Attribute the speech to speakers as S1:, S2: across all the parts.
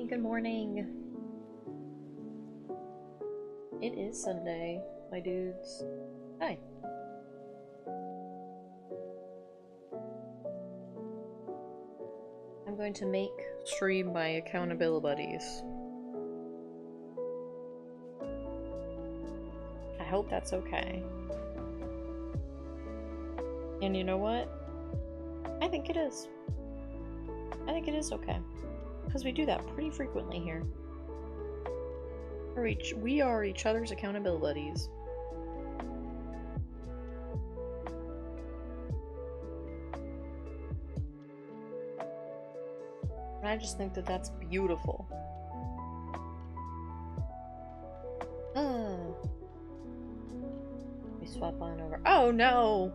S1: good morning. It is Sunday, my dudes. Hi. I'm going to make stream my accountability buddies. I hope that's okay. And you know what? I think it is. I think it is okay. Because we do that pretty frequently here. We are each other's accountability buddies. And I just think that that's beautiful. Let me swap on over. Oh no!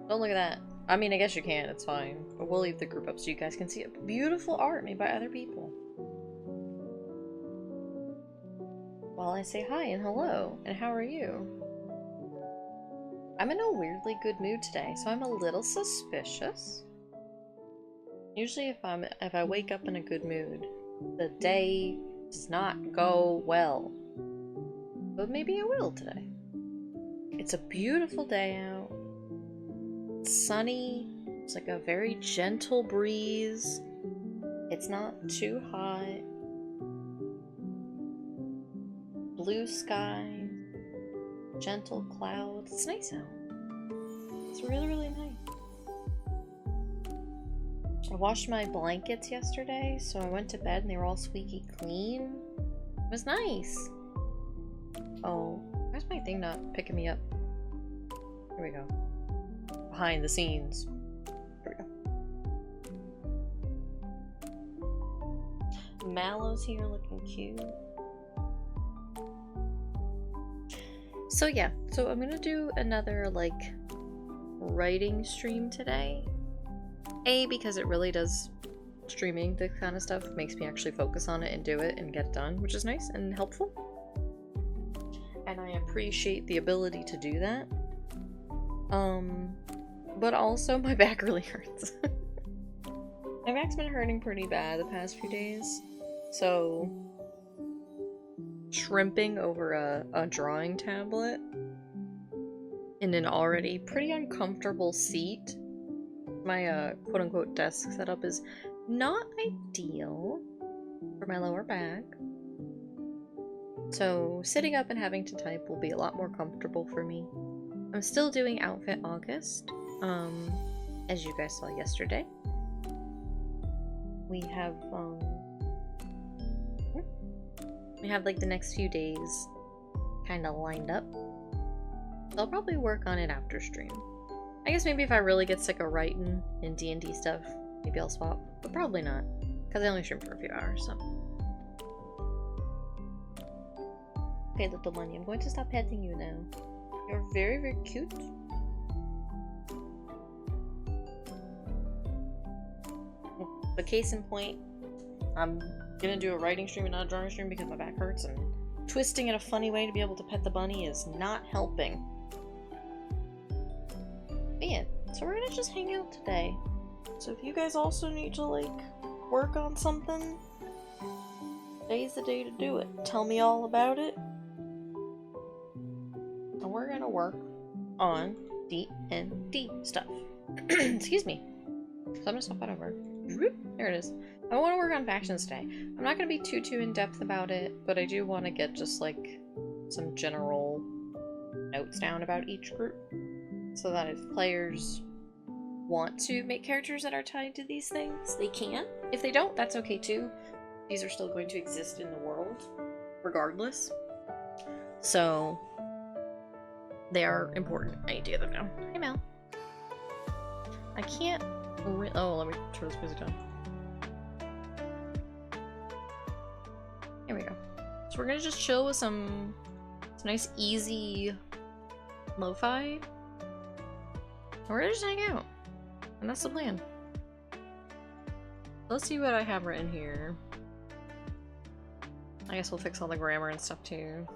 S1: Don't look at that. I mean, I guess you can, it's fine. But we'll leave the group up so you guys can see it. Beautiful art made by other people. While I say hi and hello, and how are you? I'm in a weirdly good mood today, so I'm a little suspicious. Usually if I wake up in a good mood, the day does not go well. But maybe it will today. It's a beautiful day out. It's sunny. It's like a very gentle breeze. It's not too hot. Blue sky. Gentle clouds. It's nice out. It's really, really nice. I washed my blankets yesterday, so I went to bed and they were all squeaky clean. It was nice. Oh, where's my thing not picking me up? Here we go. Behind the scenes. Here we go. Mallow's here looking cute. So yeah, so I'm gonna do another like writing stream today. Because it really does, streaming this kind of stuff makes me actually focus on it and do it and get it done, which is nice and helpful. And I appreciate the ability to do that. But also my back really hurts. My back's been hurting pretty bad the past few days. So shrimping over a drawing tablet in an already pretty uncomfortable seat. My quote-unquote desk setup is not ideal for my lower back. So sitting up and having to type will be a lot more comfortable for me. I'm still doing Outfit August, as you guys saw yesterday. We have like the next few days kind of lined up. So I'll probably work on it after stream. I guess maybe if I really get sick of writing and D&D stuff, maybe I'll swap, but probably not, because I only stream for a few hours, so. Okay, little bunny, I'm going to stop petting you now. You're very, very cute. But case in point, I'm gonna do a writing stream and not a drawing stream because my back hurts, and twisting in a funny way to be able to pet the bunny is not helping. But yeah, so we're gonna just hang out today. So if you guys also need to like work on something, today's the day to do it. Tell me all about it. And we're gonna work on D&D stuff. Excuse me. So I'm gonna stop that over. There it is. I want to work on factions today. I'm not gonna be too in-depth about it, but I do want to get just like some general notes down about each group, so that if players want to make characters that are tied to these things, they can. If they don't, that's okay too. These are still going to exist in the world, regardless. So, they are important. I need to get them down. Hey, Mel. I can't... Oh, let me turn this music down. Here we go. So we're gonna just chill with some nice, easy lo-fi. And we're gonna just hang out. And that's the plan. Let's see what I have written here. I guess we'll fix all the grammar and stuff too.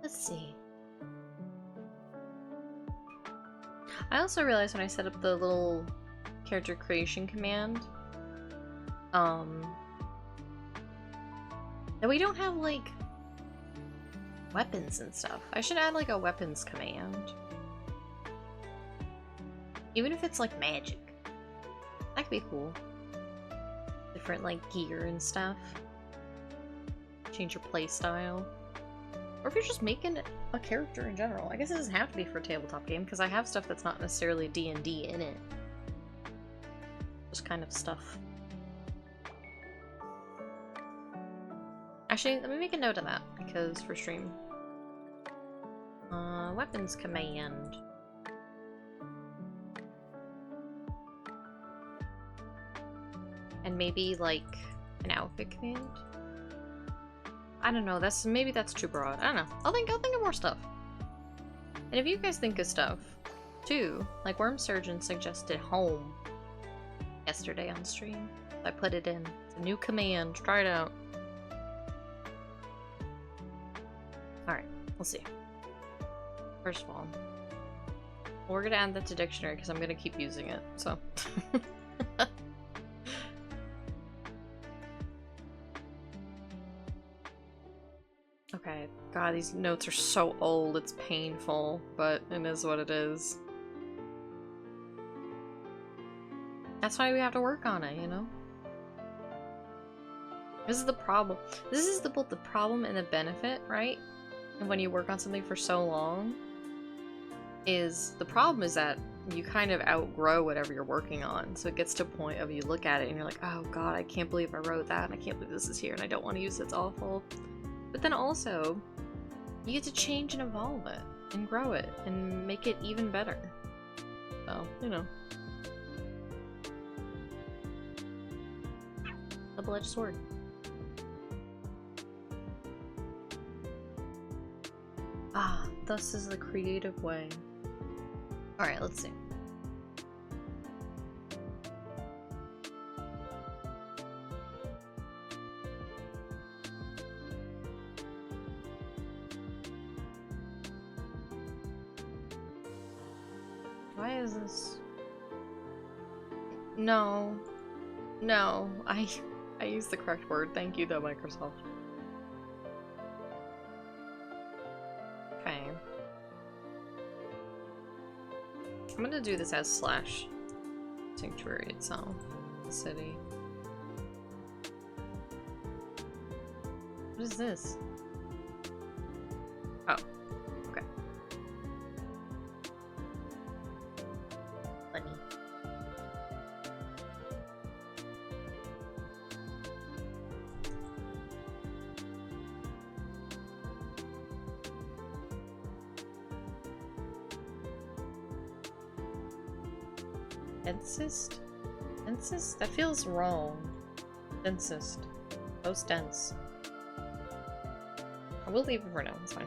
S1: Let's see. I also realized when I set up the little character creation command, that we don't have, like, weapons and stuff. I should add, like, a weapons command. Even if it's, like, magic. That could be cool. Different, like, gear and stuff. Change your playstyle. Or if you're just making a character in general. I guess it doesn't have to be for a tabletop game, because I have stuff that's not necessarily D&D in it. Just kind of stuff. Actually, let me make a note of that, because for stream. Weapons command. And maybe, like, an outfit command? I don't know, maybe that's too broad. I don't know. I'll think of more stuff. And if you guys think of stuff, too, like Worm Surgeon suggested home yesterday on stream. I put it in. It's a new command. Try it out. Alright, we'll see. First of all, we're gonna add that to dictionary because I'm gonna keep using it, so. Okay, God, these notes are so old, it's painful, but it is what it is. That's why we have to work on it, you know? This is the problem. This is both the problem and the benefit, right? And when you work on something for so long, the problem is that you kind of outgrow whatever you're working on. So it gets to a point of you look at it and you're like, oh God, I can't believe I wrote that, and I can't believe this is here, and I don't want to use it, it's awful. But then also, you get to change and evolve it, and grow it, and make it even better. So, you know. Double-edged sword. Ah, thus is the creative way. Alright, let's see. Why is this? No. No, I used the correct word. Thank you though, Microsoft. Okay. I'm gonna do this as slash sanctuary itself. The city. What is this? Oh. Okay. Funny. Densest? Densest? That feels wrong. Densest. Most dense. I will leave it for now, it's fine.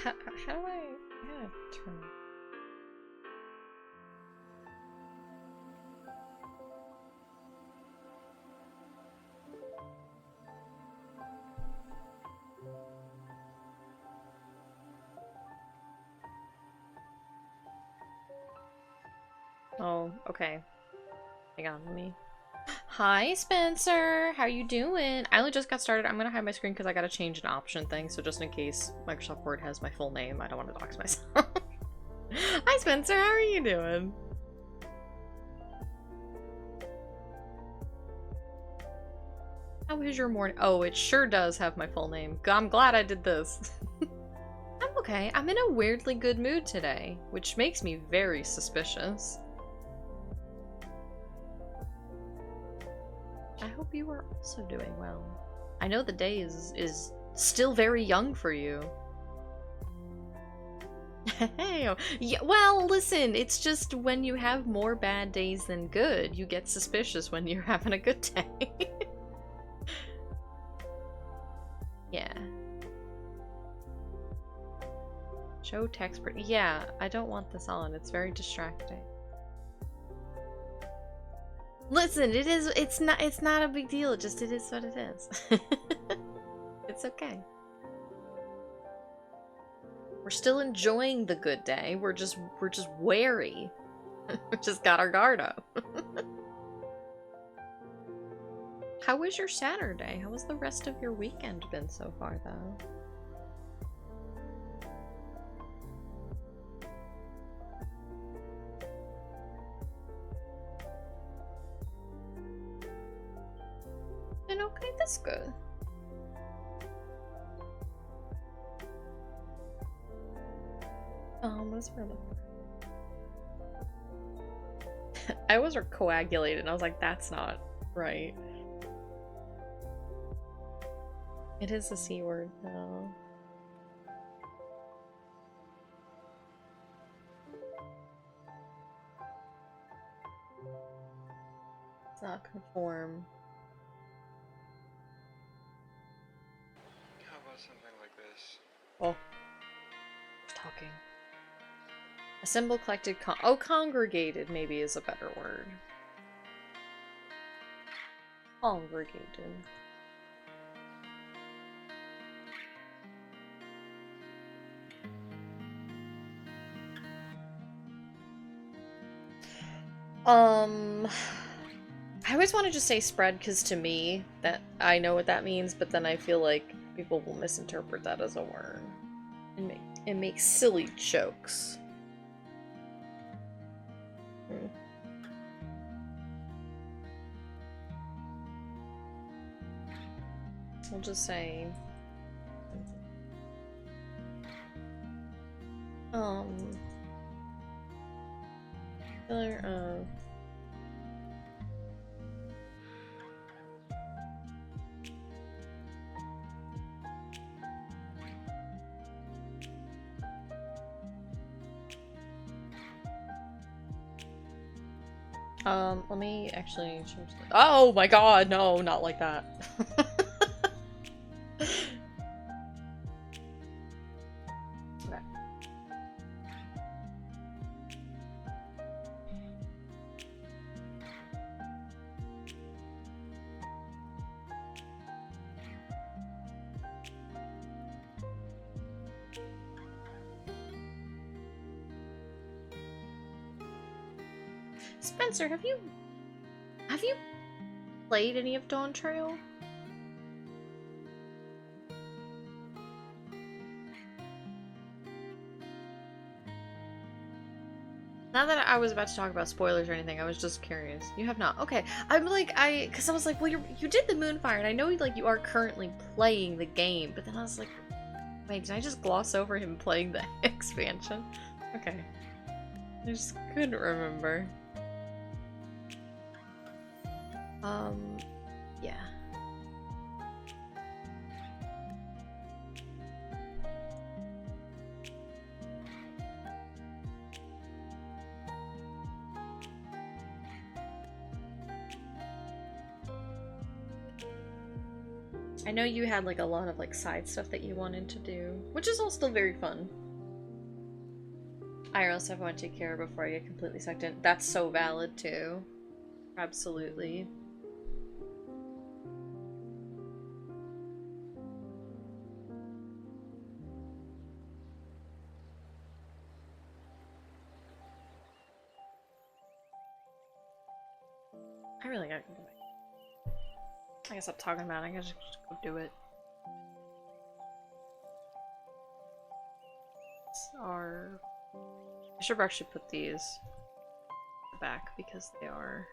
S1: How do I gotta turn? Oh, okay. Hang on, let me... Hi, Spencer! How you doing? I only just got started. I'm gonna hide my screen because I gotta change an option thing, so just in case Microsoft Word has my full name, I don't want to dox myself. Hi, Spencer! How are you doing? How was your morning? Oh, it sure does have my full name. I'm glad I did this. I'm okay. I'm in a weirdly good mood today, which makes me very suspicious. I hope you are also doing well. I know the day is still very young for you. Hey, yeah, well, listen, it's just when you have more bad days than good, you get suspicious when you're having a good day. Yeah. Show text. Yeah, I don't want this on. It's very distracting. Listen, it's not a big deal. It is what it is. It's okay. We're still enjoying the good day. We're just wary. We just got our guard up. How was your Saturday? How was the rest of your weekend been so far, though? Been okay, that's good. What is it? I was coagulated and I was like, that's not right. It is a C word though. It's not conform.
S2: How about something like this?
S1: Oh. Talking. Assemble, collected, congregated maybe is a better word. Congregated. I always want to just say spread because to me, that I know what that means, but then I feel like people will misinterpret that as a word and make silly jokes. I'll just say filler let me actually change the— oh my god, no, not like that. Okay. Spencer, have you played any of Dawn Trail? Not that I was about to talk about spoilers or anything, I was just curious. You have not. Okay. I'm like, because I was like, well, you did the Moonfire, and I know like you are currently playing the game, but then I was like, wait, did I just gloss over him playing the expansion? Okay. I just couldn't remember. Yeah. I know you had like a lot of like side stuff that you wanted to do, which is all still very fun. IRL stuff I want to take care of before I get completely sucked in. That's so valid too. Absolutely. I really gotta go back. I guess I'm talking about it. I gotta just go do it. I should actually put these back because they are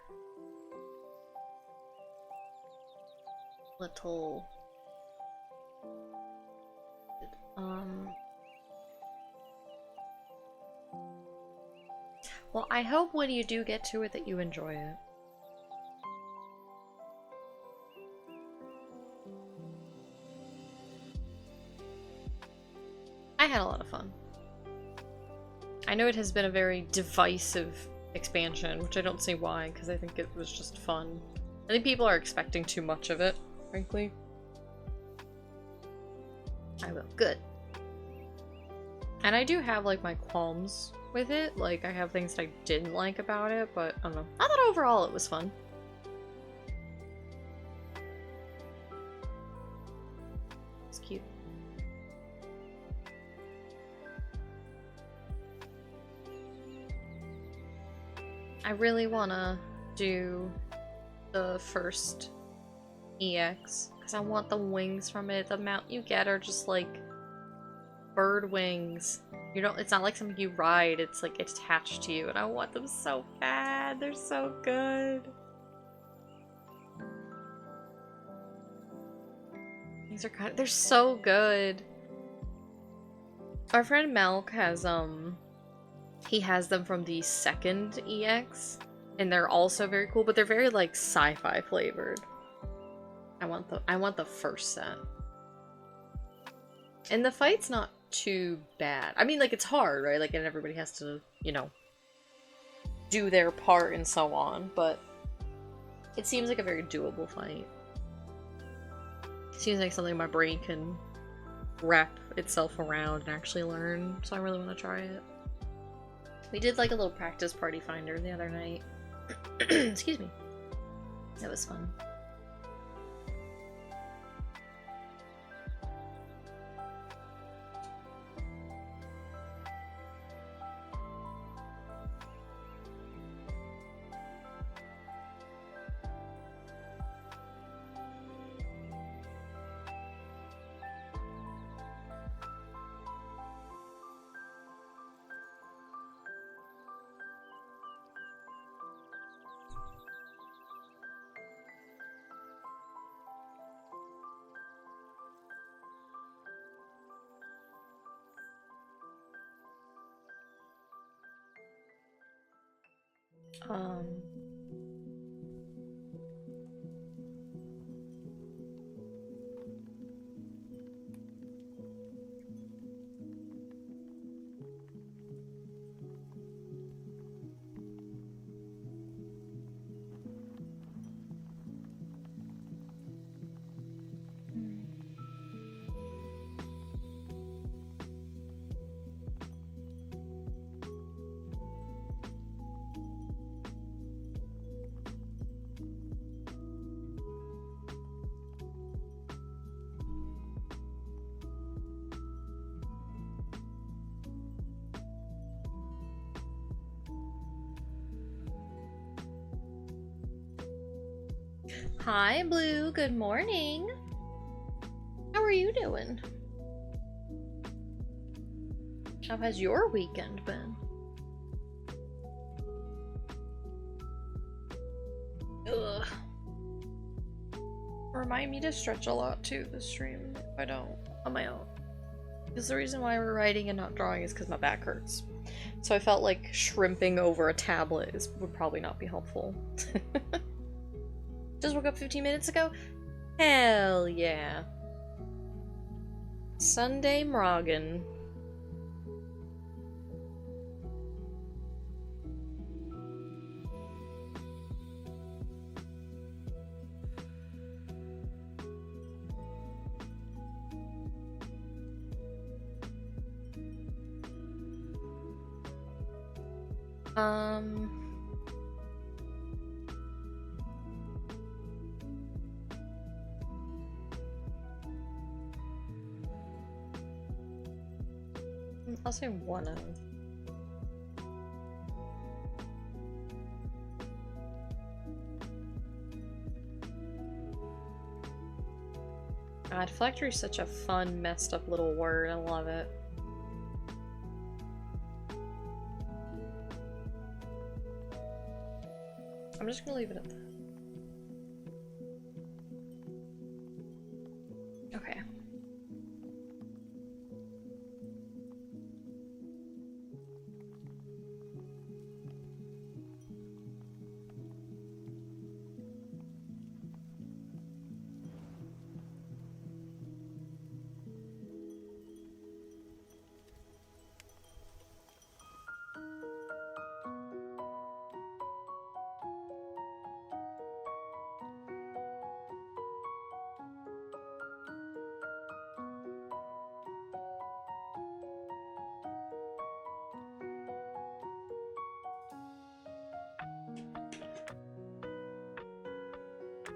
S1: little well, I hope when you do get to it that you enjoy it. I had a lot of fun. I know it has been a very divisive expansion, which I don't see why, because I think it was just fun. I think people are expecting too much of it, frankly. I will. Good. And I do have, like, my qualms with it. Like, I have things that I didn't like about it, but I don't know. I thought overall it was fun. I really wanna do the first EX because I want the wings from it. The amount you get are just like bird wings. You don't, it's not like something you ride, it's like attached to you, and I want them so bad. They're so good. These are kind of, they're so good. Our friend Malk has he has them from the second EX, and they're also very cool, but they're very like sci-fi flavored. I want the first set. And the fight's not too bad. I mean, like, it's hard, right? Like, and everybody has to, you know, do their part and so on, but it seems like a very doable fight. Seems like something my brain can wrap itself around and actually learn, so I really want to try it. We did like a little practice party finder the other night. Excuse me. That was fun. Hi, Blue. Good morning. How are you doing? How has your weekend been? Ugh. Remind me to stretch a lot too this stream if I don't on my own. Because the reason why we're writing and not drawing is because my back hurts. So I felt like shrimping over a tablet would probably not be helpful. Just woke up 15 minutes ago? Hell yeah. Sunday Mrogan. I'll say one of. God, phylactery is such a fun, messed up little word. I love it. I'm just gonna leave it at that. Okay.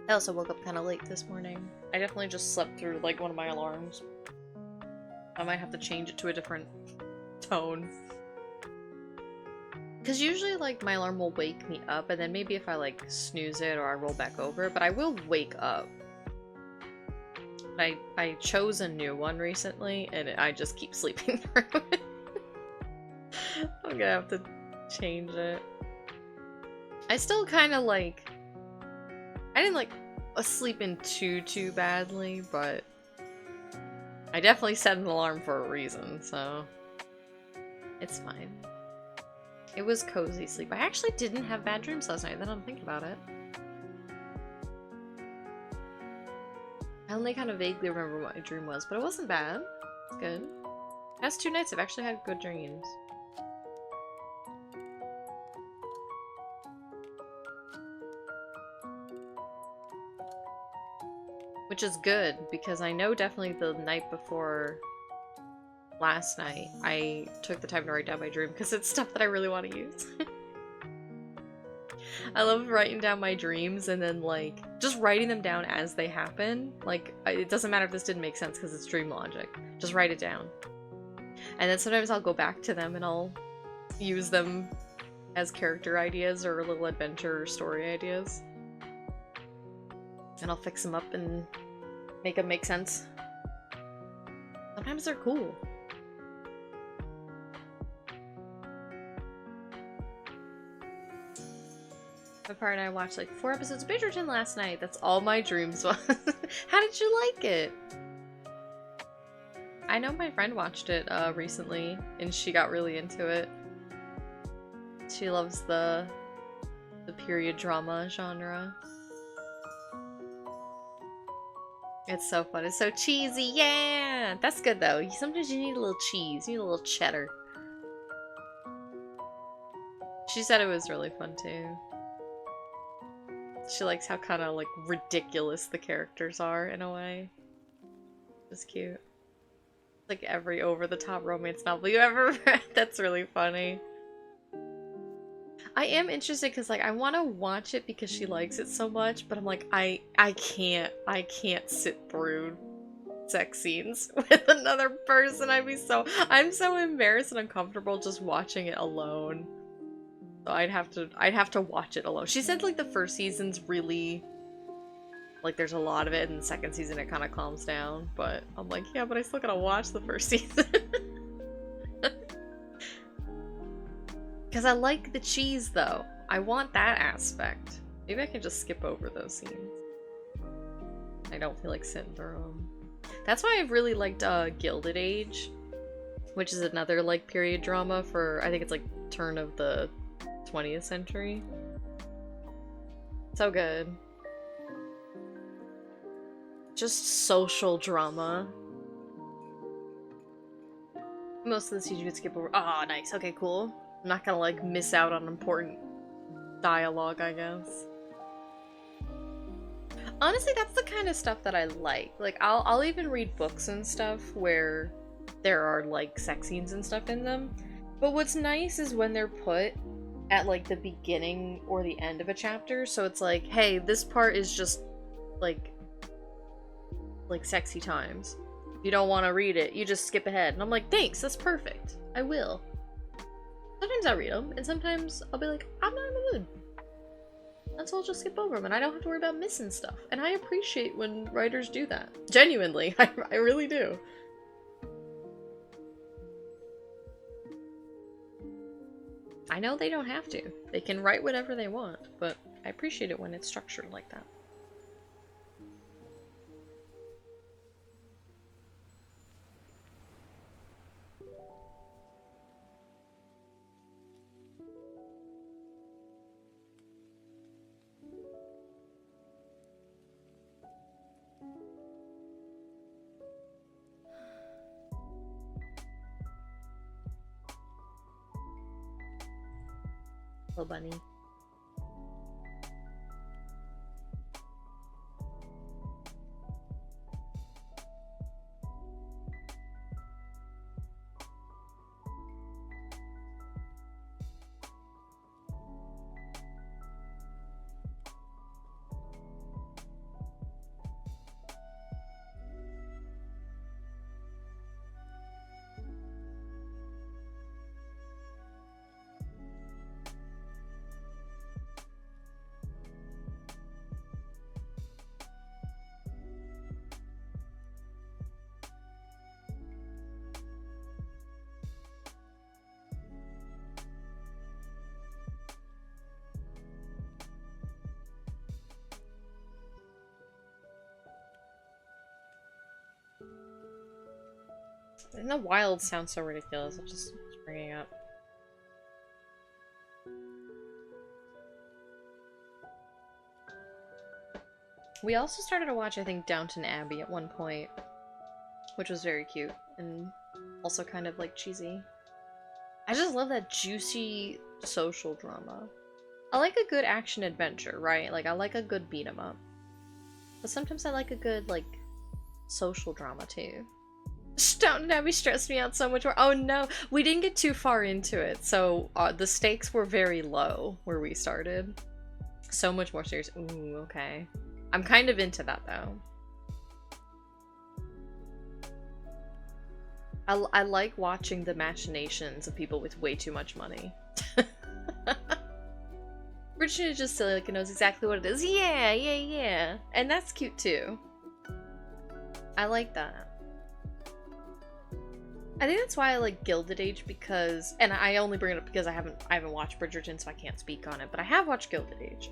S1: I also woke up kind of late this morning. I definitely just slept through like one of my alarms. I might have to change it to a different tone. Because usually, like, my alarm will wake me up, and then maybe if I, like, snooze it or I roll back over, but I will wake up. I chose a new one recently, and I just keep sleeping through it. I'm gonna have to change it. I still kind of, like... I didn't, like, sleep in too badly, but... I definitely set an alarm for a reason, so... It's fine. It was cozy sleep. I actually didn't have bad dreams last night, then I'm thinking about it. I only kind of vaguely remember what my dream was, but it wasn't bad. It's good. Past 2 nights I've actually had good dreams. Which is good, because I know definitely the night before last night, I took the time to write down my dream, because it's stuff that I really want to use. I love writing down my dreams and then, like, just writing them down as they happen. Like, it doesn't matter if this didn't make sense because it's dream logic. Just write it down. And then sometimes I'll go back to them and I'll use them as character ideas or little adventure or story ideas. And I'll fix them up and make them make sense. Sometimes they're cool. My partner and I watched like 4 episodes of Bridgerton last night. That's all my dreams was. How did you like it? I know my friend watched it recently and she got really into it. She loves the period drama genre. It's so fun. It's so cheesy. Yeah! That's good though. Sometimes you need a little cheese. You need a little cheddar. She said it was really fun too. She likes how kind of like ridiculous the characters are in a way. It's cute. Like every over-the-top romance novel you ever read. That's really funny. I am interested because like I want to watch it because she likes it so much, but I'm like I can't sit through sex scenes with another person. I'm so embarrassed and uncomfortable just watching it alone. So I'd have to watch it alone. She said like the first season's really like there's a lot of it, and the second season it kind of calms down, but I'm like, yeah, but I still gotta watch the first season. Because I like the cheese though. I want that aspect. Maybe I can just skip over those scenes. I don't feel like sitting through them. That's why I've really liked Gilded Age, which is another like period drama for, I think it's like turn of the 20th century. So good. Just social drama. Most of the scenes you could skip over. Oh, nice. Okay, cool. I'm not gonna like miss out on important dialogue, I guess. Honestly, that's the kind of stuff that I like. Like, I'll even read books and stuff where there are like sex scenes and stuff in them. But what's nice is when they're put at like the beginning or the end of a chapter, so it's like, hey, this part is just like sexy times. If you don't want to read it, you just skip ahead. And I'm like, thanks, that's perfect. I will. Sometimes I read them, and sometimes I'll be like, I'm not in the mood. And so I'll just skip over them, and I don't have to worry about missing stuff. And I appreciate when writers do that. Genuinely, I really do. I know they don't have to. They can write whatever they want, but I appreciate it when it's structured like that. Little bunny. And the wild sounds so ridiculous. I'm just bringing it up. We also started to watch, I think, Downton Abbey at one point, which was very cute and also kind of like cheesy. I just love that juicy social drama. I like a good action adventure, right? Like, I like a good beat 'em up. But sometimes I like a good, like, social drama too. Downton Abbey stressed me out so much more. Oh no, we didn't get too far into it, so the stakes were very low where we started. So much more serious. Ooh, okay. I'm kind of into that though. I like watching the machinations of people with way too much money. Richard is just silly, like, it knows exactly what it is. Yeah, yeah, yeah. And that's cute too. I like that. I think that's why I like Gilded Age, because, and I only bring it up because I haven't watched Bridgerton, so I can't speak on it, but I have watched Gilded Age.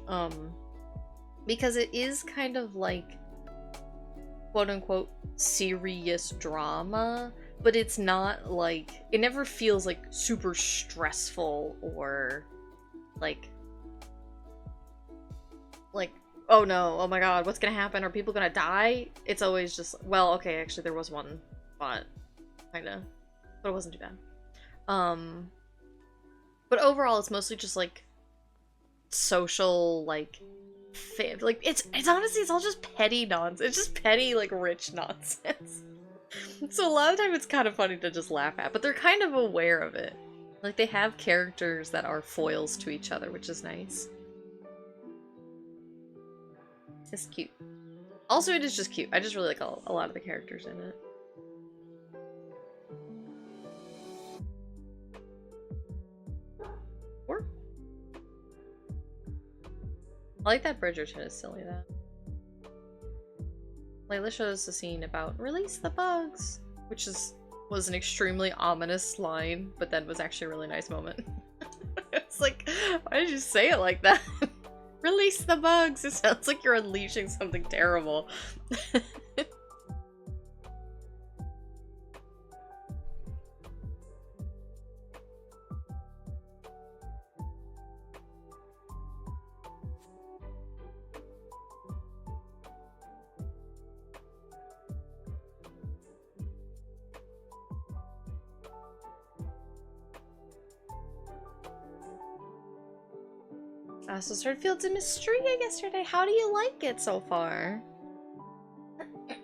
S1: Because it is kind of like, quote unquote, serious drama, but it's not like, it never feels like super stressful or like, oh no, oh my god, what's gonna happen? Are people gonna die? It's always just, well, okay, actually there was one, but kinda, but it wasn't too bad. But overall it's mostly just like social, like it's honestly, it's all just petty nonsense. It's just petty, like, rich nonsense. So a lot of time it's kind of funny to just laugh at, but they're kind of aware of it. Like, they have characters that are foils to each other, which is nice. It's cute. Also, it is just cute. I just really like a lot of the characters in it. Or I like that Bridgerton is silly, though. Layla shows the scene about release the bugs, which was an extremely ominous line, but then was actually a really nice moment. It's like, why did you say it like that? Release the bugs! It sounds like you're unleashing something terrible. So started Fields of Mysteria yesterday. How do you like it so far?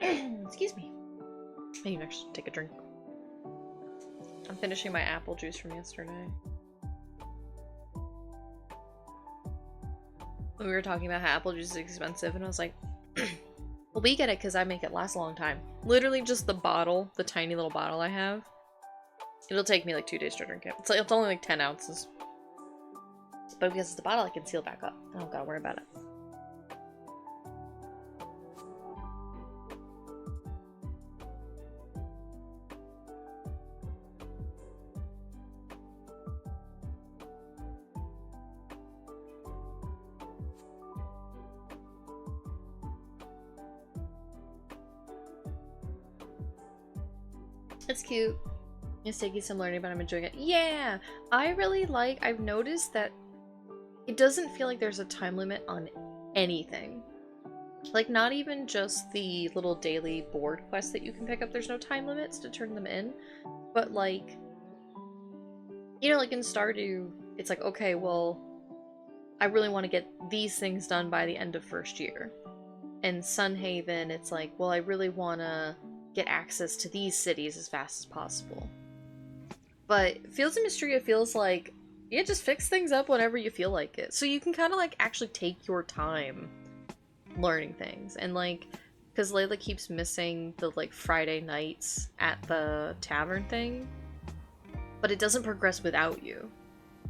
S1: Excuse me. I need to actually take a drink. I'm finishing my apple juice from yesterday. We were talking about how apple juice is expensive, and I was like, well, we get it because I make it last a long time. Literally just the bottle, the tiny little bottle I have. It'll take me like 2 days to drink it. It's only like 10 ounces. But because it's the bottle, I can seal it back up. I don't gotta worry about it. It's cute. It's taking some learning, but I'm enjoying it. Yeah! I've noticed that it doesn't feel like there's a time limit on anything. Like, not even just the little daily board quests that you can pick up, there's no time limits to turn them in. But, like, you know, like in Stardew, it's like, okay, well, I really want to get these things done by the end of first year. And Sunhaven, it's like, well, I really want to get access to these cities as fast as possible. But Fields of Mysteria feels like, yeah, just fix things up whenever you feel like it. So you can kind of, like, actually take your time learning things. And, like, because Layla keeps missing the, like, Friday nights at the tavern thing. But it doesn't progress without you.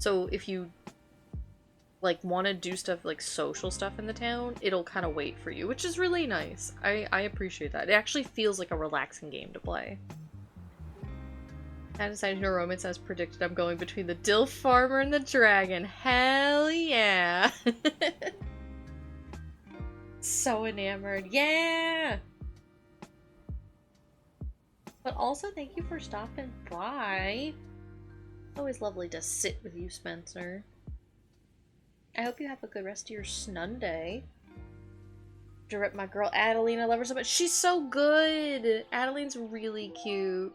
S1: So if you, like, want to do stuff, like, social stuff in the town, it'll kind of wait for you, which is really nice. I appreciate that. It actually feels like a relaxing game to play. I decided no romance as predicted. I'm going between the dill farmer and the dragon. Hell yeah! So enamored. Yeah! But also, thank you for stopping by. Always lovely to sit with you, Spencer. I hope you have a good rest of your Snunday. To rip my girl Adeline, I love her so much. She's so good! Adeline's really cute.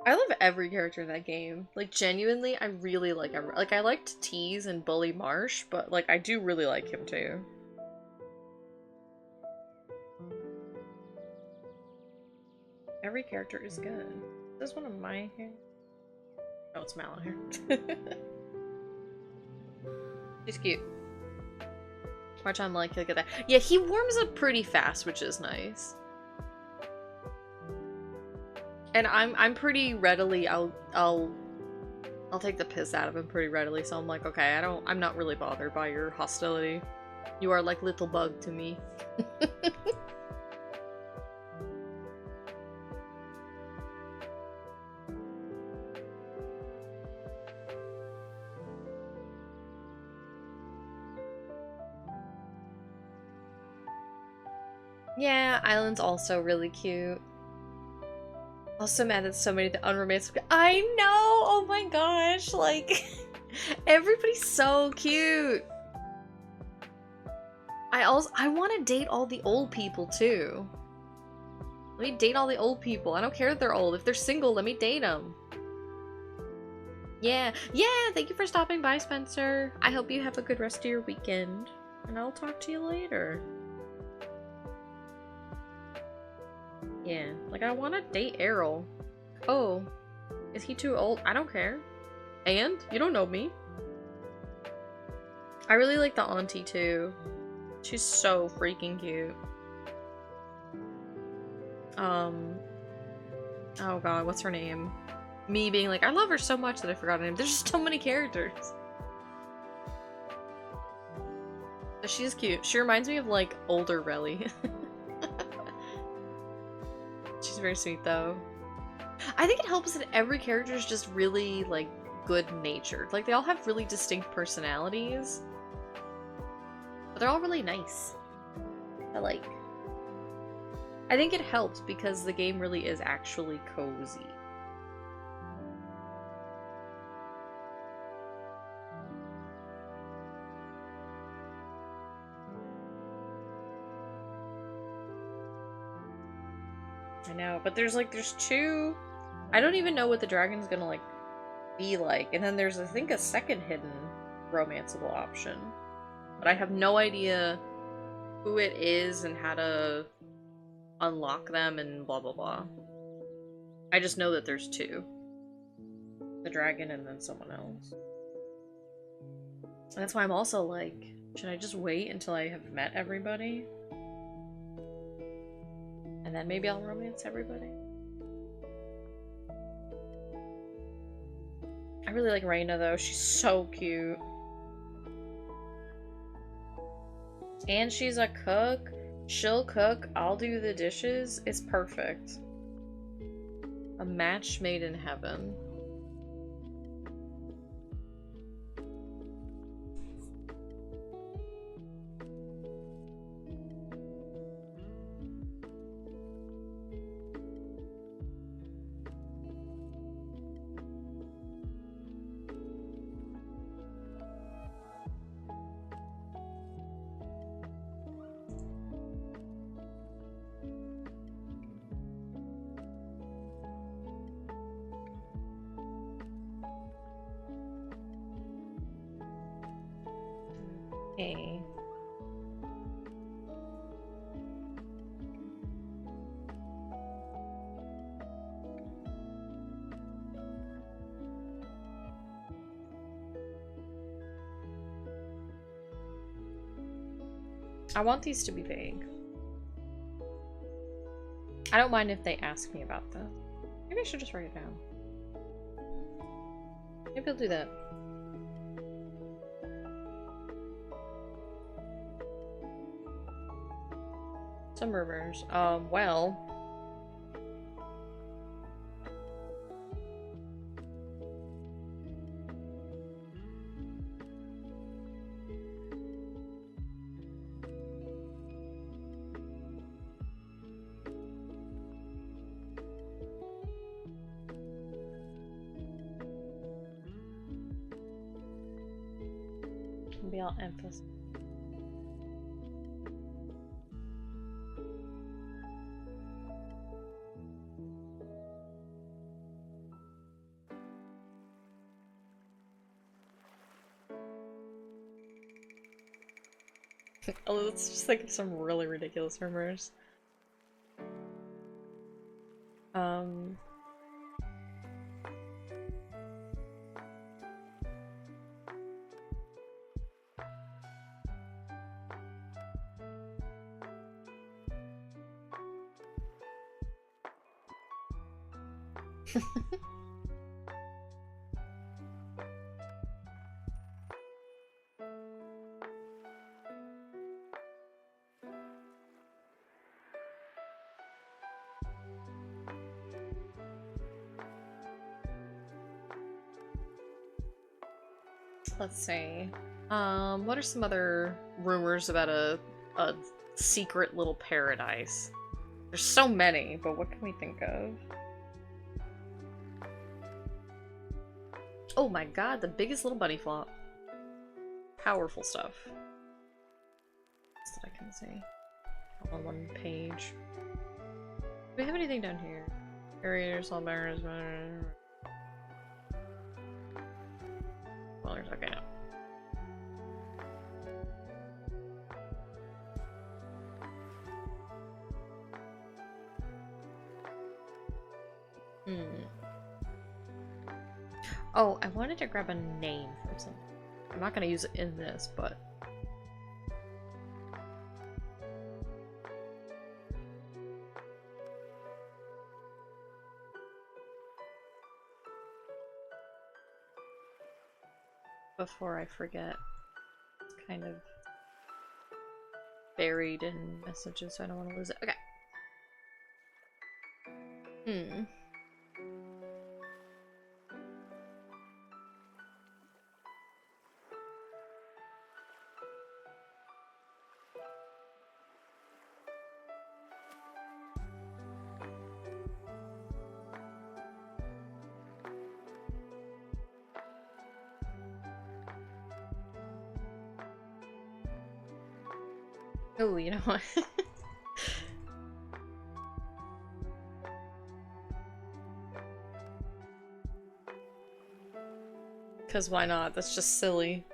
S1: I love every character in that game. Like, genuinely, I really like every- Like, I liked Tease and Bully Marsh, but, like, I do really like him, too. Every character is good. Is this one of my hair? Oh, it's Mallow hair. She's cute. More time like look at that. Yeah, he warms up pretty fast, which is nice. And I'm pretty readily I'll take the piss out of him pretty readily, so I'm like, okay, I'm not really bothered by your hostility. You are like little bug to me. Yeah, Island's also really cute. Also mad that so many of the unromantic. I know! Oh my gosh, like everybody's so cute. I want to date all the old people too. Let me date all the old people. I don't care if they're old. If they're single, let me date them. Yeah, thank you for stopping by, Spencer. I hope you have a good rest of your weekend. And I'll talk to you later. Yeah, like I want to date Errol. Oh, is he too old? I don't care. And? You don't know me. I really like the auntie too. She's so freaking cute. Oh god, what's her name? Me being like, I love her so much that I forgot her name. There's just so many characters. But she's cute. She reminds me of like older Relly. She's very sweet though. I think it helps that every character is just really like good-natured. Like they all have really distinct personalities. But they're all really nice. I think it helps because the game really is actually cozy. I know, but there's two. I don't even know what the dragon's gonna like be like, and then there's I think a second hidden romanceable option, but I have no idea who it is and how to unlock them and blah blah blah. I just know that there's two, the dragon and then someone else. And that's why I'm also like, should I just wait until I have met everybody? And then maybe I'll romance everybody. I really like Reina though, she's so cute. And she's a cook. She'll cook, I'll do the dishes. It's perfect. A match made in heaven. Okay. I want these to be vague. I don't mind if they ask me about them. Maybe I should just write it down. Maybe I'll do that. Some rumors. Well. can be all emphasis. Oh, let's just think of some really ridiculous rumors. Let's see. What are some other rumors about a secret little paradise? There's so many, but what can we think of? Oh my god, the biggest little bunny flop. Powerful stuff. That I can see. On one page. Do we have anything down here? Areas, all barriers, well, there's okay now. Oh, I wanted to grab a name from something. I'm not gonna use it in this, but before I forget, it's kind of buried in messages, so I don't want to lose it. Okay. Oh, you know what? Because why not? That's just silly.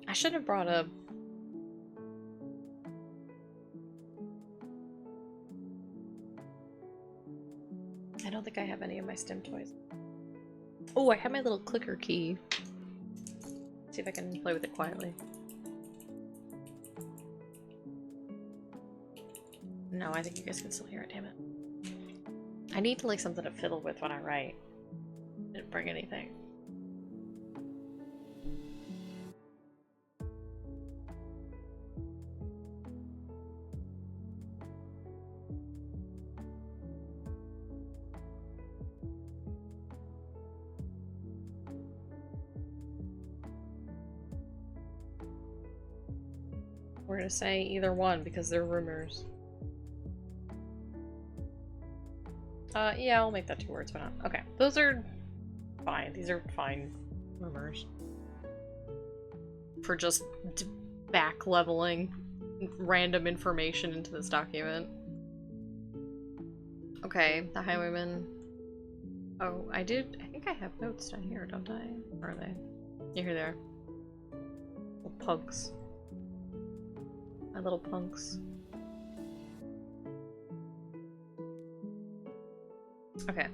S1: I should have brought a... I don't think I have any of my STEM toys. Oh, I have my little clicker key. See if I can play with it quietly. No, I think you guys can still hear it, damn it. I need like something to fiddle with when I write. Didn't bring anything. We're gonna say either one because they're rumors. Yeah, I'll make that 2 words, why not? Okay, those are fine. These are fine rumors. For just back leveling random information into this document. Okay, the highwayman. Oh, I think I have notes down here, don't I? Where are they? Yeah, here they are. Little punks. My little punks. Okay.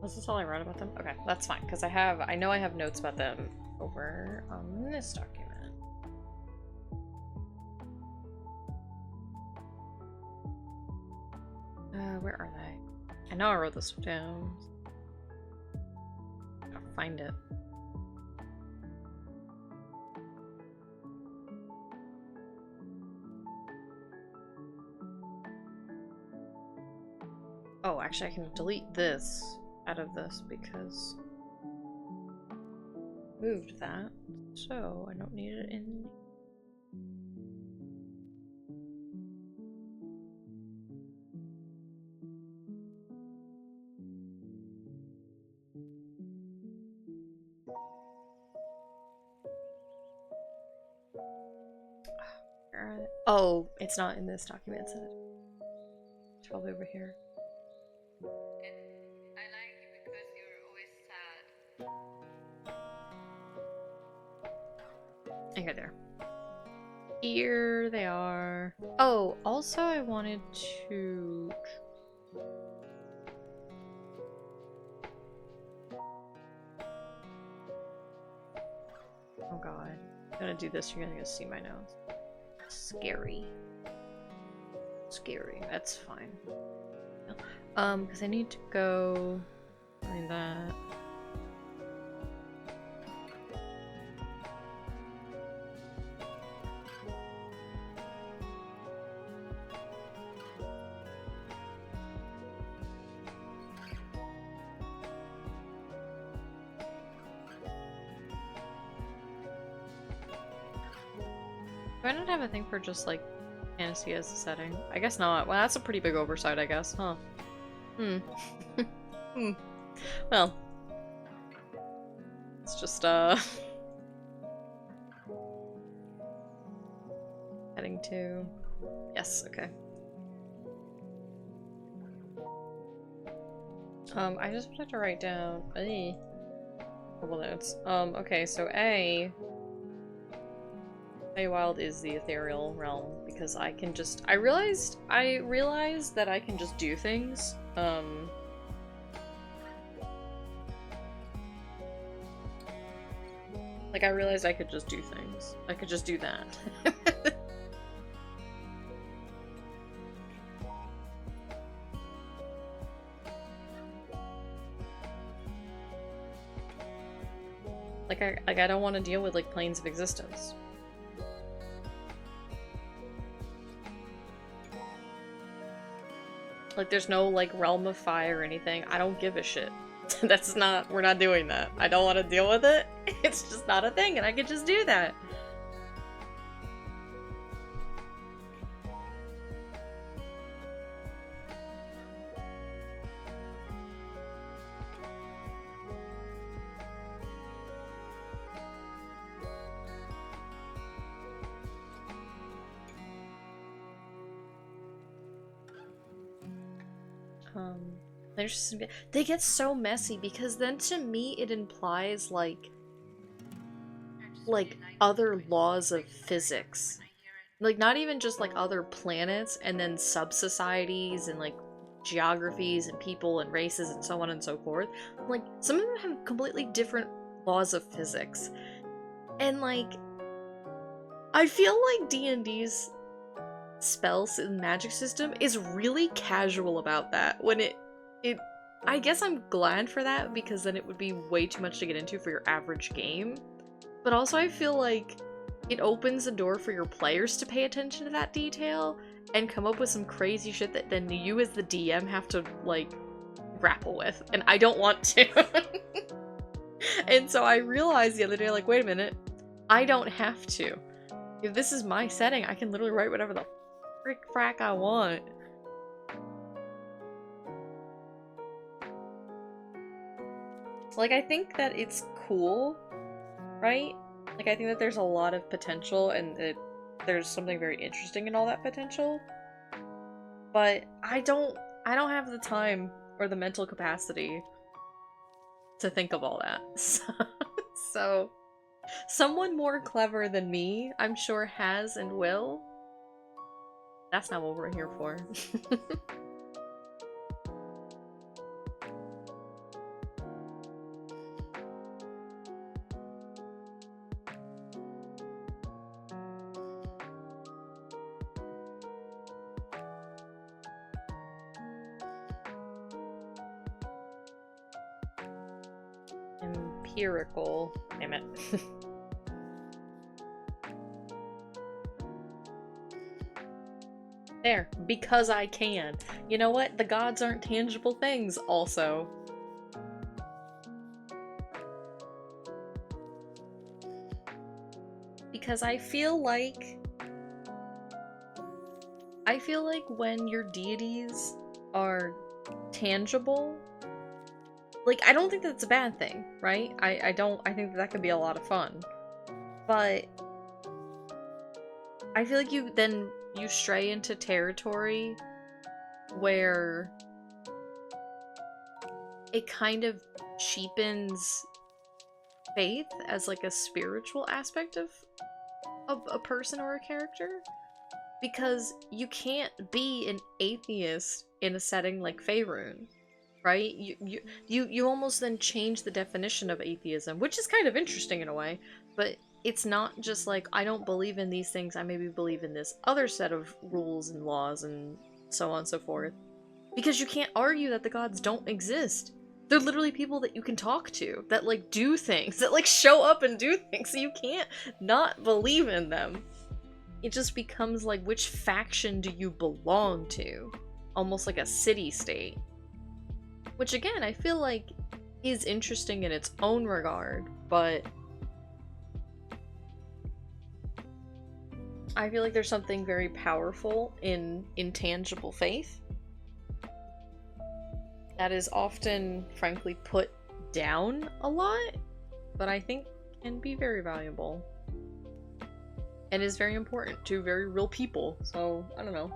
S1: Was this all I wrote about them? Okay, that's fine, because I know I have notes about them over on this document. Where are they? I know I wrote this down. I'll find it. Oh, actually I can delete this out of this because I moved that, so I don't need it in. Oh, it's not in this document, it's probably over here.
S2: I like you because you're always sad.
S1: Okay, there. Here they are. Oh, also I wanted to... Oh god. I'm gonna do this, you're gonna see my notes. Scary. Scary. That's fine. Because I need to go find that. Do I not have a thing for just like fantasy as a setting? I guess not. Well, that's a pretty big oversight, I guess, huh? Well. It's just, heading to... Yes, okay. I just wanted to write down a couple notes. Okay, so Wild is the ethereal realm because I can just I realized that I can just do things. Like I realized I could just do things. I could just do that. I don't want to deal with like planes of existence. Like there's no like realm of fire or anything. I don't give a shit. We're not doing that. I don't want to deal with it. It's just not a thing and I could just do that. They get so messy because then to me it implies like other laws of physics. Like not even just like other planets and then sub-societies and like geographies and people and races and so on and so forth. Like some of them have completely different laws of physics. And like I feel like D&D's spells and magic system is really casual about that when I guess I'm glad for that because then it would be way too much to get into for your average game. But also I feel like it opens the door for your players to pay attention to that detail and come up with some crazy shit that then you as the DM have to like grapple with. And I don't want to. And so I realized the other day, like, wait a minute, I don't have to. If this is my setting, I can literally write whatever the frick frack I want. Like, I think that it's cool, right? Like, I think that there's a lot of potential and there's something very interesting in all that potential. But I don't have the time or the mental capacity to think of all that. So someone more clever than me, I'm sure, has and will. That's not what we're here for. Empirical. Damn it. There, because I can. You know what? The gods aren't tangible things, also. Because I feel like when your deities are tangible, like, I don't think that's a bad thing, right? I think that could be a lot of fun. But I feel like you stray into territory where it kind of cheapens faith as like a spiritual aspect of a person or a character, because you can't be an atheist in a setting like Faerun, right? You almost then change the definition of atheism, which is kind of interesting in a way, but it's not just like, I don't believe in these things, I maybe believe in this other set of rules and laws and so on and so forth. Because you can't argue that the gods don't exist. They're literally people that you can talk to, that like do things, that like show up and do things, so you can't not believe in them. It just becomes like, which faction do you belong to? Almost like a city-state. Which again, I feel like is interesting in its own regard, but I feel like there's something very powerful in intangible faith that is often, frankly, put down a lot, but I think can be very valuable. And is very important to very real people, so I don't know.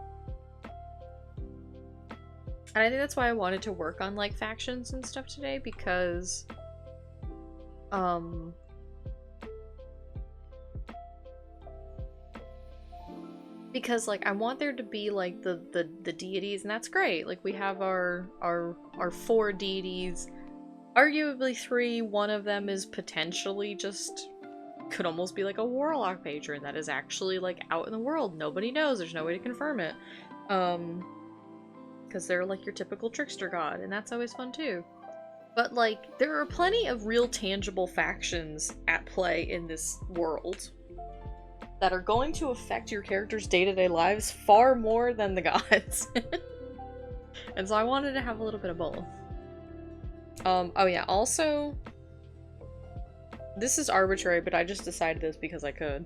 S1: And I think that's why I wanted to work on like factions and stuff today, because like I want there to be like the deities, and that's great. Like we have our 4 deities, arguably 3. One of them is potentially just could almost be like a warlock patron that is actually like out in the world. Nobody knows. There's no way to confirm it. Because they're like your typical trickster god, and that's always fun too. But like there are plenty of real tangible factions at play in this world that are going to affect your characters' day-to-day lives far more than the gods. And so I wanted to have a little bit of both. Oh yeah, also, this is arbitrary, but I just decided this because I could.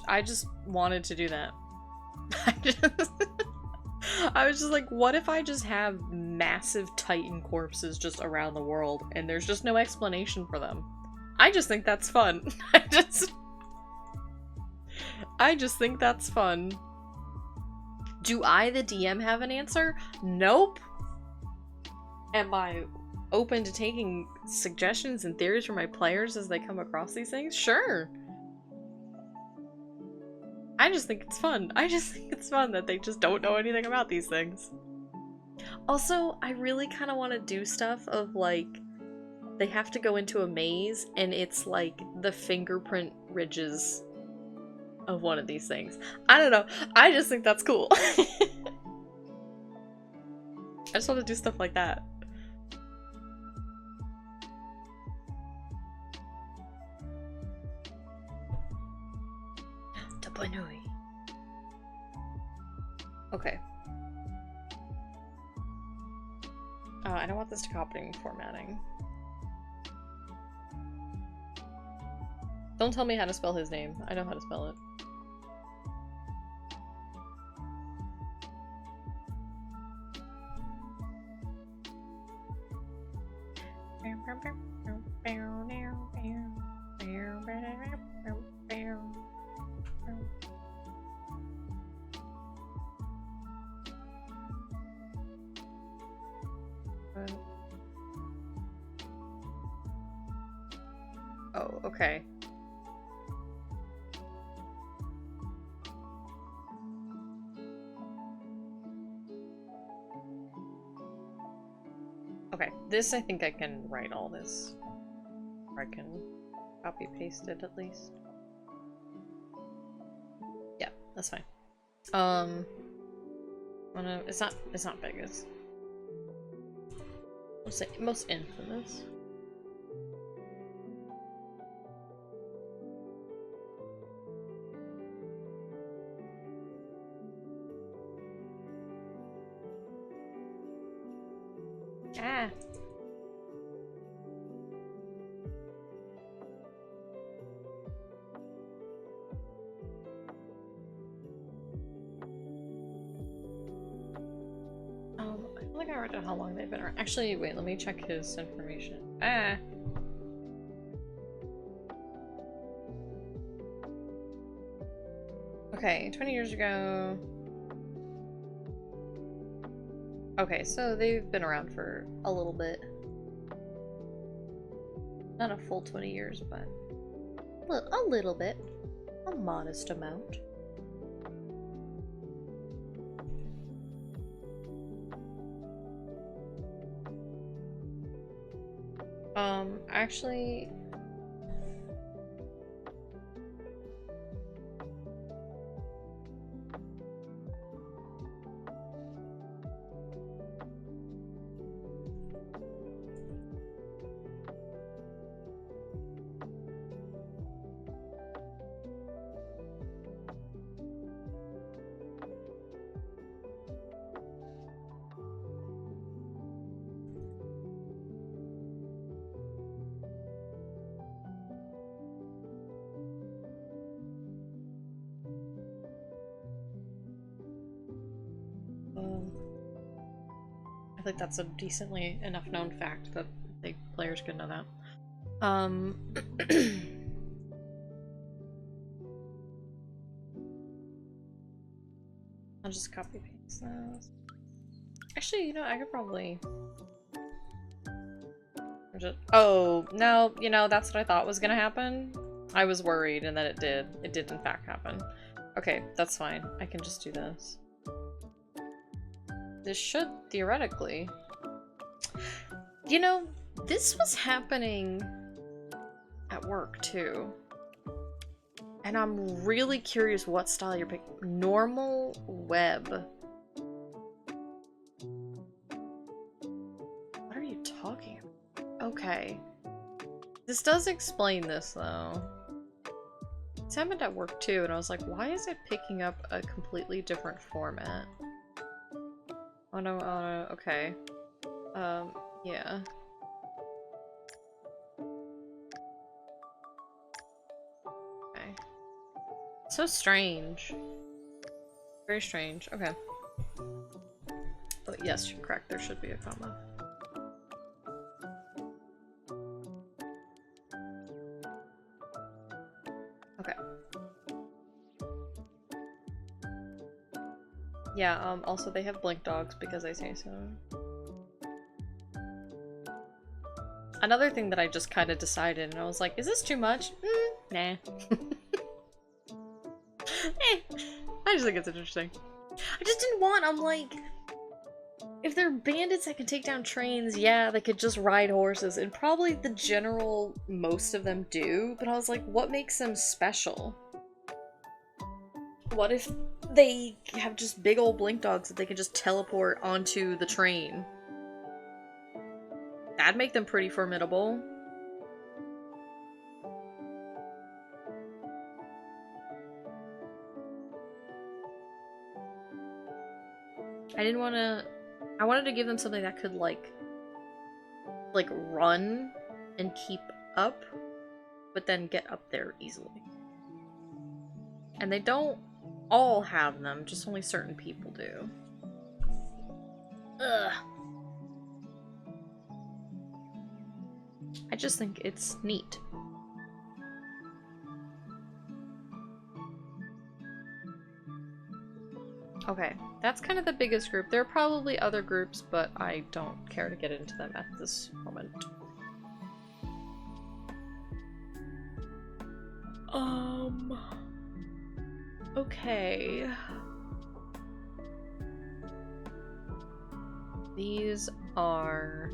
S1: I just wanted to do that. I was just like, what if I just have massive Titan corpses just around the world and there's just no explanation for them? I just think that's fun. I just think that's fun. Do I, the DM, have an answer? Nope. Am I open to taking suggestions and theories from my players as they come across these things? Sure. I just think it's fun. I just think it's fun that they just don't know anything about these things. Also, I really kind of want to do stuff of like, they have to go into a maze and it's like the fingerprint ridges of one of these things. I don't know. I just think that's cool. I just want to do stuff like that. Okay. I don't want this to copy formatting. Don't tell me how to spell his name. I know how to spell it. Oh, okay. Okay, this I think I can write all this. Or I can copy paste it at least. Yeah, that's fine. It's not big, it's most infamous. Ah. I feel like I wrote down how long they've been around. Actually, wait, let me check his information. Ah. Okay, 20 years ago. Okay, so they've been around for a little bit. Not a full 20 years, but a little bit. A modest amount. Actually... I think that's a decently enough known fact that the players could know that. I'll just copy paste those. Actually, you know, I could probably just... Oh, no, you know, that's what I thought was gonna happen. I was worried, and then it did. It did, in fact, happen. Okay, that's fine. I can just do this. This should, theoretically... You know, this was happening at work, too. And I'm really curious what style you're picking. Normal web. What are you talking about? Okay. This does explain this, though. It's happened at work, too, and I was like, why is it picking up a completely different format? Oh no, okay. Yeah. Okay. So strange. Very strange. Okay. But yes, you're correct. There should be a comma. Okay. Yeah, also they have blink dogs because I say so. Another thing that I just kind of decided, and I was like, is this too much? Nah. I just think it's interesting. I just didn't want, I'm like, if they're bandits that can take down trains, yeah, they could just ride horses, and probably the general, most of them do, but I was like, what makes them special? What if they have just big old blink dogs that they can just teleport onto the train? That'd make them pretty formidable. I wanted to give them something that could like run and keep up, but then get up there easily. And they don't all have them, just only certain people do. Ugh. I just think it's neat. Okay, that's kind of the biggest group. There are probably other groups, but I don't care to get into them at this moment. Okay. These are...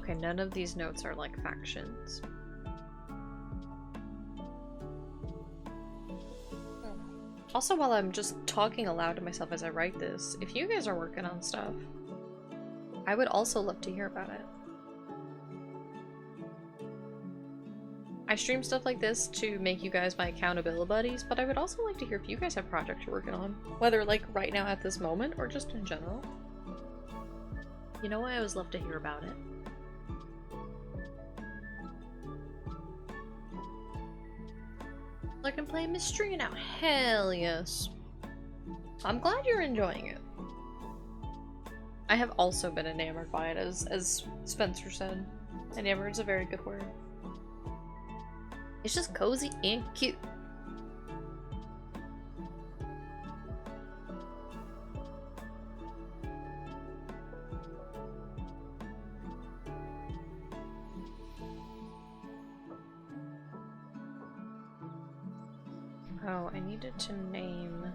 S1: Okay, none of these notes are like factions. Also, while I'm just talking aloud to myself as I write this, if you guys are working on stuff, I would also love to hear about it. I stream stuff like this to make you guys my accountability buddies, but I would also like to hear if you guys have projects you're working on, whether like right now at this moment or just in general. You know, I always love to hear about it. I can play Mystery now. Hell yes. I'm glad you're enjoying it. I have also been enamored by it, as Spencer said. Enamored is a very good word. It's just cozy and cute. Oh, I needed to name...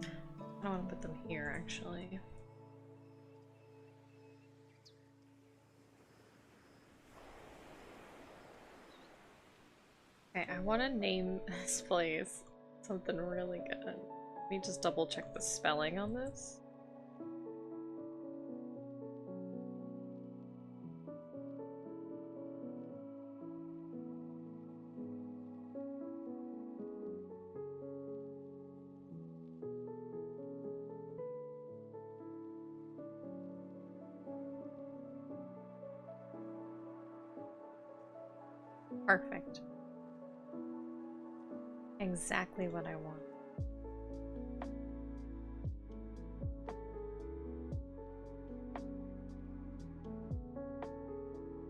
S1: I don't want to put them here, actually. Okay, I want to name this place something really good. Let me just double check the spelling on this. Perfect. Exactly what I want.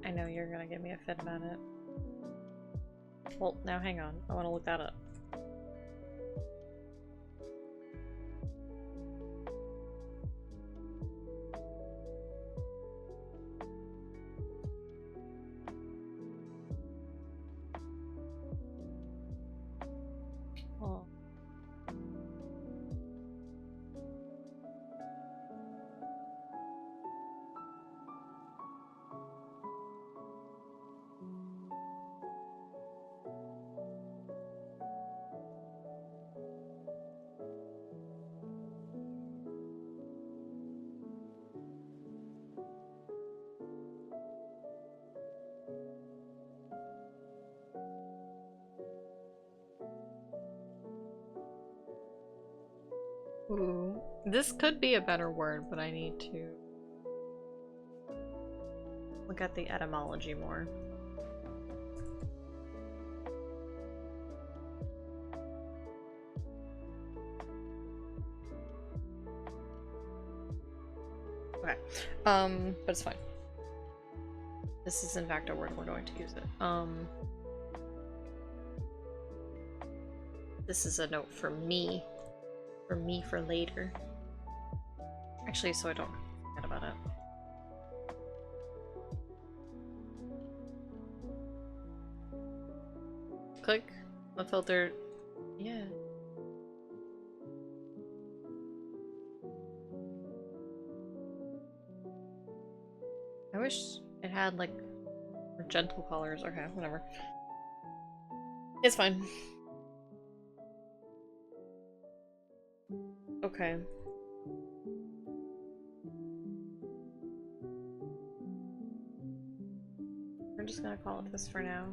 S1: I know you're gonna give me a fit about it. Well, now hang on. I want to look that up. Oh. Ooh. This could be a better word, but I need to look at the etymology more. Okay. But it's fine. This is in fact a word, we're going to use it. This is a note for me. For me for later. Actually, so I don't forget about it. Click the filter. Yeah. I wish it had like more gentle colors. Okay, whatever. It's fine. Okay. I'm just gonna call it this for now.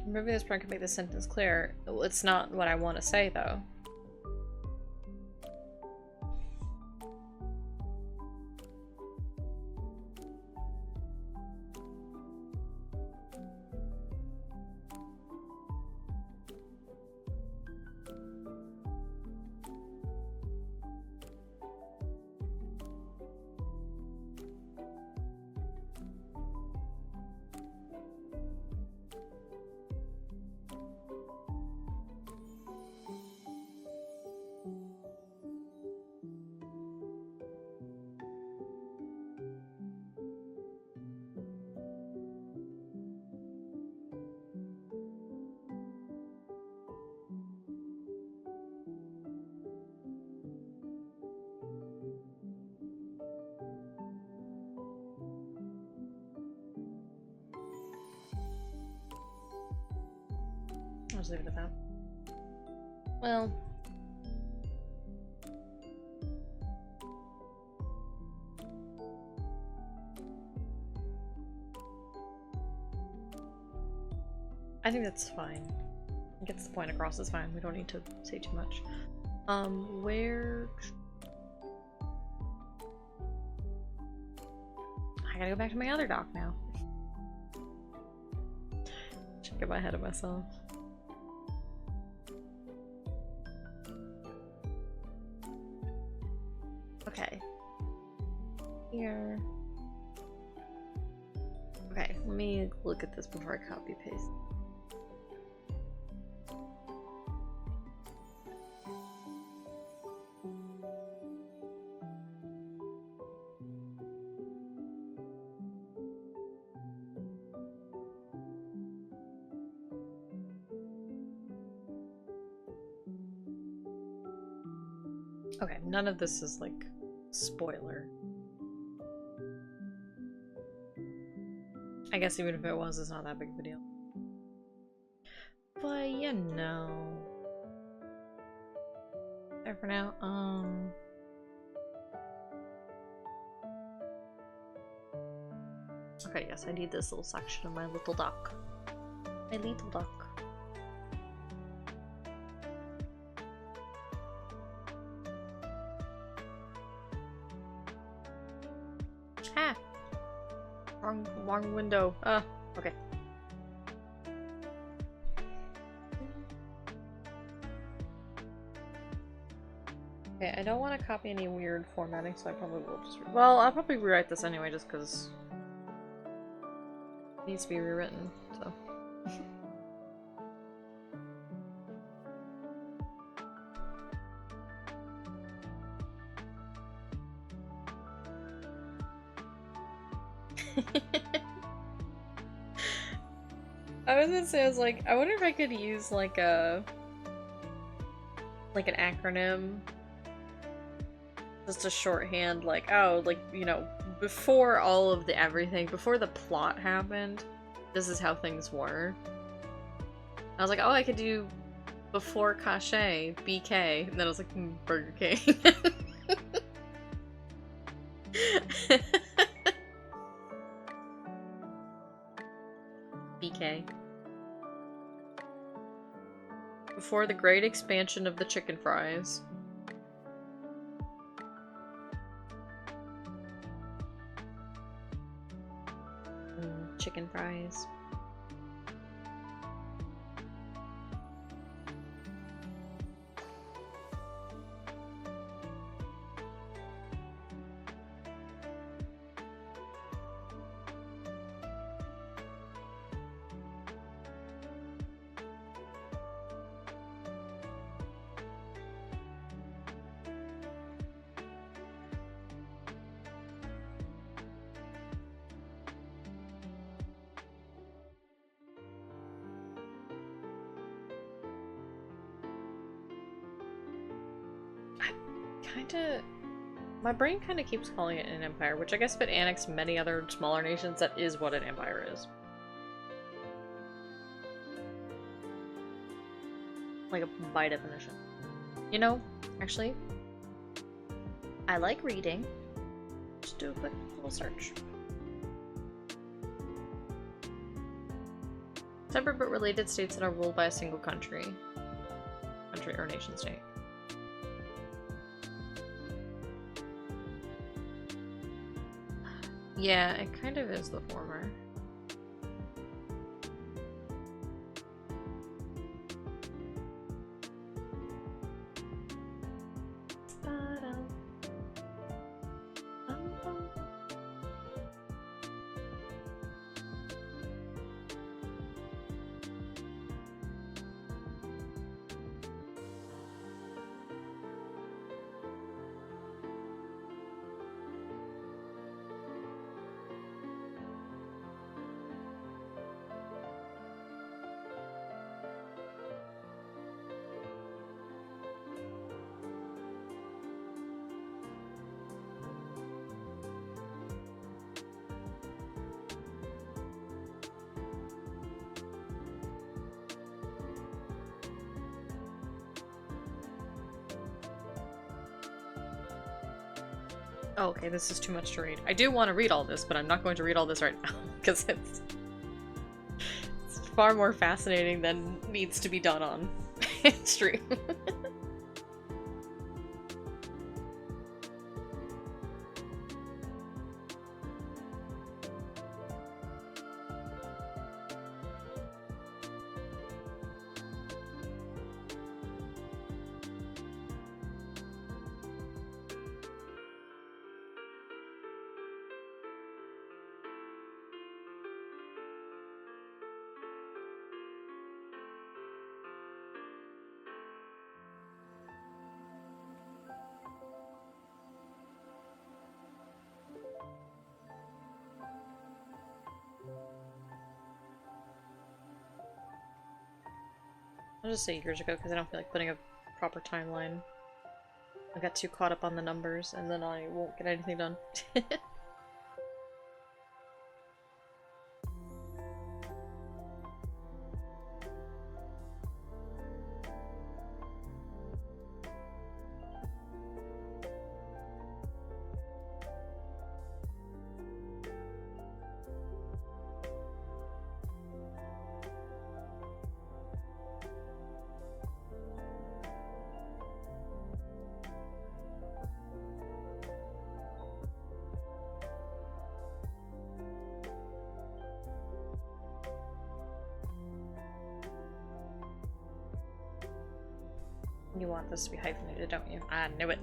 S1: Maybe this part can make the sentence clear. It's not what I want to say, though. I'll just leave it at that. Well. I think that's fine. It gets the point across, it's fine. We don't need to say too much. Where... I gotta go back to my other doc now. Should get ahead of myself. Okay. Here. Okay, let me look at this before I copy paste. Okay, none of this is like spoiler. I guess even if it was, it's not that big of a deal. But you know. There for now. Okay, yes, I need this little section of my little duck. My little duck. Ah! Wrong window. Okay. Okay, I don't want to copy any weird formatting, so I probably will just... Well, I'll probably rewrite this anyway, just because it needs to be rewritten, so... I was gonna say, I was like, I wonder if I could use like an acronym, just a shorthand, like, oh, like, you know, before all of the everything, before the plot happened, this is how things were. I was like, oh, I could do before Cachet, BK, and then I was like, Burger King. BK. Before the great expansion of the chicken fries. Chicken fries. My brain kind of keeps calling it an empire, which I guess if it annexed many other smaller nations, that is what an empire is. Like by definition. You know, actually, I like reading. Just do a quick little search. Separate but related states that are ruled by a single country. Country or nation state. Yeah, it kind of is the former. Oh, okay, this is too much to read. I do want to read all this, but I'm not going to read all this right now, because it's far more fascinating than needs to be done on stream. I'll just say years ago because I don't feel like putting a proper timeline. I got too caught up on the numbers and then I won't get anything done. You want this to be hyphenated, don't you? I knew it.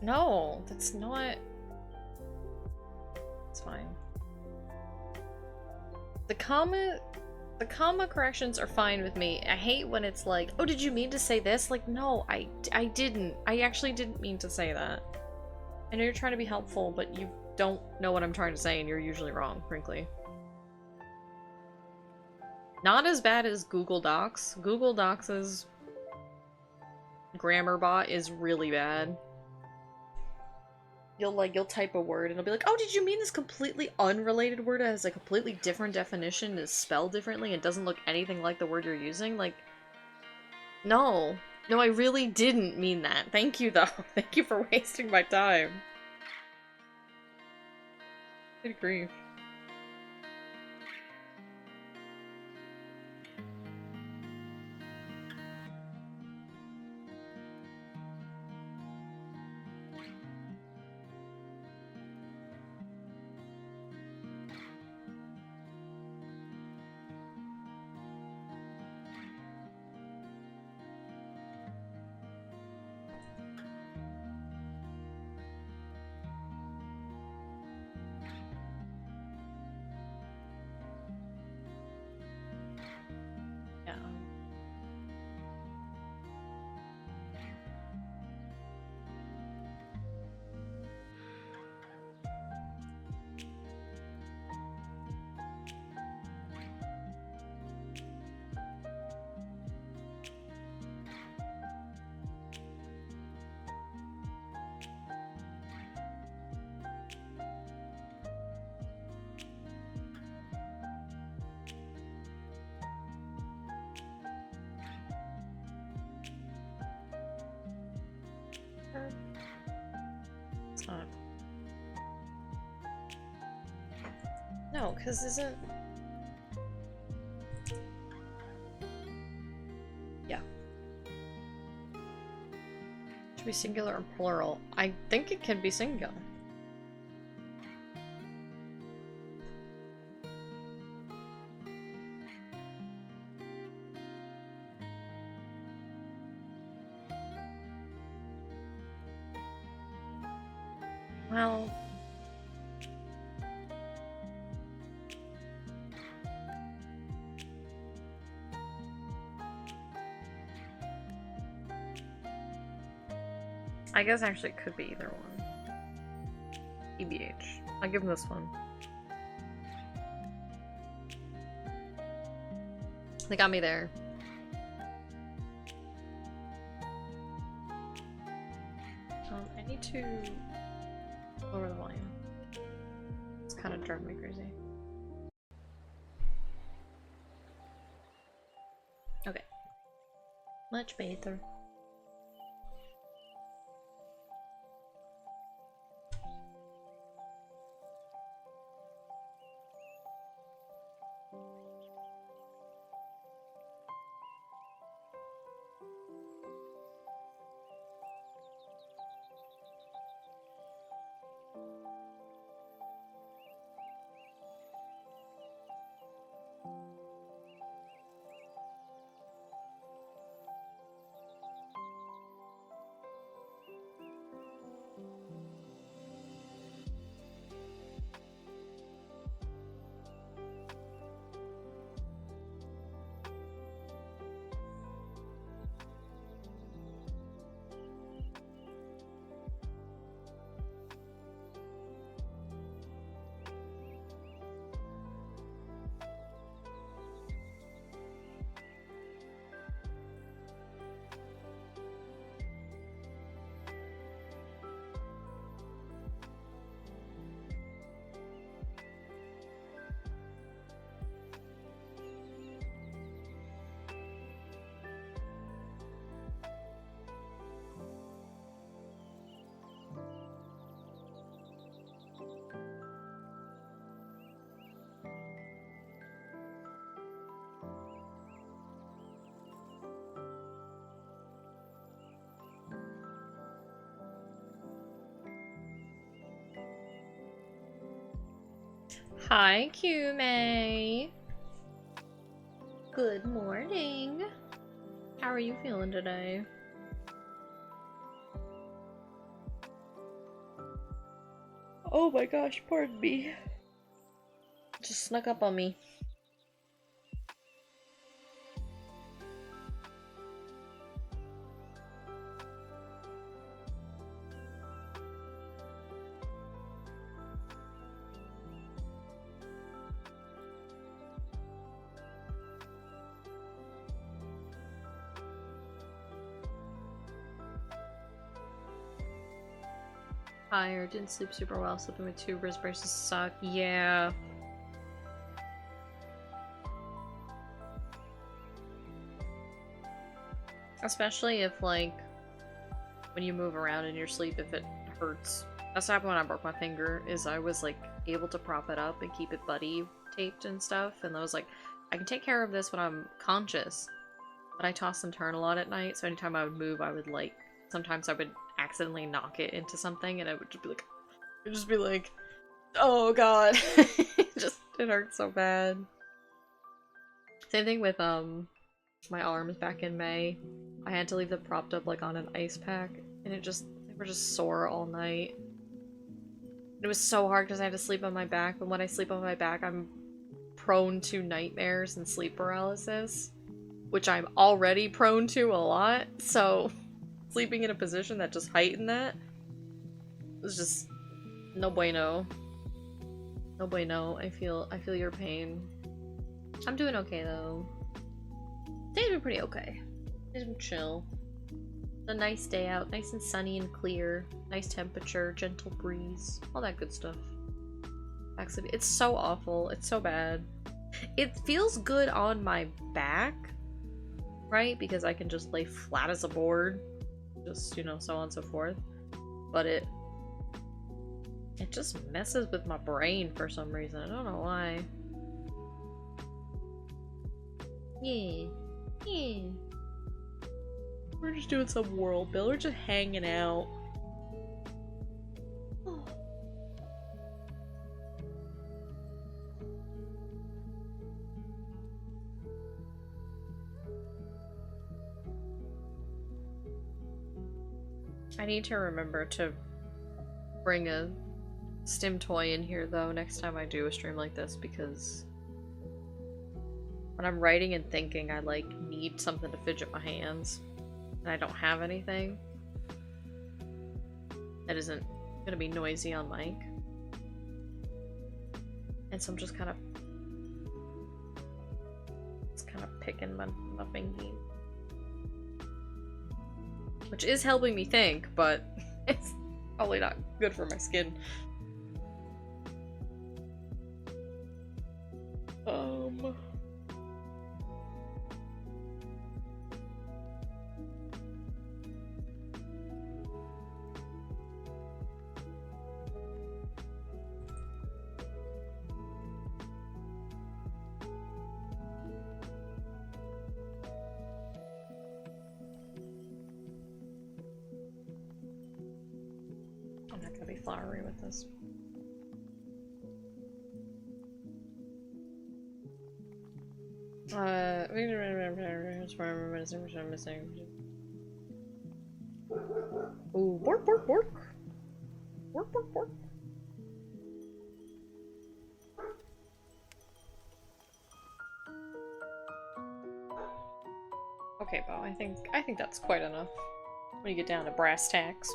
S1: No, that's not... It's fine. The comma corrections are fine with me. I hate when it's like, oh, did you mean to say this? Like, no, I didn't. I actually didn't mean to say that. I know you're trying to be helpful, but you don't know what I'm trying to say, and you're usually wrong, frankly. Not as bad as Google Docs. Google Docs' grammar bot is really bad. You'll type a word and it'll be like, oh, did you mean this completely unrelated word that has a completely different definition, is spelled differently, and doesn't look anything like the word you're using? Like, no. No, I really didn't mean that. Thank you, though. Thank you for wasting my time. Good grief. Yeah. It's not. No, because isn't... Yeah. Should be singular or plural. I think it can be singular. Well... I guess actually it could be either one. EBH. I'll give him this one. They got me there. I need to lower the volume. It's kind of driving me crazy. Okay. Much better. Hi, Kume. Good morning. How are you feeling today? Oh my gosh, pardon me. Just snuck up on me. Tired, didn't sleep super well, sleeping with 2 wrist braces suck. Yeah. Especially if, like, when you move around in your sleep, if it hurts. That's what happened when I broke my finger, is I was, like, able to prop it up and keep it buddy taped and stuff, and I was like, I can take care of this when I'm conscious. But I toss and turn a lot at night, so anytime I would move, I would, like, sometimes I would accidentally knock it into something, and I would just be like, oh god. It hurts so bad. Same thing with, my arms back in May. I had to leave them propped up, like, on an ice pack, and they were just sore all night. It was so hard because I had to sleep on my back, but when I sleep on my back, I'm prone to nightmares and sleep paralysis, which I'm already prone to a lot, so sleeping in a position that just heightened that was just no bueno. No bueno. I feel your pain. I'm doing okay though. Today's been pretty okay. It's been chill. It's a nice day out, nice and sunny and clear. Nice temperature, gentle breeze, all that good stuff. Actually, it's so awful. It's so bad. It feels good on my back, right? Because I can just lay flat as a board, just, you know, so on and so forth. But it just messes with my brain for some reason. I don't know why. Yeah. Yeah. We're just doing some world build. We're just hanging out. Oh. I need to remember to bring a stim toy in here though next time I do a stream like this, because when I'm writing and thinking, I like need something to fidget my hands, and I don't have anything that isn't gonna be noisy on mic, and so I'm just kind of picking my fingy, which is helping me think, but it's probably not good for my skin. I'm not gonna be flowery with this. Missing. Ooh, bork, bork, bork. Bork, bork, bork. Okay, Bo, I think that's quite enough when you get down to brass tacks.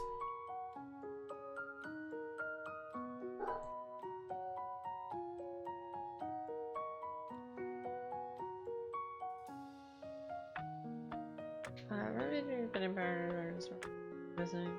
S1: Missing.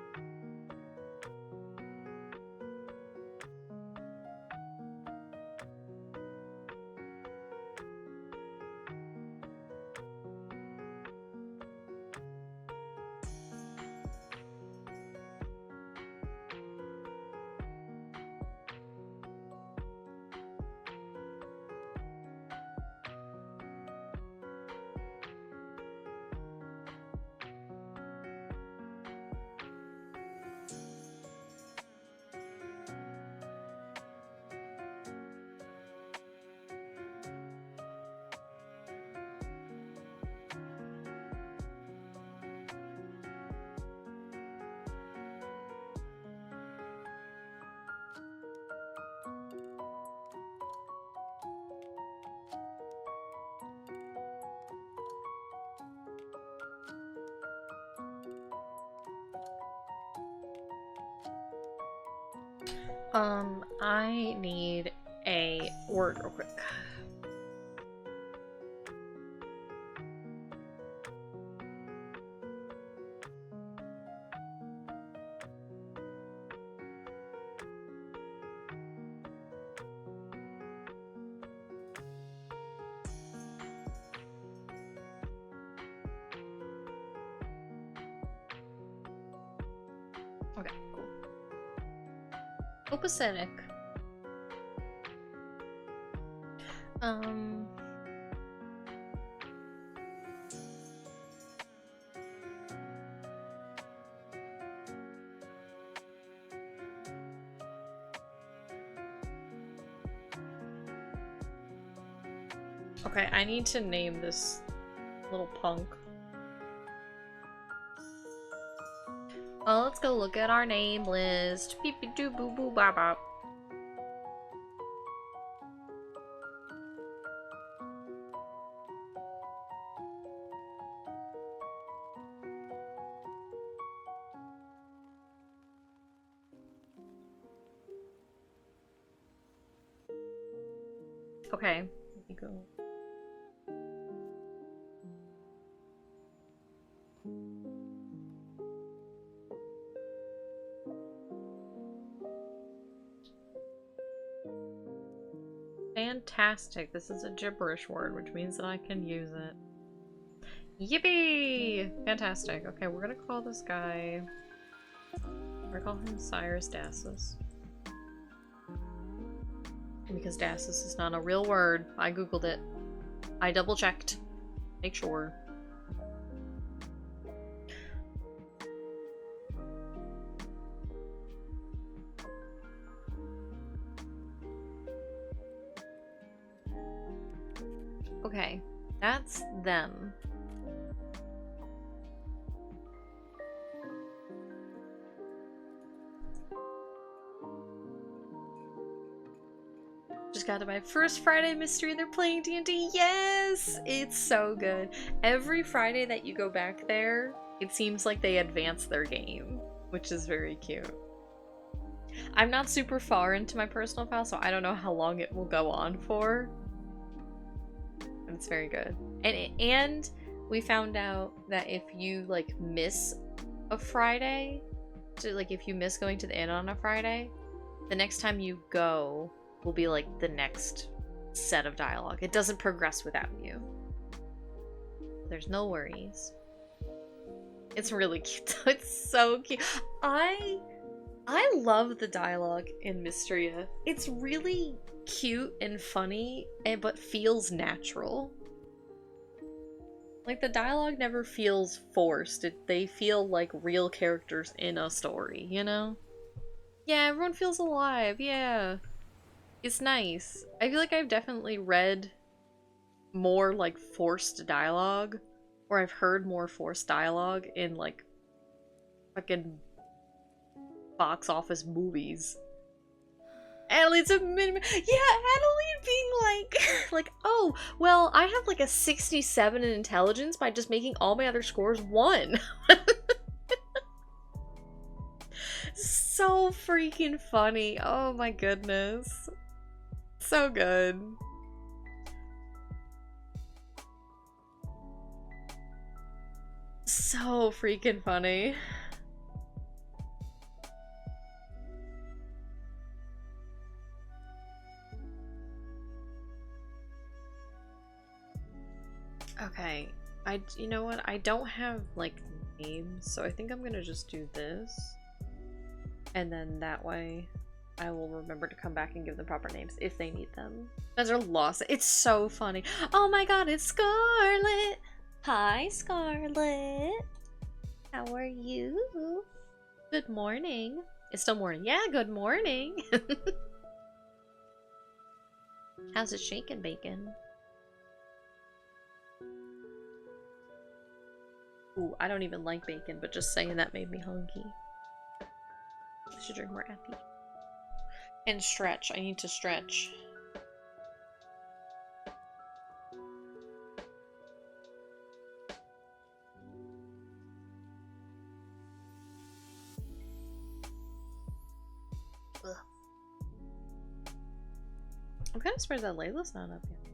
S1: I need a word real quick. Okay, cool. Copacetic. Okay, I need to name this little punk. Well, let's go look at our name list. Beep beep doo boo boo bop bop. Okay, let me go. Fantastic. This is a gibberish word, which means that I can use it. Yippee! Fantastic. Okay, we're gonna call this guy... We're gonna call him Cyrus Dassus. Because Dassus is not a real word. I googled it. I double checked. Make sure. Okay, that's them. Just got to my first Friday mystery. They're playing D&D. Yes! It's so good. Every Friday that you go back there, it seems like they advance their game, which is very cute. I'm not super far into my personal file, so I don't know how long it will go on for. But it's very good. And we found out that if you like miss a Friday, so like if you miss going to the inn on a Friday, the next time you go will be like the next set of dialogue. It doesn't progress without you. There's no worries. It's really cute. It's so cute. I love the dialogue in Mystria. It's really cute and funny, but feels natural. Like, the dialogue never feels forced. They feel like real characters in a story, you know? Yeah, everyone feels alive, yeah. It's nice. I feel like I've definitely read more, like, forced dialogue, or I've heard more forced dialogue in, like, fucking box office movies. Adeline's a minimum. Yeah, Adeline being like, oh, well, I have like a 67 in intelligence by just making all my other scores 1. So freaking funny. Oh my goodness. So good. So freaking funny. Okay, you know what? I don't have, like, names, so I think I'm gonna just do this. And then that way, I will remember to come back and give them proper names if they need them. Because they're lost. It's so funny. Oh my god, it's Scarlet! Hi, Scarlet! How are you? Good morning. It's still morning. Yeah, good morning! How's it shaking, Bacon? Ooh, I don't even like bacon, but just saying that made me hungry. I should drink more Appy. And stretch. I need to stretch. Ugh. I'm kind of surprised that Layla's not up yet.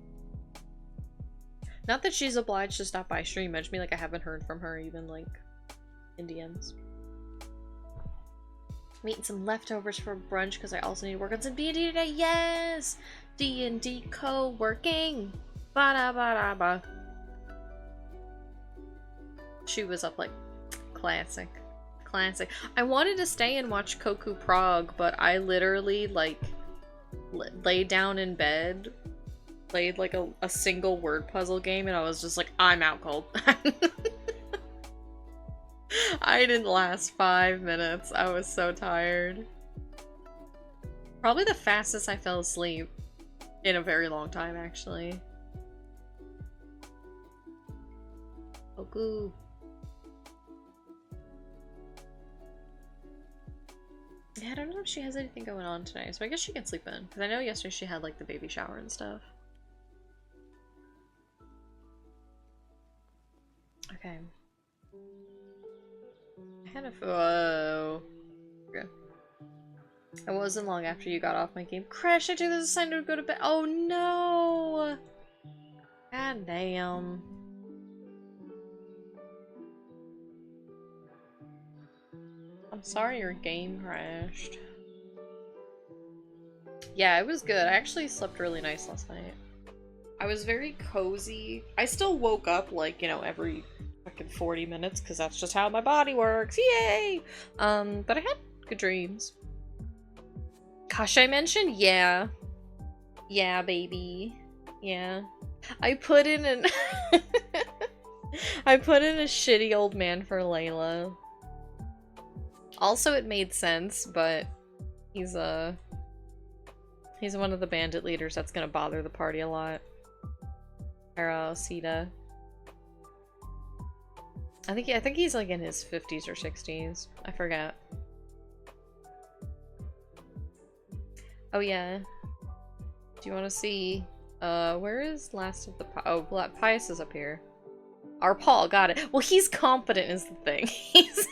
S1: Not that she's obliged to stop by stream, I just mean like I haven't heard from her even like in DMs. I'm eating some leftovers for brunch because I also need to work on some D&D today. Yes! D&D co-working! Ba-da-ba-da-ba. She was up like classic. Classic. I wanted to stay and watch Koku Prague, but I literally like laid down in bed, played like a single word puzzle game, and I was just like, I'm out cold. I didn't last 5 minutes. I was so tired. Probably the fastest I fell asleep in a very long time, actually. Koku. Yeah, I don't know if she has anything going on today, so I guess she can sleep in. Because I know yesterday she had, like, the baby shower and stuff. Okay. I had a... Whoa. Okay. It wasn't long after you got off my game. Crash, I took this as a sign to go to bed. Oh, no! God damn. I'm sorry your game crashed. Yeah, it was good. I actually slept really nice last night. I was very cozy. I still woke up like, you know, every fucking 40 minutes because that's just how my body works. Yay! But I had good dreams. Gosh, I mentioned? Yeah. Yeah, baby. Yeah. I put in an... I put in a shitty old man for Layla. Also, it made sense, but he's one of the bandit leaders that's gonna bother the party a lot. Sita. I think he's like in his 50s or 60s. I forget. Oh yeah. Do you want to see? Where is last of the Pius is up here. Our Paul got it. Well, he's competent is the thing. He's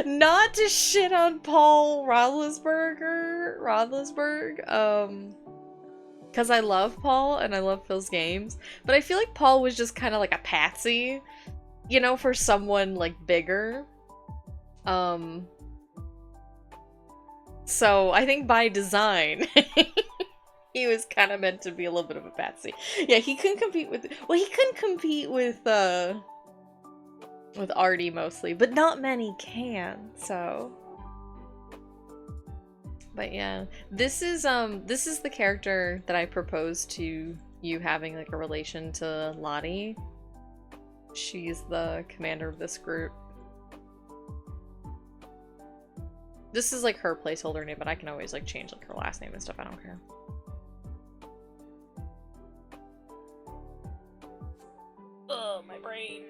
S1: not to shit on Paul Roethlisberger, because I love Paul and I love Phil's games, but I feel like Paul was just kind of like a patsy, you know, for someone like bigger. So I think by design, he was kind of meant to be a little bit of a patsy. Yeah, he couldn't compete with. Well, he couldn't compete with Artie mostly, but not many can, so. But yeah, this is the character that I proposed to you having like a relation to Lottie. She's the commander of this group. This is like her placeholder name, but I can always like change like her last name and stuff, I don't care. Oh, my brain.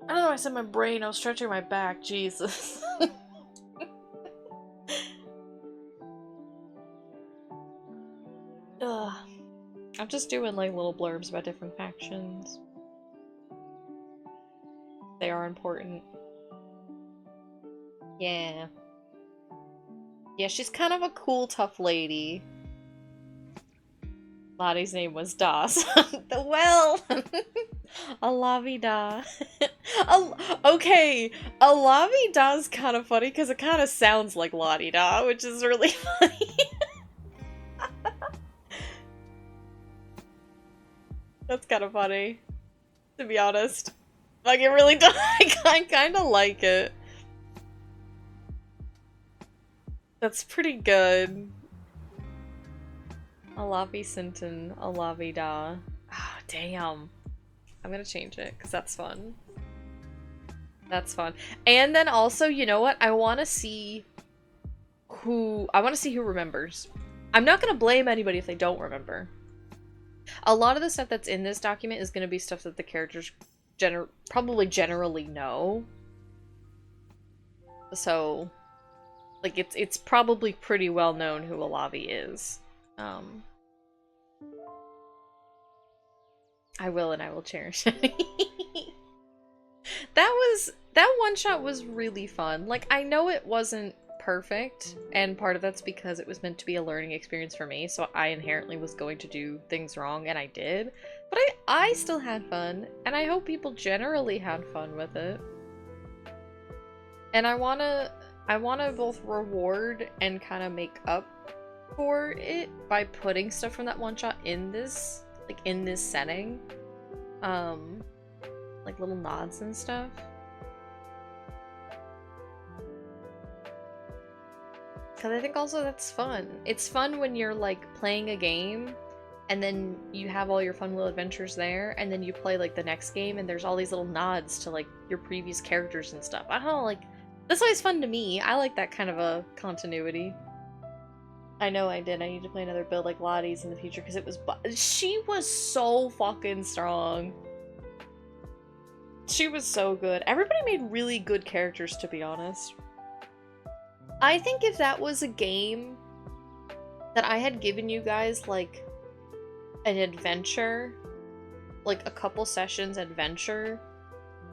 S1: I don't know why I said my brain, I was stretching my back, Jesus. Ugh. I'm just doing like little blurbs about different factions. They are important. Yeah. Yeah, she's kind of a cool, tough lady. Lottie's name was Das. Well, Alavida. Okay, Alavida's kind of funny because it kind of sounds like Lottie Da, which is really funny. That's kind of funny, to be honest. Like, it really does. I kind of like it. That's pretty good. Alavi Sinton, Alavida. Ah, oh, damn. I'm gonna change it, because that's fun. That's fun. And then also, you know what? I want to see who remembers. I'm not gonna blame anybody if they don't remember. A lot of the stuff that's in this document is gonna be stuff that the characters probably generally know. So, like, it's probably pretty well known who Alavi is. I will cherish it. That one shot was really fun. Like, I know it wasn't perfect, and part of that's because it was meant to be a learning experience for me, so I inherently was going to do things wrong, and I did. But I still had fun, and I hope people generally had fun with it. And I wanna both reward and kind of make up for it by putting stuff from that one shot in this, like, in this setting. Like little nods and stuff. Because I think also that's fun. It's fun when you're, like, playing a game, and then you have all your fun little adventures there, and then you play, like, the next game, and there's all these little nods to, like, your previous characters and stuff. I don't know, like, that's always fun to me. I like that kind of a continuity. I know I did. I need to play another build like Lottie's in the future, because it was... She was so fucking strong. She was so good. Everybody made really good characters, to be honest. I think if that was a game that I had given you guys, like, an adventure, like a couple sessions adventure,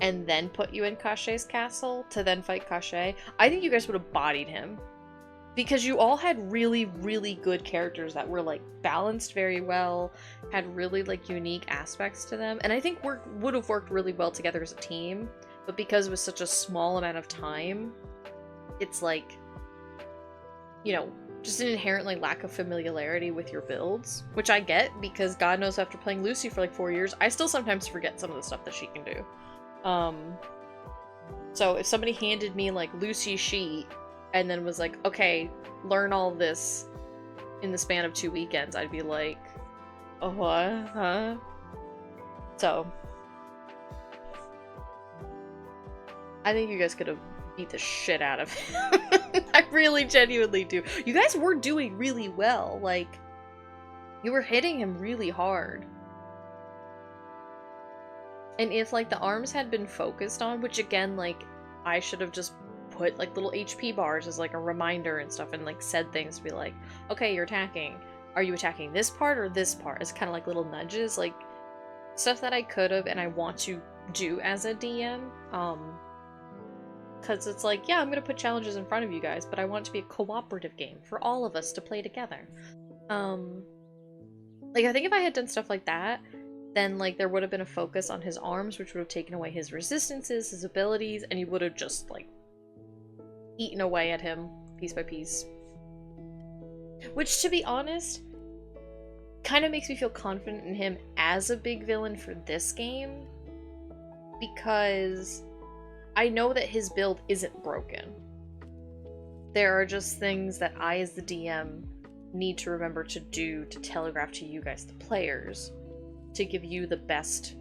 S1: and then put you in Kashay's castle to then fight Kashay, I think you guys would have bodied him. Because you all had really, really good characters that were, like, balanced very well, had really, like, unique aspects to them, and I think would have worked really well together as a team, but because it was such a small amount of time, it's like, you know, just an inherently lack of familiarity with your builds, which I get, because God knows after playing Lucy for like 4 years, I still sometimes forget some of the stuff that she can do. So if somebody handed me, like, Lucy's sheet, and then was like, okay, learn all this in the span of 2 weekends, I'd be like, oh, what? Huh? So, I think you guys could have beat the shit out of him. I really genuinely do. You guys were doing really well. Like, you were hitting him really hard. And if, like, the arms had been focused on, which again, like, I should have just put, like, little HP bars as, like, a reminder and stuff, and, like, said things to be like, okay, you're attacking. Are you attacking this part or this part? It's kind of like little nudges, like, stuff that I could have and I want to do as a DM. Because it's like, yeah, I'm going to put challenges in front of you guys, but I want it to be a cooperative game for all of us to play together. Like, I think if I had done stuff like that, then, like, there would have been a focus on his arms, which would have taken away his resistances, his abilities, and you would have just, like, eaten away at him piece by piece. Which, to be honest, kind of makes me feel confident in him as a big villain for this game, because I know that his build isn't broken. There are just things that I, as the DM, need to remember to do to telegraph to you guys, the players, to give you the best,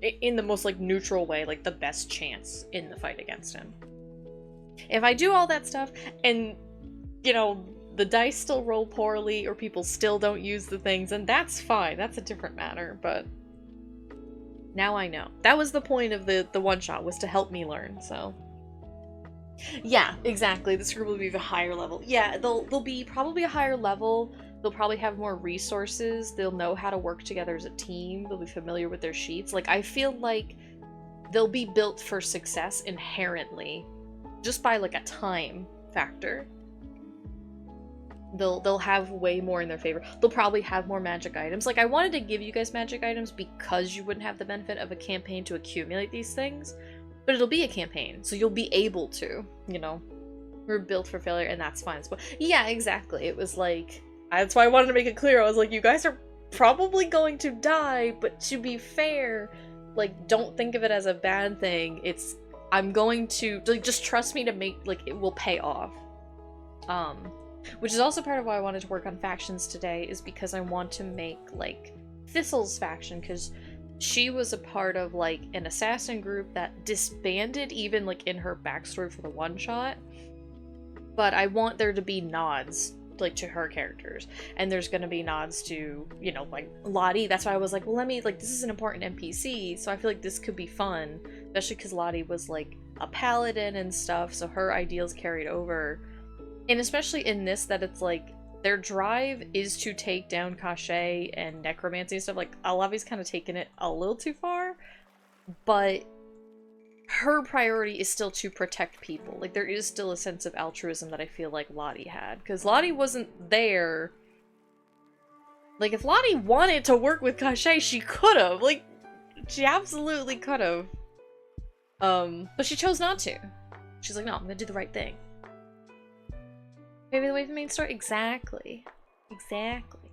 S1: in the most, like, neutral way, like, the best chance in the fight against him. If I do all that stuff, and, you know, the dice still roll poorly, or people still don't use the things, and that's fine, that's a different matter, but now I know. That was the point of the one-shot, was to help me learn, so. Yeah, exactly, this group will be a higher level. Yeah, they'll be probably a higher level, they'll probably have more resources, they'll know how to work together as a team, they'll be familiar with their sheets. Like, I feel like they'll be built for success inherently, just by, like, a time factor. They'll have way more in their favor. They'll probably have more magic items. Like, I wanted to give you guys magic items because you wouldn't have the benefit of a campaign to accumulate these things, but it'll be a campaign, so you'll be able to, you know. We're built for failure, and that's fine. So, yeah, exactly. It was like, that's why I wanted to make it clear. I was like, you guys are probably going to die, but to be fair, like, don't think of it as a bad thing. It's, I'm going to, like, just trust me to make, like, it will pay off. Which is also part of why I wanted to work on factions today, is because I want to make, like, Thistle's faction, because she was a part of, like, an assassin group that disbanded even, like, in her backstory for the one-shot. But I want there to be nods, like, to her characters. And there's gonna be nods to, you know, like, Lottie. That's why I was like, well, let me, like, this is an important NPC, so I feel like this could be fun. Especially because Lottie was, like, a paladin and stuff, so her ideals carried over. And especially in this, that it's like, their drive is to take down Kashay and necromancy and stuff. Like, Alavi's kind of taken it a little too far, but her priority is still to protect people. Like, there is still a sense of altruism that I feel like Lottie had. Because Lottie wasn't there. Like, if Lottie wanted to work with Cachet, she could have. Like, she absolutely could have. But she chose not to. She's like, no, I'm gonna do the right thing. Maybe the way of the main story? Exactly. Exactly.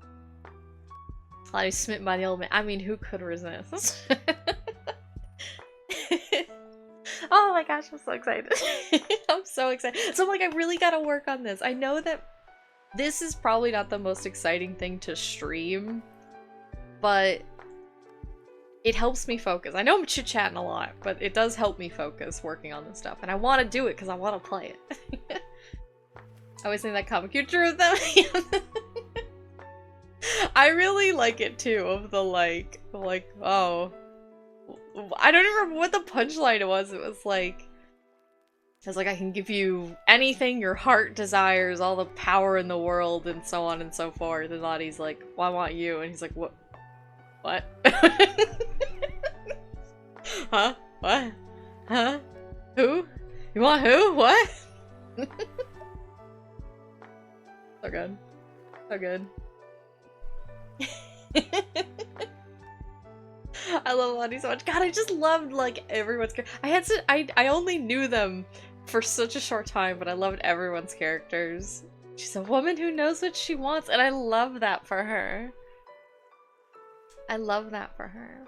S1: Lottie's smitten by the old man. I mean, who could resist? Oh my gosh, I'm so excited. I'm so excited. So I'm like, I really gotta work on this. I know that this is probably not the most exciting thing to stream, but it helps me focus. I know I'm chit-chatting a lot, but it does help me focus working on this stuff. And I want to do it because I want to play it. I always think that comic, you're true with them. I really like it too, of the like, oh. I don't even remember what the punchline was. It was like, I can give you anything your heart desires, all the power in the world, and so on and so forth. And Lottie's like, well, I want you. And he's like, what? What? Huh? What? Huh? Who? You want who? What? So good. So good. I love Lottie so much. God, I just loved, like, everyone's I only knew them for such a short time, but I loved everyone's characters. She's a woman who knows what she wants, and I love that for her. I love that for her.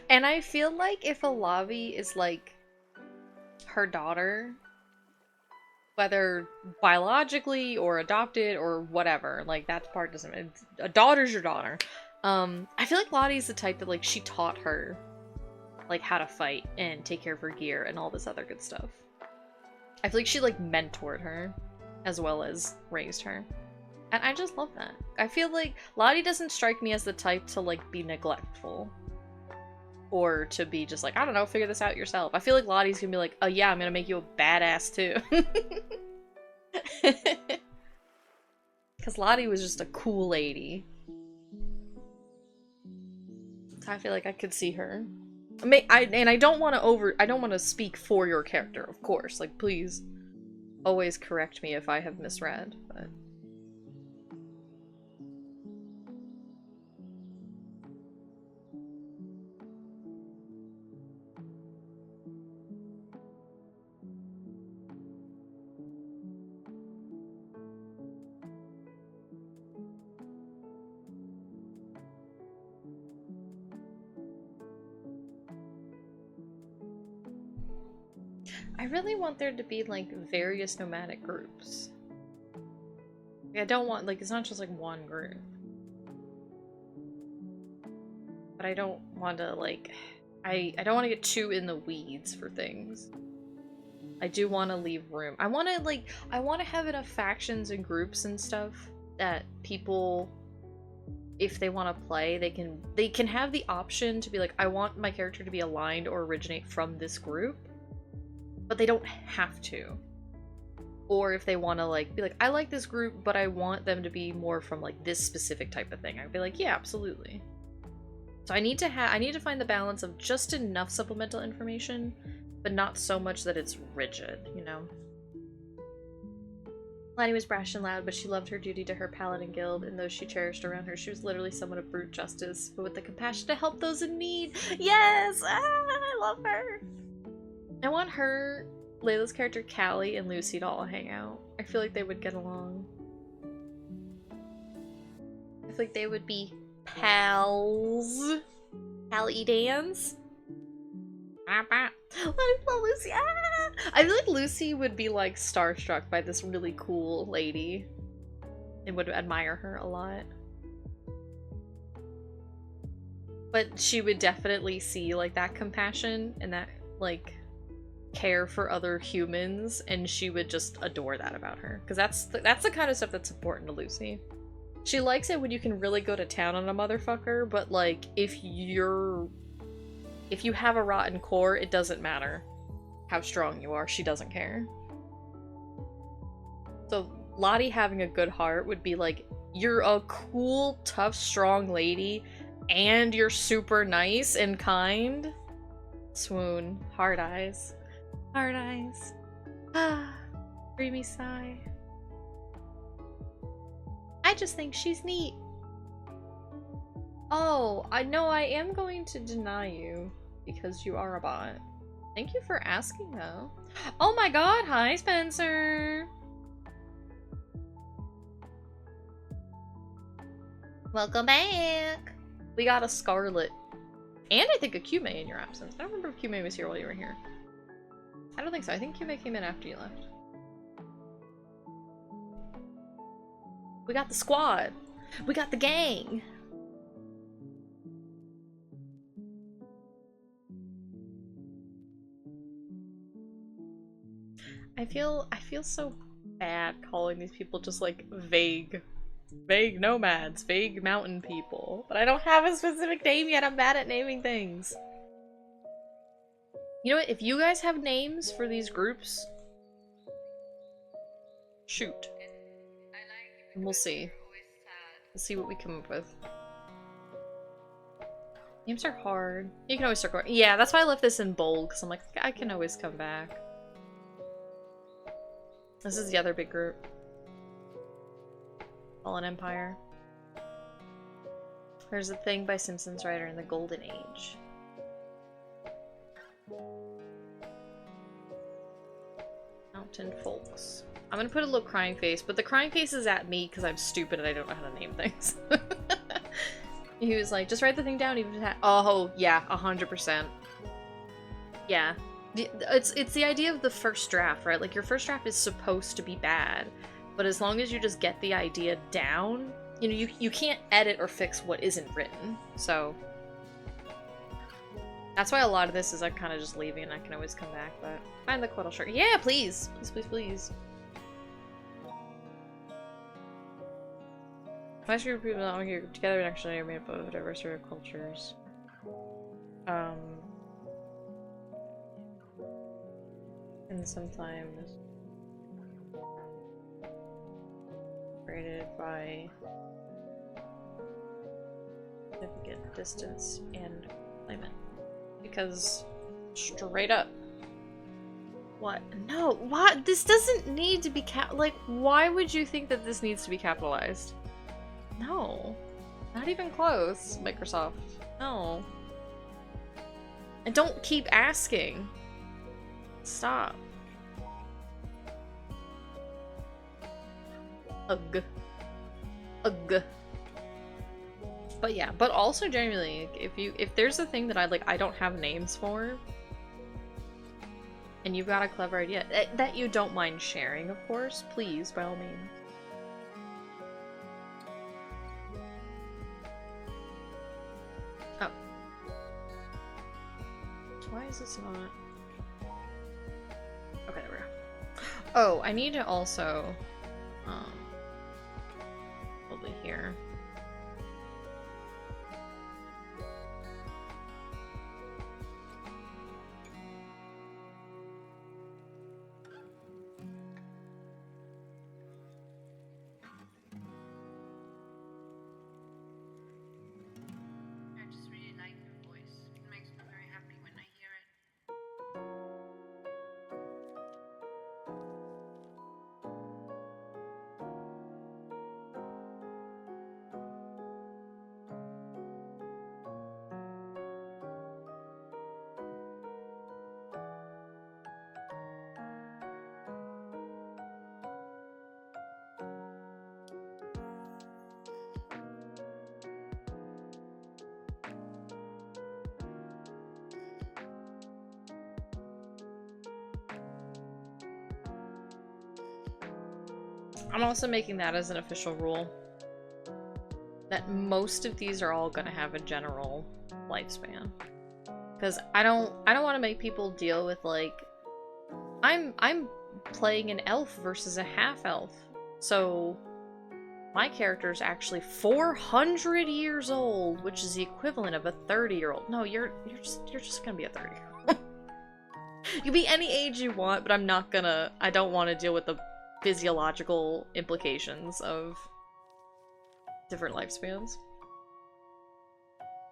S1: And I feel like if Alavi is, like, her daughter, whether biologically or adopted or whatever, like, that part doesn't... A daughter's your daughter. I feel like Lottie's the type that, like, she taught her, like, how to fight and take care of her gear and all this other good stuff. I feel like she, like, mentored her as well as raised her. And I just love that. I feel like Lottie doesn't strike me as the type to, like, be neglectful. Or to be just like, I don't know, figure this out yourself. I feel like Lottie's gonna be like, oh yeah, I'm gonna make you a badass too. Because Lottie was just a cool lady. So I feel like I could see her. I don't want to speak for your character, of course. Like, please always correct me if I have misread, but... I really want there to be, like, various nomadic groups. I don't want, like, it's not just, like, one group. But I don't want to, like... I don't want to get too in the weeds for things. I do want to leave room. I want to have enough factions and groups and stuff that people, if they want to play, they can have the option to be like, I want my character to be aligned or originate from this group. But they don't have to. Or if they want to, like, be like, I like this group, but I want them to be more from, like, this specific type of thing. I'd be like, yeah, absolutely. So I need to find the balance of just enough supplemental information, but not so much that it's rigid, you know? Lottie was brash and loud, but she loved her duty to her paladin guild, and those she cherished around her. She was literally someone of brute justice, but with the compassion to help those in need. Yes! Ah, I love her! I want her, Layla's character, Callie, and Lucy to all hang out. I feel like they would get along. I feel like they would be pals. Pal-E-Dans. I love Lucy. Ah! I feel like Lucy would be, like, starstruck by this really cool lady. And would admire her a lot. But she would definitely see, like, that compassion and that, like, care for other humans, and she would just adore that about her, because that's the kind of stuff that's important to Lucy. She likes it when you can really go to town on a motherfucker, but, like, if you have a rotten core, it doesn't matter how strong you are. She doesn't care. So Lottie having a good heart would be like, you're a cool, tough, strong lady, and you're super nice and kind. Swoon. Hard eyes. Hard eyes. Ah. Dreamy sigh. I just think she's neat. Oh, I know I am going to deny you because you are a bot. Thank you for asking though. Oh my god, hi Spencer! Welcome back! We got a Scarlet. And I think a Kume in your absence. I don't remember if Kume was here while you were here. I don't think so. I think Kume came in after you left. We got the squad! We got the gang! I feel so bad calling these people just like vague nomads, vague mountain people. But I don't have a specific name yet. I'm bad at naming things. You know what? If you guys have names for these groups, shoot. And we'll see. We'll see what we come up with. Names are hard. You can always circle. Yeah, that's why I left this in bold, because I'm like, I can always come back. This is the other big group. Fallen Empire. There's a thing by Simpsons writer in the Golden Age. Mountain folks. I'm gonna put a little crying face, but the crying face is at me because I'm stupid and I don't know how to name things. He was like, just write the thing down even if it oh, yeah, 100%. Yeah. It's the idea of the first draft, right? Like, your first draft is supposed to be bad, but as long as you just get the idea down, you know, you can't edit or fix what isn't written, so... That's why a lot of this is like kind of just leaving and I can always come back, but... Find the Queddle shirt. Yeah, please! Please, please, please. Most group of people not here together and actually are made up of a diverse array of cultures. And sometimes separated by significant distance and climate. Because straight up. What? No, what? This doesn't need to be like, why would you think that this needs to be capitalized? No. Not even close, Microsoft. No. And don't keep asking. Stop. Ugh. Ugh. But yeah, but also genuinely, if there's a thing that I don't have names for, and you've got a clever idea that you don't mind sharing, of course, please, by all means. Oh. Why is this not? Okay, there we go. Oh, I need to also, probably here.
S2: I just really like your voice. It makes me very happy when I hear it.
S1: I'm also making that as an official rule. That most of these are all gonna have a general lifespan. Because I don't want to make people deal with, like, I'm playing an elf versus a half-elf. So my character is actually 400 years old, which is the equivalent of a 30-year-old. No, you're just gonna be a 30-year-old. You can be any age you want, but I don't want to deal with the physiological implications of different lifespans.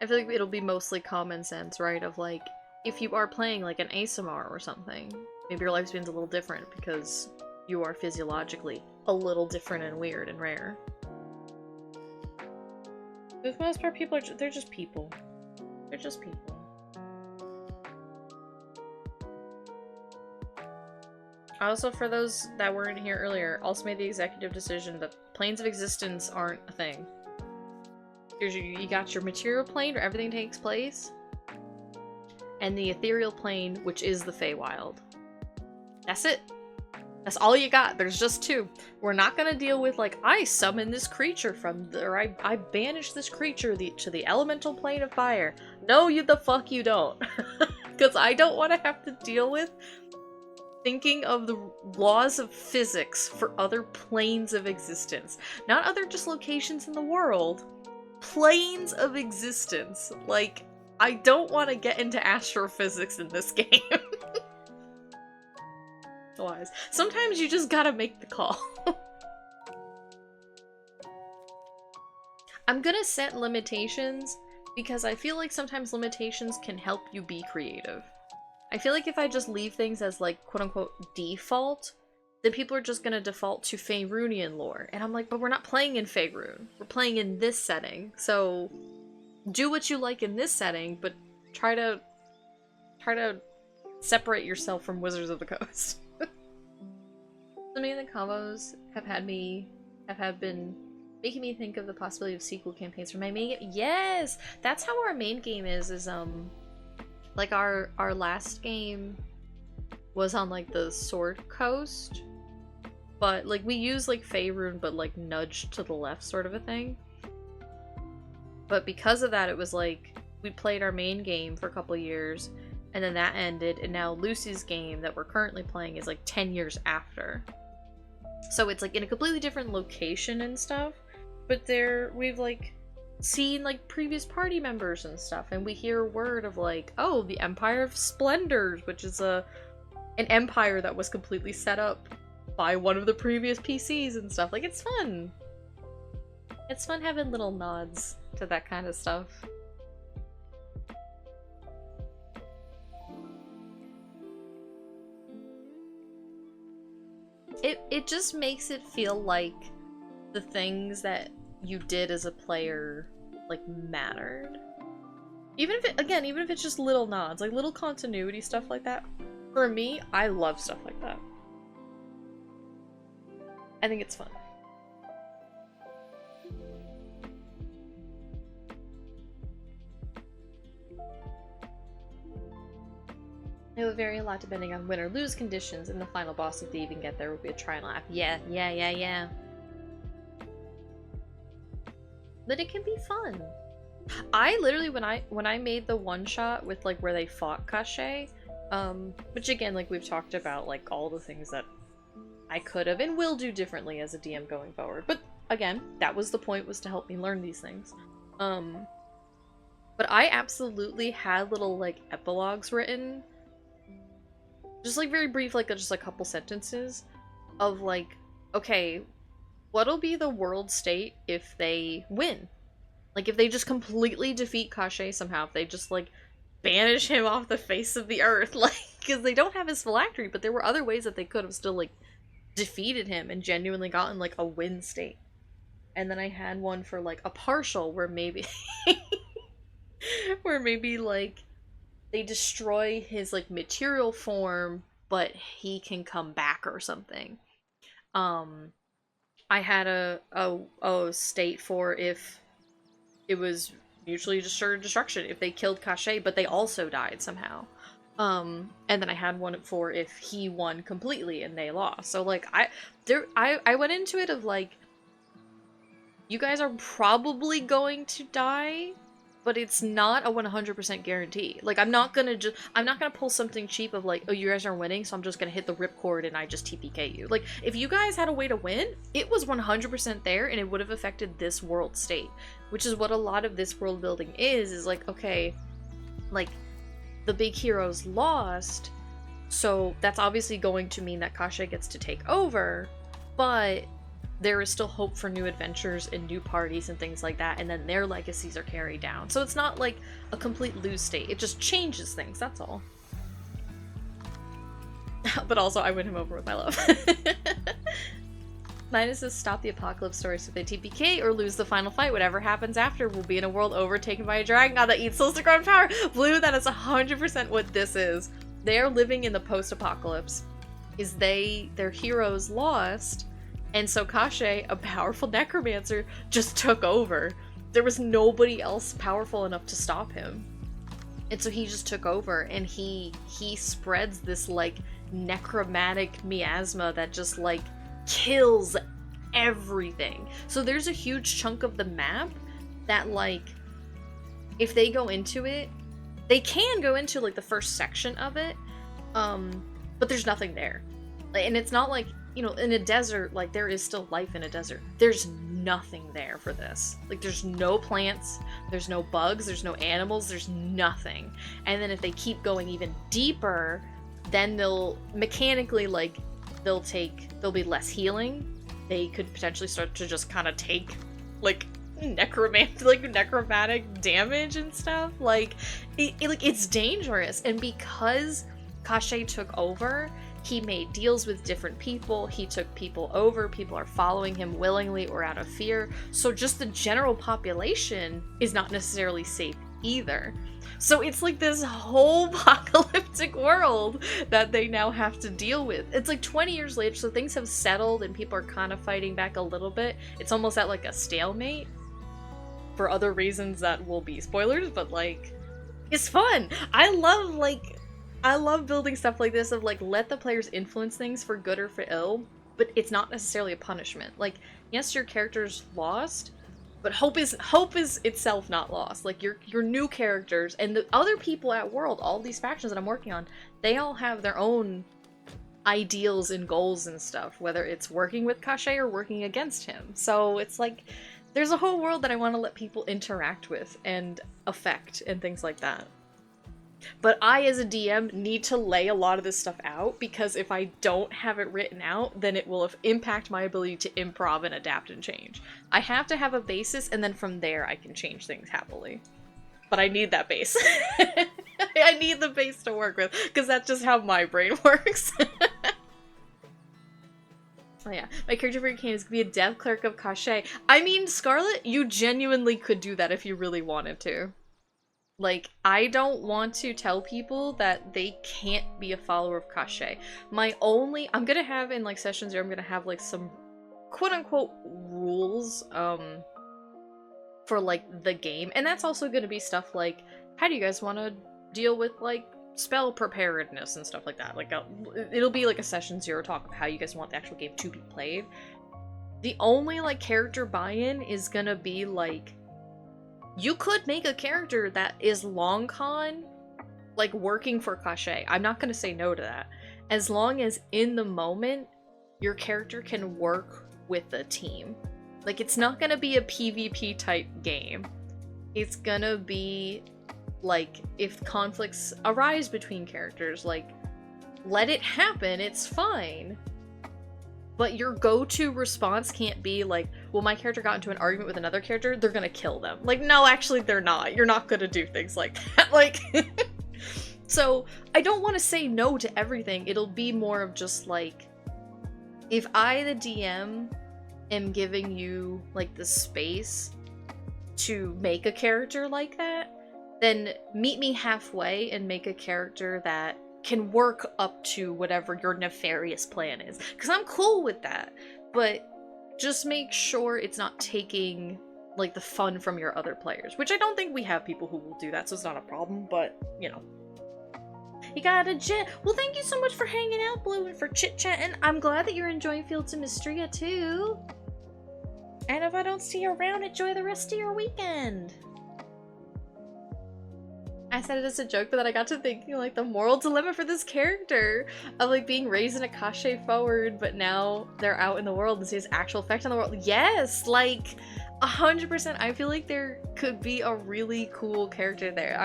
S1: I feel like it'll be mostly common sense, right? Of like, if you are playing like an ASMR or something, maybe your lifespan's a little different because you are physiologically a little different and weird and rare. For the most part, people are they're just people. They're just people. Also, for those that weren't here earlier, also made the executive decision that planes of existence aren't a thing. You got your material plane where everything takes place, and the ethereal plane, which is the Feywild. That's it. That's all you got. There's just two. We're not gonna deal with, like, I summon this creature from the, or I banish this creature to the elemental plane of fire. No, you the fuck you don't. Because I don't want to have to deal with thinking of the laws of physics for other planes of existence. Not other just locations in the world. Planes of existence. Like, I don't want to get into astrophysics in this game. Wise. Sometimes you just gotta make the call. I'm gonna set limitations because I feel like sometimes limitations can help you be creative. I feel like if I just leave things as, like, quote-unquote default, then people are just gonna default to Faerunian lore. And I'm like, but we're not playing in Faerun. We're playing in this setting. So do what you like in this setting, but try to separate yourself from Wizards of the Coast. So many of the combos have been making me think of the possibility of sequel campaigns for my main game. Yes! That's how our main game is like our last game was on like the Sword Coast, but like we use like Faerun but like nudged to the left sort of a thing. But because of that, it was like we played our main game for a couple of years and then that ended, and now Lucy's game that we're currently playing is like 10 years after. So it's like in a completely different location and stuff, but we've like seen like previous party members and stuff, and we hear word of like, oh, the Empire of Splendors, which is an empire that was completely set up by one of the previous PCs and stuff. Like, it's fun. It's fun having little nods to that kind of stuff. It just makes it feel like the things that you did as a player, like, mattered. Even if it's just little nods, like little continuity stuff like that. For me, I love stuff like that. I think it's fun. It will vary a lot depending on win or lose conditions, and the final boss, if they even get there, will be a try and laugh. Yeah. But it can be fun. I literally, when I made the one shot with like where they fought Kashe, which again, like we've talked about, like all the things that I could have and will do differently as a DM going forward. But again, that was the point, was to help me learn these things. But I absolutely had little like epilogues written, just like very brief, like just a couple sentences of like, okay, what'll be the world state if they win? Like, if they just completely defeat Kashe somehow, if they just, like, banish him off the face of the earth, like, because they don't have his phylactery, but there were other ways that they could have still, like, defeated him and genuinely gotten, like, a win state. And then I had one for, like, a partial, where maybe, like, they destroy his, like, material form, but he can come back or something. I had a state for if it was mutually assured destruction, if they killed Kashe, but they also died somehow. And then I had one for if he won completely and they lost. So like I went into it of like, you guys are probably going to die, but it's not a 100% guarantee. Like, I'm not gonna pull something cheap of like, oh, you guys are winning, so I'm just gonna hit the ripcord and I just TPK you. Like, if you guys had a way to win, it was 100% there, and it would have affected this world state, which is what a lot of this world building is like, okay, like, the big heroes lost, so that's obviously going to mean that Kashe gets to take over, but there is still hope for new adventures and new parties and things like that, and then their legacies are carried down. So it's not like a complete lose state. It just changes things, that's all. But also, I win him over with my love. Minus says, stop the apocalypse stories with a TPK or lose the final fight. Whatever happens after will be in a world overtaken by a dragon god that eats souls to grow in power. Blue, that is 100% what this is. They are living in the post-apocalypse. Their heroes lost, and so Kashe, a powerful necromancer, just took over. There was nobody else powerful enough to stop him. And so he just took over, and he spreads this, like, necromantic miasma that just, like, kills everything. So there's a huge chunk of the map that, like, if they go into it, they can go into, like, the first section of it, but there's nothing there. And it's not like, you know, in a desert, like, there is still life in a desert. There's nothing there for this. Like, there's no plants, there's no bugs, there's no animals, there's nothing. And then if they keep going even deeper, then they'll mechanically, like, there'll be less healing. They could potentially start to just kind of take, like, necromantic damage and stuff. Like, it's dangerous. And because Kashe took over, he made deals with different people. He took people over. People are following him willingly or out of fear. So just the general population is not necessarily safe either. So it's like this whole apocalyptic world that they now have to deal with. It's like 20 years later, so things have settled and people are kind of fighting back a little bit. It's almost at like a stalemate for other reasons that will be spoilers, but like, it's fun. I love building stuff like this of like, let the players influence things for good or for ill, but it's not necessarily a punishment. Like, yes, your character's lost, but hope is itself not lost. Like, your new characters and the other people at World, all these factions that I'm working on, they all have their own ideals and goals and stuff, whether it's working with Kashe or working against him. So it's like, there's a whole world that I want to let people interact with and affect and things like that. But I, as a DM, need to lay a lot of this stuff out, because if I don't have it written out, then it will impact my ability to improv and adapt and change. I have to have a basis, and then from there I can change things happily. But I need that base. I need the base to work with, because that's just how my brain works. Oh yeah, my character for your cane is gonna be a dev clerk of Kashe. I mean, Scarlet, you genuinely could do that if you really wanted to. Like, I don't want to tell people that they can't be a follower of Kashe. I'm gonna have in, like, session 0, I'm gonna have, like, some quote-unquote rules, for, like, the game. And that's also gonna be stuff like, how do you guys want to deal with, like, spell preparedness and stuff like that. Like, it'll be, like, a session 0 talk of how you guys want the actual game to be played. The only, like, character buy-in is gonna be, like, you could make a character that is long con, like, working for Kashe. I'm not gonna say no to that. As long as, in the moment, your character can work with the team. Like, it's not gonna be a PvP type game. It's gonna be, like, if conflicts arise between characters, like, let it happen, it's fine. But your go-to response can't be like, well, my character got into an argument with another character, they're gonna kill them. Like, no, actually, they're not. You're not gonna do things like that. Like, so I don't want to say no to everything. It'll be more of just like, if I, the DM, am giving you, like, the space to make a character like that, then meet me halfway and make a character that can work up to whatever your nefarious plan is. Because I'm cool with that. But just make sure it's not taking, like, the fun from your other players. Which I don't think we have people who will do that, so it's not a problem, but, you know. You got a jet. Well, thank you so much for hanging out, Blue, and for chit-chatting. I'm glad that you're enjoying Fields of Mystria, too. And if I don't see you around, enjoy the rest of your weekend. I said it as a joke, but then I got to thinking, like, the moral dilemma for this character of, like, being raised in a Kashe forward, but now they're out in the world and see its actual effect on the world. Yes! Like, 100%. I feel like there could be a really cool character there.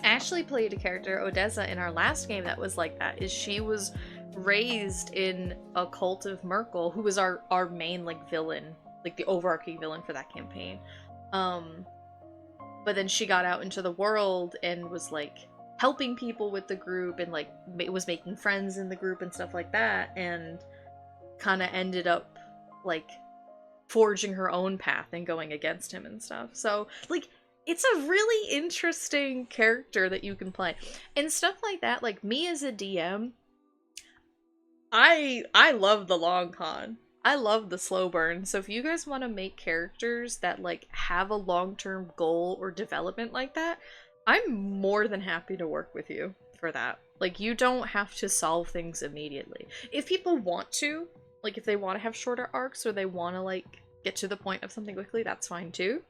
S1: Ashley played a character, Odessa, in our last game that was like that. She was raised in a cult of Merkel, who was our main, like, villain, like, the overarching villain for that campaign. But then she got out into the world and was, like, helping people with the group and, like, was making friends in the group and stuff like that, and kind of ended up, like, forging her own path and going against him and stuff. So, like, it's a really interesting character that you can play. And stuff like that, like, me as a DM, I love the long con. I love the slow burn. So if you guys want to make characters that, like, have a long-term goal or development like that, I'm more than happy to work with you for that. Like, you don't have to solve things immediately. If people want to, like, if they want to have shorter arcs or they want to, like, get to the point of something quickly, that's fine too.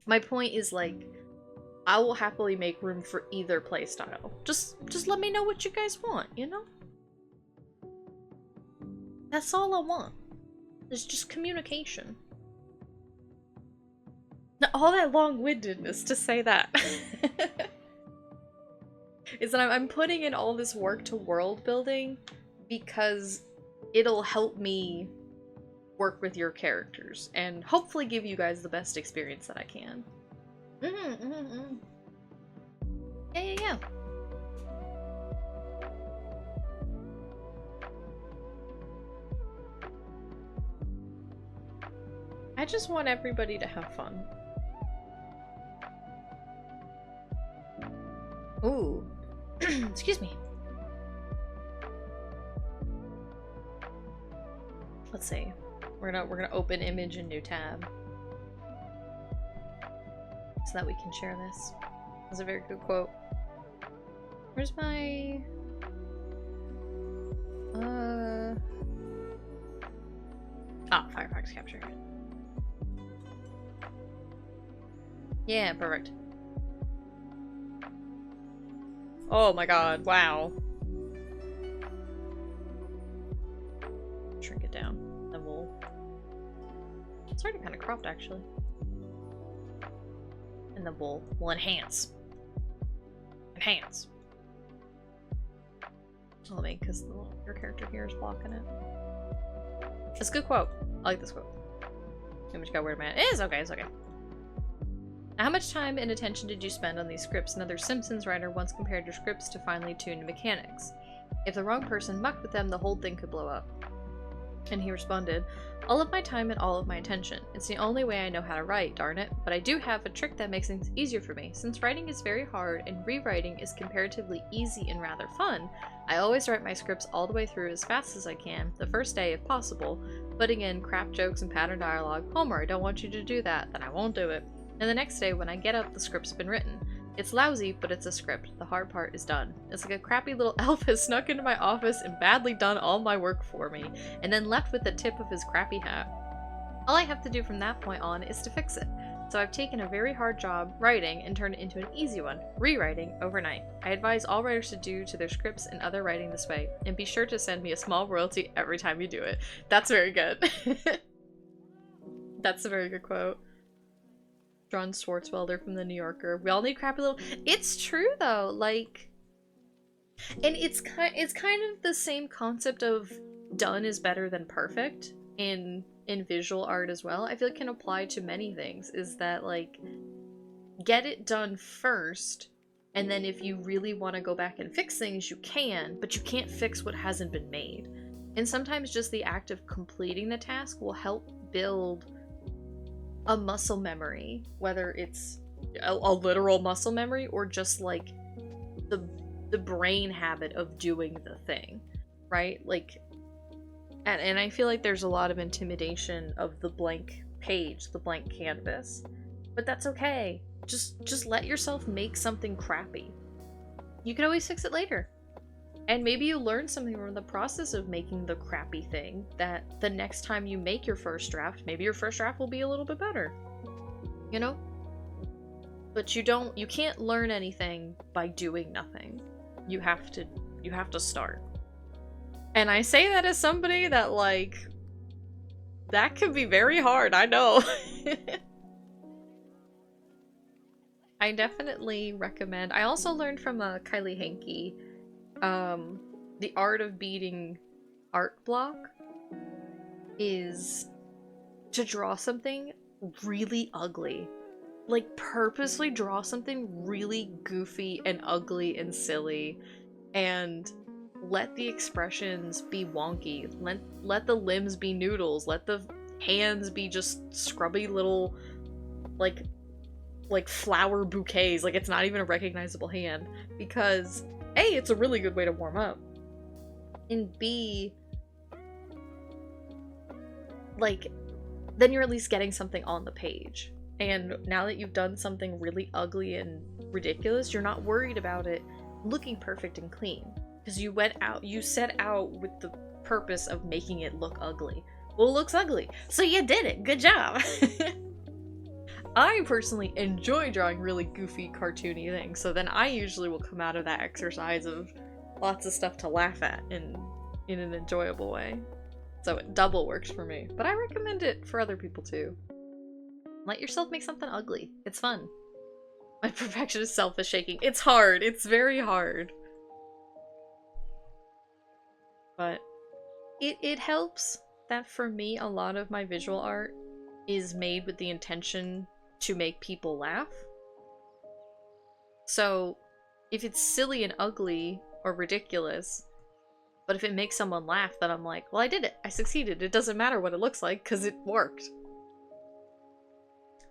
S1: My point is, like, I will happily make room for either playstyle. Just let me know what you guys want, you know? That's all I want. It's just communication. Now, all that long-windedness to say that. Is that I'm putting in all this work to world building because it'll help me work with your characters and hopefully give you guys the best experience that I can. Yeah. I just want everybody to have fun. Ooh. Excuse me. Let's see. We're gonna open image in new tab so that we can share this. That's a very good quote. Where's my Firefox capture. Yeah, perfect. Oh my god, wow. Shrink it down. Then we'll... It's already kind of cropped, actually. And then we'll enhance. Enhance. Oh, me, because your character here is blocking it. It's a good quote. I like this quote. Too much got weird, man. It is okay, it's okay. Now, how much time and attention did you spend on these scripts? Another Simpsons writer once compared your scripts to finely tuned mechanics. If the wrong person mucked with them, the whole thing could blow up. And he responded, all of my time and all of my attention. It's the only way I know how to write, darn it. But I do have a trick that makes things easier for me. Since writing is very hard and rewriting is comparatively easy and rather fun, I always write my scripts all the way through as fast as I can, the first day if possible, putting in crap jokes and pattern dialogue. Homer, I don't want you to do that, then I won't do it. And the next day when I get up, the script's been written. It's lousy, but it's a script. The hard part is done. It's like a crappy little elf has snuck into my office and badly done all my work for me, and then left with the tip of his crappy hat. All I have to do from that point on is to fix it. So I've taken a very hard job writing and turned it into an easy one, rewriting overnight. I advise all writers to do to their scripts and other writing this way, and be sure to send me a small royalty every time you do it. That's very good. That's a very good quote. John Swartzwelder from The New Yorker. We all need crappy little... It's true, though, like... And it's kind of the same concept of done is better than perfect in visual art as well. I feel it can apply to many things, is that, like, get it done first, and then if you really want to go back and fix things, you can, but you can't fix what hasn't been made. And sometimes just the act of completing the task will help build a muscle memory, whether it's a literal muscle memory or just like the brain habit of doing the thing, right? Like, and I feel like there's a lot of intimidation of the blank page, the blank canvas, but that's okay. Just let yourself make something crappy. You can always fix it later. And maybe you learn something from the process of making the crappy thing that the next time you make your first draft, maybe your first draft will be a little bit better. You know? But you can't learn anything by doing nothing. You have to start. And I say that as somebody that, like, that can be very hard, I know. I definitely recommend. I also learned from Kylie Hankey, the art of beating art block is to draw something really ugly. Like, purposely draw something really goofy and ugly and silly, and let the expressions be wonky. Let the limbs be noodles. Let the hands be just scrubby little, like flower bouquets. Like, it's not even a recognizable hand. Because, A, it's a really good way to warm up. And B, like, then you're at least getting something on the page. And now that you've done something really ugly and ridiculous, you're not worried about it looking perfect and clean. Because you set out with the purpose of making it look ugly. Well, it looks ugly, so you did it. Good job. I personally enjoy drawing really goofy, cartoony things, so then I usually will come out of that exercise of lots of stuff to laugh at in an enjoyable way. So it double works for me, but I recommend it for other people too. Let yourself make something ugly. It's fun. My perfectionist self is shaking. It's hard. It's very hard. But it helps that for me, a lot of my visual art is made with the intention to make people laugh. So if it's silly and ugly or ridiculous, but if it makes someone laugh, then I'm like, well, I did it. I succeeded. It doesn't matter what it looks like because it worked.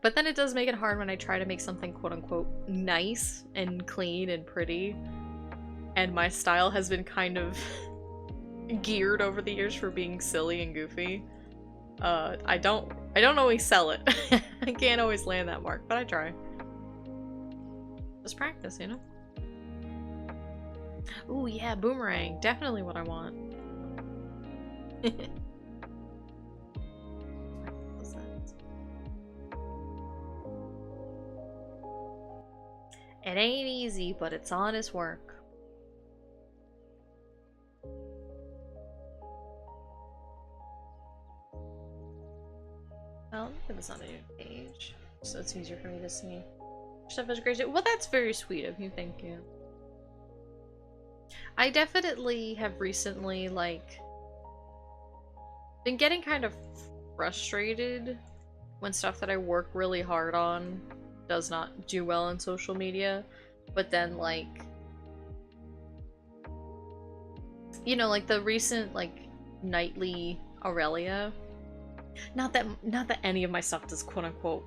S1: But then it does make it hard when I try to make something quote-unquote nice and clean and pretty. And my style has been kind of geared over the years for being silly and goofy. I don't always sell it. I can't always land that mark, but I try. Just practice, you know? Ooh, yeah, boomerang. Definitely what I want. It ain't easy, but it's honest work. Well, it's not a new page, so it's easier for me to see. Stuff is great. Well, that's very sweet of you. Thank you. I definitely have recently, like, been getting kind of frustrated when stuff that I work really hard on does not do well on social media, but then, like, you know, like the recent, like, nightly Aurelia. Not that any of my stuff does quote-unquote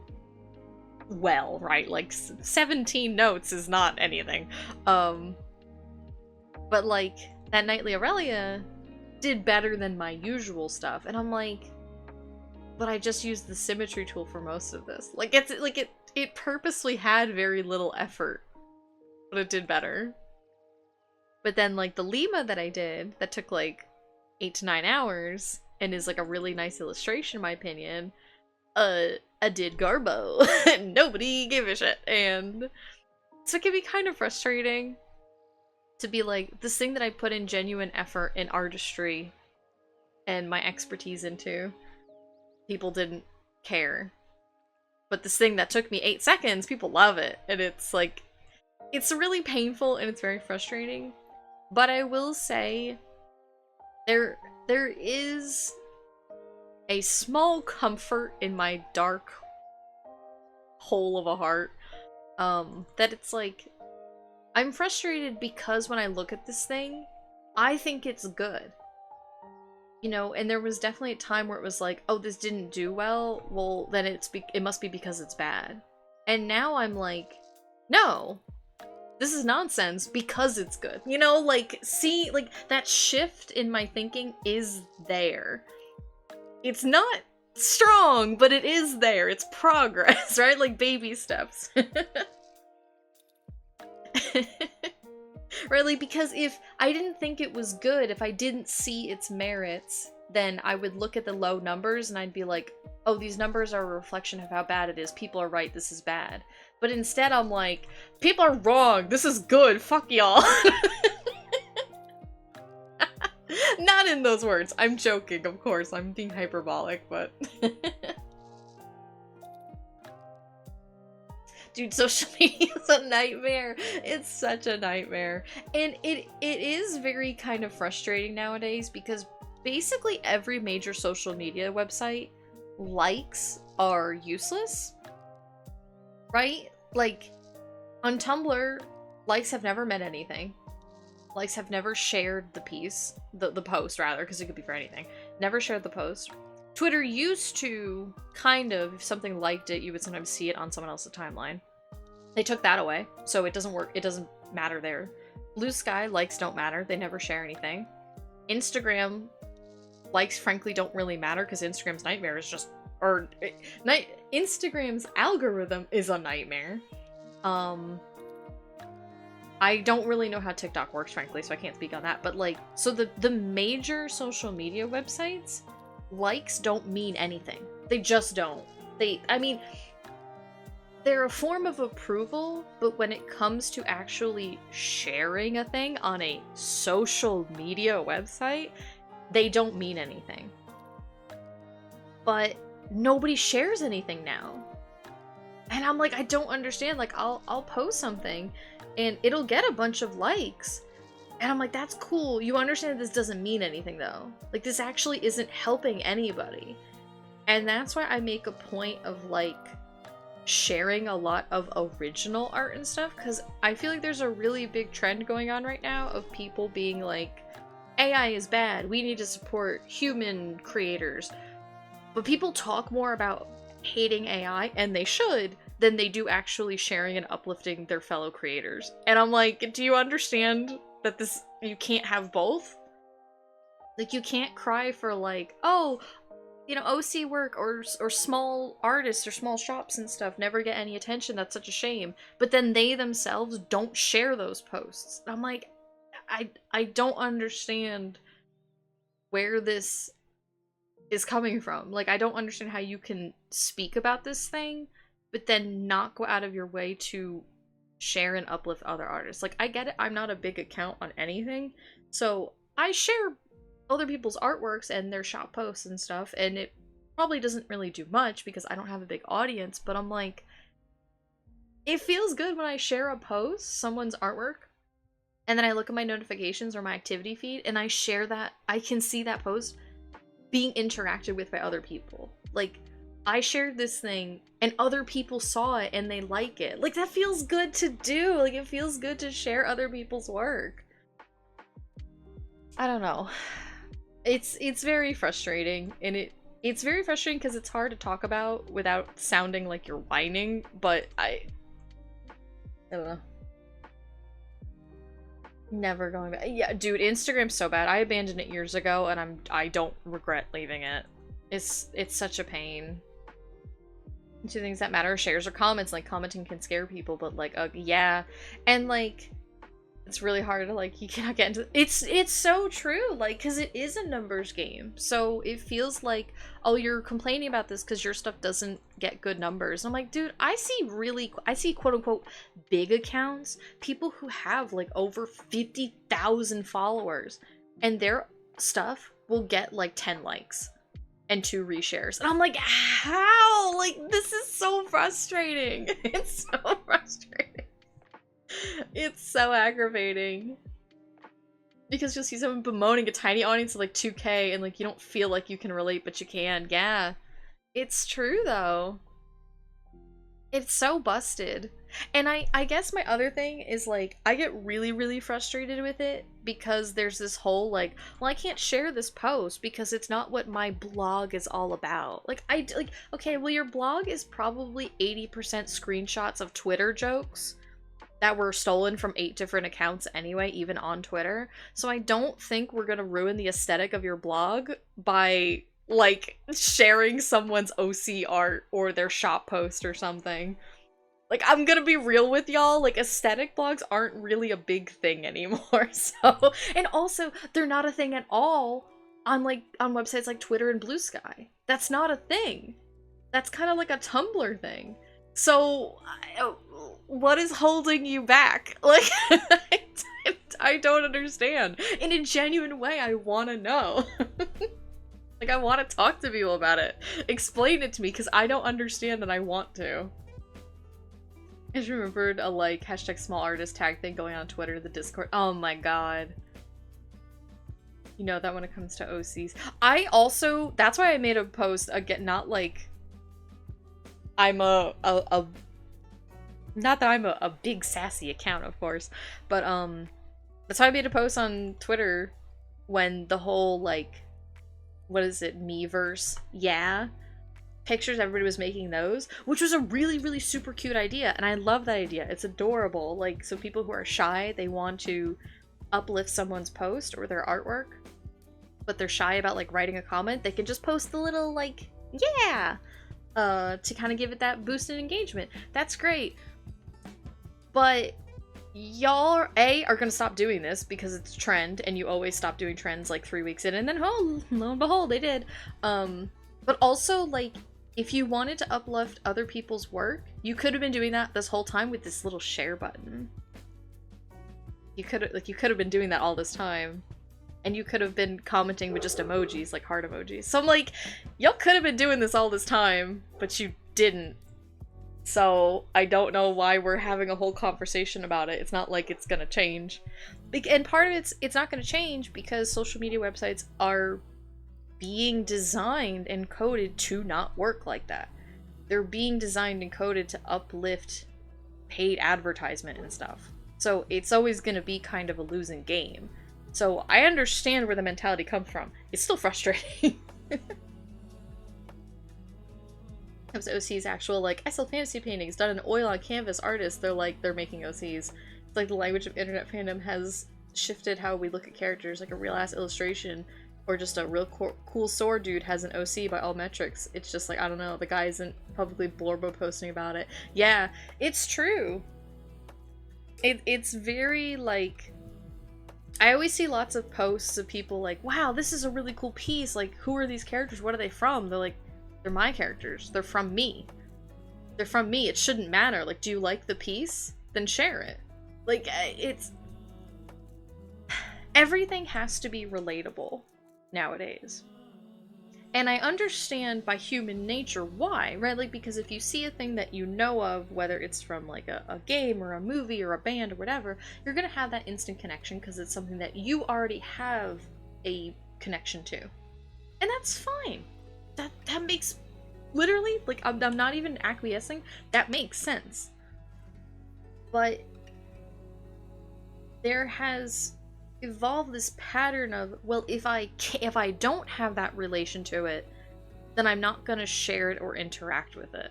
S1: well, right? Like, 17 notes is not anything. But, like, that nightly Aurelia did better than my usual stuff, and I'm like, but I just used the symmetry tool for most of this. Like, it purposely had very little effort, but it did better. But then, like, the Lima that I did, that took, like, 8 to 9 hours, and is, like, a really nice illustration, in my opinion, I did garbo. Nobody gave a shit. And so it can be kind of frustrating to be like, this thing that I put in genuine effort and artistry and my expertise into, people didn't care. But this thing that took me 8 seconds, people love it. And it's like, it's really painful and it's very frustrating. But I will say, there is a small comfort in my dark hole of a heart, that it's like, I'm frustrated because when I look at this thing, I think it's good. You know, and there was definitely a time where it was like, oh, this didn't do well, then it must be because it's bad. And now I'm like, no, this is nonsense because it's good. You know, like, see, like, that shift in my thinking is there. It's not strong, but it is there. It's progress, right? Like baby steps. Right? Like, because if I didn't think it was good, if I didn't see its merits, then I would look at the low numbers and I'd be like, oh, these numbers are a reflection of how bad it is. People are right, this is bad. But instead I'm like, people are wrong, this is good, fuck y'all. Not in those words. I'm joking, of course. I'm being hyperbolic, but... Dude, social media is a nightmare. It's such a nightmare. And it is very kind of frustrating nowadays because basically every major social media website, likes are useless. Right? Like, on Tumblr, likes have never meant anything. Likes have never shared the piece. The post, rather, because it could be for anything. Never shared the post. Twitter used to, kind of, if something liked it, you would sometimes see it on someone else's timeline. They took that away, so it doesn't work, it doesn't matter there. Blue Sky, likes don't matter, they never share anything. Instagram, likes frankly don't really matter, because Instagram's nightmare is just, Instagram's algorithm is a nightmare. I don't really know how TikTok works, frankly, so I can't speak on that, but like, so the major social media websites, likes don't mean anything. They just don't. I mean, they're a form of approval, but when it comes to actually sharing a thing on a social media website, they don't mean anything. But nobody shares anything now. And I'm like, I don't understand. Like, I'll post something and it'll get a bunch of likes. And I'm like, that's cool. You understand this doesn't mean anything, though. Like, this actually isn't helping anybody. And that's why I make a point of, like, sharing a lot of original art and stuff, because I feel like there's a really big trend going on right now of people being like, AI is bad, we need to support human creators. But people talk more about hating AI, and they should, than they do actually sharing and uplifting their fellow creators. And I'm like, do you understand that you can't have both? Like, you can't cry for like, oh, you know, OC work or small artists or small shops and stuff never get any attention, that's such a shame. But then they themselves don't share those posts. I'm like, I don't understand where this is coming from. Like, I don't understand how you can speak about this thing, but then not go out of your way to share and uplift other artists. Like, I get it, I'm not a big account on anything, so I share other people's artworks and their shop posts and stuff, and it probably doesn't really do much because I don't have a big audience, but I'm like, it feels good when I share a post, someone's artwork, and then I look at my notifications or my activity feed, and I share that, I can see that post being interacted with by other people. Like, I shared this thing, and other people saw it, and they like it. Like, that feels good to do. Like, it feels good to share other people's work. I don't know. It's very frustrating, and it's very frustrating because it's hard to talk about without sounding like you're whining, but I don't know. Never going back. Yeah, dude, Instagram's so bad. I abandoned it years ago, and I don't regret leaving it. It's such a pain. Two things that matter: shares or comments. Like, commenting can scare people, but like, yeah, and like, it's really hard to, like, you cannot get into it's so true, like, because it is a numbers game, so it feels like, oh, you're complaining about this because your stuff doesn't get good numbers. I'm like, dude, I see quote-unquote big accounts, people who have like over 50,000 followers, and their stuff will get like 10 likes and 2 reshares, and I'm like, how? Like, this is so frustrating. It's so frustrating. It's so aggravating. Because you'll see someone bemoaning a tiny audience of like 2K and like you don't feel like you can relate, but you can. Yeah. It's true though. It's so busted. And I guess my other thing is, like, I get really, really frustrated with it because there's this whole, like, well, I can't share this post because it's not what my blog is all about. Like, okay, well, your blog is probably 80% screenshots of Twitter jokes that were stolen from 8 different accounts anyway, even on Twitter. So I don't think we're gonna ruin the aesthetic of your blog by, like, sharing someone's OC art or their shop post or something. Like, I'm gonna be real with y'all, like, aesthetic blogs aren't really a big thing anymore, so... And also, they're not a thing at all on, like, on websites like Twitter and Blue Sky. That's not a thing. That's kind of like a Tumblr thing. So, what is holding you back? Like, I don't understand. In a genuine way, I want to know. Like, I want to talk to people about it. Explain it to me, because I don't understand and I want to. I just remembered a like hashtag small artist tag thing going on Twitter, the Discord. Oh my god. You know that when it comes to OCs. I also, that's why I made a post again, not like I'm not that I'm a big sassy account, of course, but that's why I made a post on Twitter when the whole like, what is it, Meverse? Yeah. Pictures, everybody was making those, which was a really, really super cute idea, and I love that idea. It's adorable. Like, so people who are shy, they want to uplift someone's post or their artwork, but they're shy about like writing a comment, they can just post the little like, yeah, to kind of give it that boost in engagement. That's great. But y'all are gonna stop doing this because it's a trend, and you always stop doing trends like 3 weeks in, and then oh, lo and behold, they did. But also, like, if you wanted to uplift other people's work, you could have been doing that this whole time with this little share button. You could have been doing that all this time. And you could have been commenting with just emojis, like heart emojis. So I'm like, y'all could have been doing this all this time, but you didn't. So I don't know why we're having a whole conversation about it. It's not like it's gonna change. And part of it's not gonna change because social media websites are being designed and coded to not work like that. They're being designed and coded to uplift paid advertisement and stuff. So it's always gonna be kind of a losing game. So I understand where the mentality comes from. It's still frustrating. It was OC's actual, like, I sell fantasy paintings done in oil on canvas artists. They're making OCs. It's like the language of internet fandom has shifted how we look at characters, like a real ass illustration or just a real cool sword dude has an OC by all metrics. It's just like, I don't know, the guy isn't publicly blorbo posting about it. Yeah, it's true. It's very, like, I always see lots of posts of people like, wow, this is a really cool piece. Like, who are these characters? What are they from? They're like, they're my characters. They're from me. They're from me. It shouldn't matter. Like, do you like the piece? Then share it. Like, it's... Everything has to be relatable nowadays. And I understand by human nature why, right? Like, because if you see a thing that you know of, whether it's from like a game or a movie or a band or whatever, you're gonna have that instant connection because it's something that you already have a connection to. And that's fine. That makes, literally, like, I'm not even acquiescing, that makes sense. But there has evolved this pattern of, well, if I don't have that relation to it, then I'm not gonna share it or interact with it.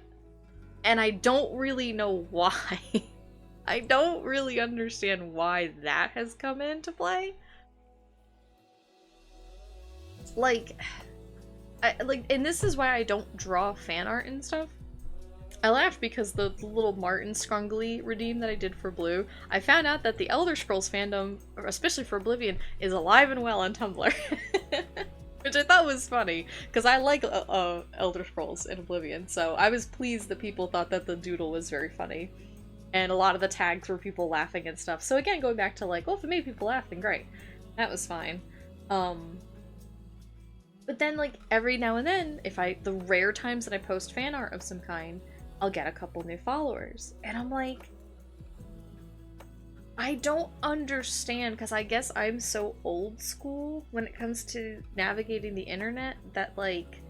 S1: And I don't really know why. I don't really understand why that has come into play. Like, and this is why I don't draw fan art and stuff. I laughed because the little Martin Scrungly redeem that I did for Blue, I found out that the Elder Scrolls fandom, especially for Oblivion, is alive and well on Tumblr. Which I thought was funny, because I like Elder Scrolls in Oblivion, so I was pleased that people thought that the doodle was very funny. And a lot of the tags were people laughing and stuff. So again, going back to like, well, if it made people laugh, then great. That was fine. But then, like, every now and then, the rare times that I post fan art of some kind, I'll get a couple new followers. And I'm like, I don't understand, because I guess I'm so old school when it comes to navigating the internet that, like,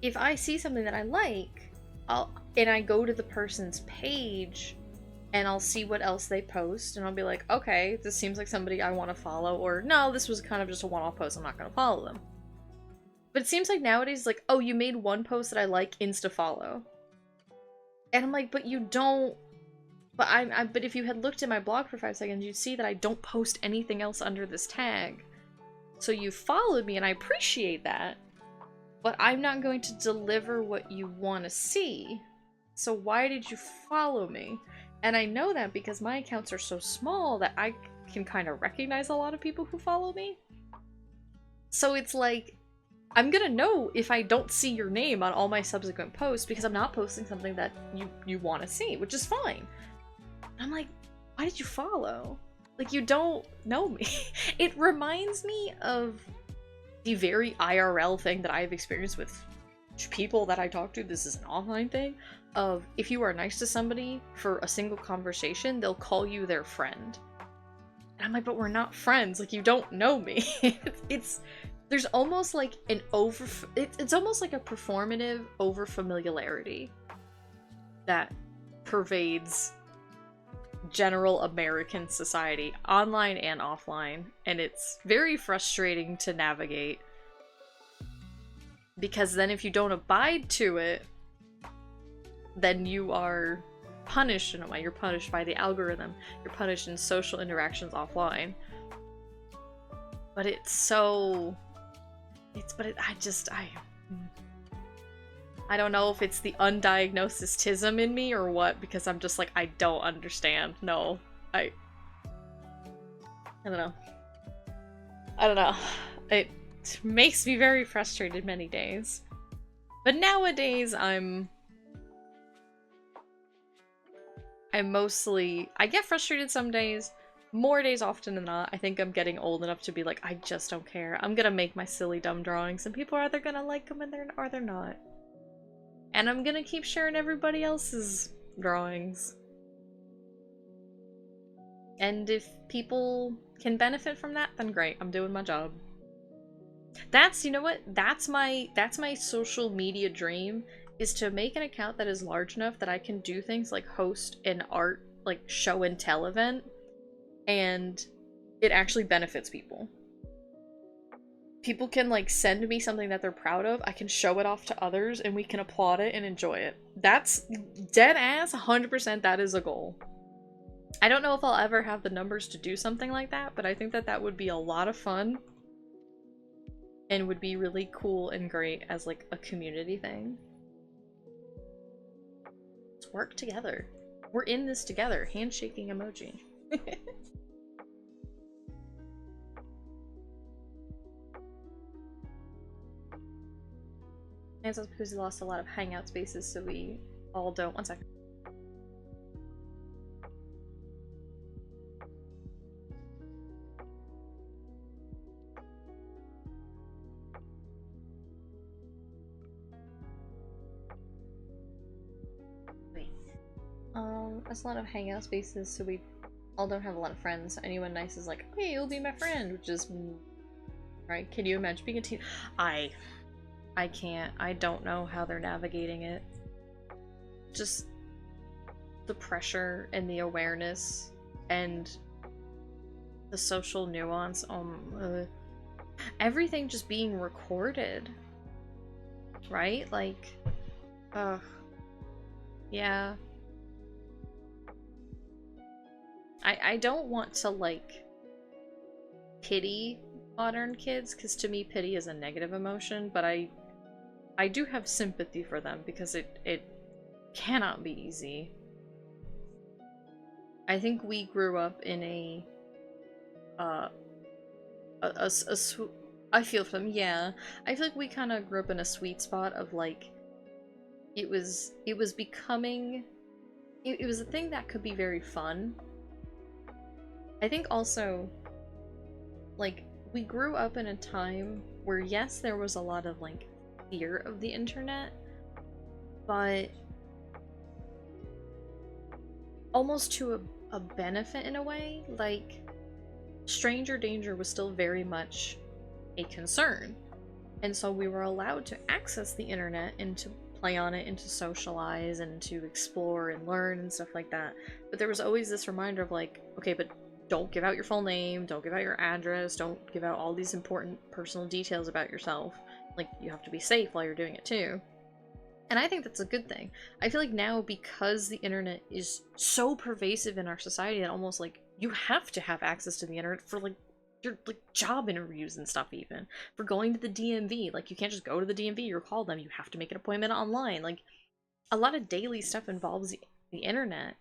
S1: if I see something that I like, and I go to the person's page and I'll see what else they post, and I'll be like, okay, this seems like somebody I want to follow, or no, this was kind of just a one-off post, I'm not going to follow them. But it seems like nowadays, like, oh, you made one post that I like, insta-follow. And I'm like, but you don't... But if you had looked at my blog for 5 seconds, you'd see that I don't post anything else under this tag. So you followed me, and I appreciate that. But I'm not going to deliver what you want to see. So why did you follow me? And I know that because my accounts are so small that I can kind of recognize a lot of people who follow me. So it's like, I'm gonna know if I don't see your name on all my subsequent posts because I'm not posting something that you want to see, which is fine. I'm like, why did you follow? Like, you don't know me. It reminds me of the very IRL thing that I've experienced with people that I talk to, this is an offline thing, of if you are nice to somebody for a single conversation, they'll call you their friend. And I'm like, but we're not friends. Like, you don't know me. There's almost like an it's almost like a performative over familiarity that pervades general American society, online and offline, and it's very frustrating to navigate, because then if you don't abide to it, then you are punished in a way. You're punished by the algorithm. You're punished in social interactions offline. But it's so... I don't know if it's the undiagnosed autism in me or what, because I'm just like, I don't understand. No. I don't know. I don't know. It makes me very frustrated many days. But nowadays, I get frustrated some days, more days often than not. I think I'm getting old enough to be like, I just don't care. I'm gonna make my silly dumb drawings, and people are either gonna like them or they're not. And I'm gonna keep sharing everybody else's drawings. And if people can benefit from that, then great, I'm doing my job. That's, you know what? That's my social media dream, is to make an account that is large enough that I can do things like host an art, like, show and tell event, and it actually benefits people. People can, like, send me something that they're proud of, I can show it off to others, and we can applaud it and enjoy it. That's dead ass 100%, that is a goal. I don't know if I'll ever have the numbers to do something like that, but I think that that would be a lot of fun. And would be really cool and great as, like, a community thing. Let's work together. We're in this together. Handshaking emoji. And that's because we lost a lot of hangout spaces, so we all don't. One second. That's a lot of hangout spaces, so we all don't have a lot of friends. So anyone nice is like, hey, you'll be my friend, which is... Right? Can you imagine being a teen? I can't. I don't know how they're navigating it. Just the pressure and the awareness and the social nuance. Everything just being recorded. Right? Like, yeah. I don't want to, like, pity modern kids, because to me pity is a negative emotion, but I do have sympathy for them, because it cannot be easy. I think we grew up in I feel for them, yeah. I feel like we kind of grew up in a sweet spot of, like, it was becoming... It was a thing that could be very fun. I think also, like, we grew up in a time where, yes, there was a lot of, like, fear of the internet, but almost to a benefit in a way. Like, stranger danger was still very much a concern, and so we were allowed to access the internet and to play on it and to socialize and to explore and learn and stuff like that. But there was always this reminder of, like, okay, but don't give out your full name, don't give out your address, don't give out all these important personal details about yourself. Like, you have to be safe while you're doing it too. And I think that's a good thing. I feel like now, because the internet is so pervasive in our society that almost, like, you have to have access to the internet for, like, your, like, job interviews and stuff, even. For going to the DMV. Like, you can't just go to the DMV or call them. You have to make an appointment online. Like, a lot of daily stuff involves the internet.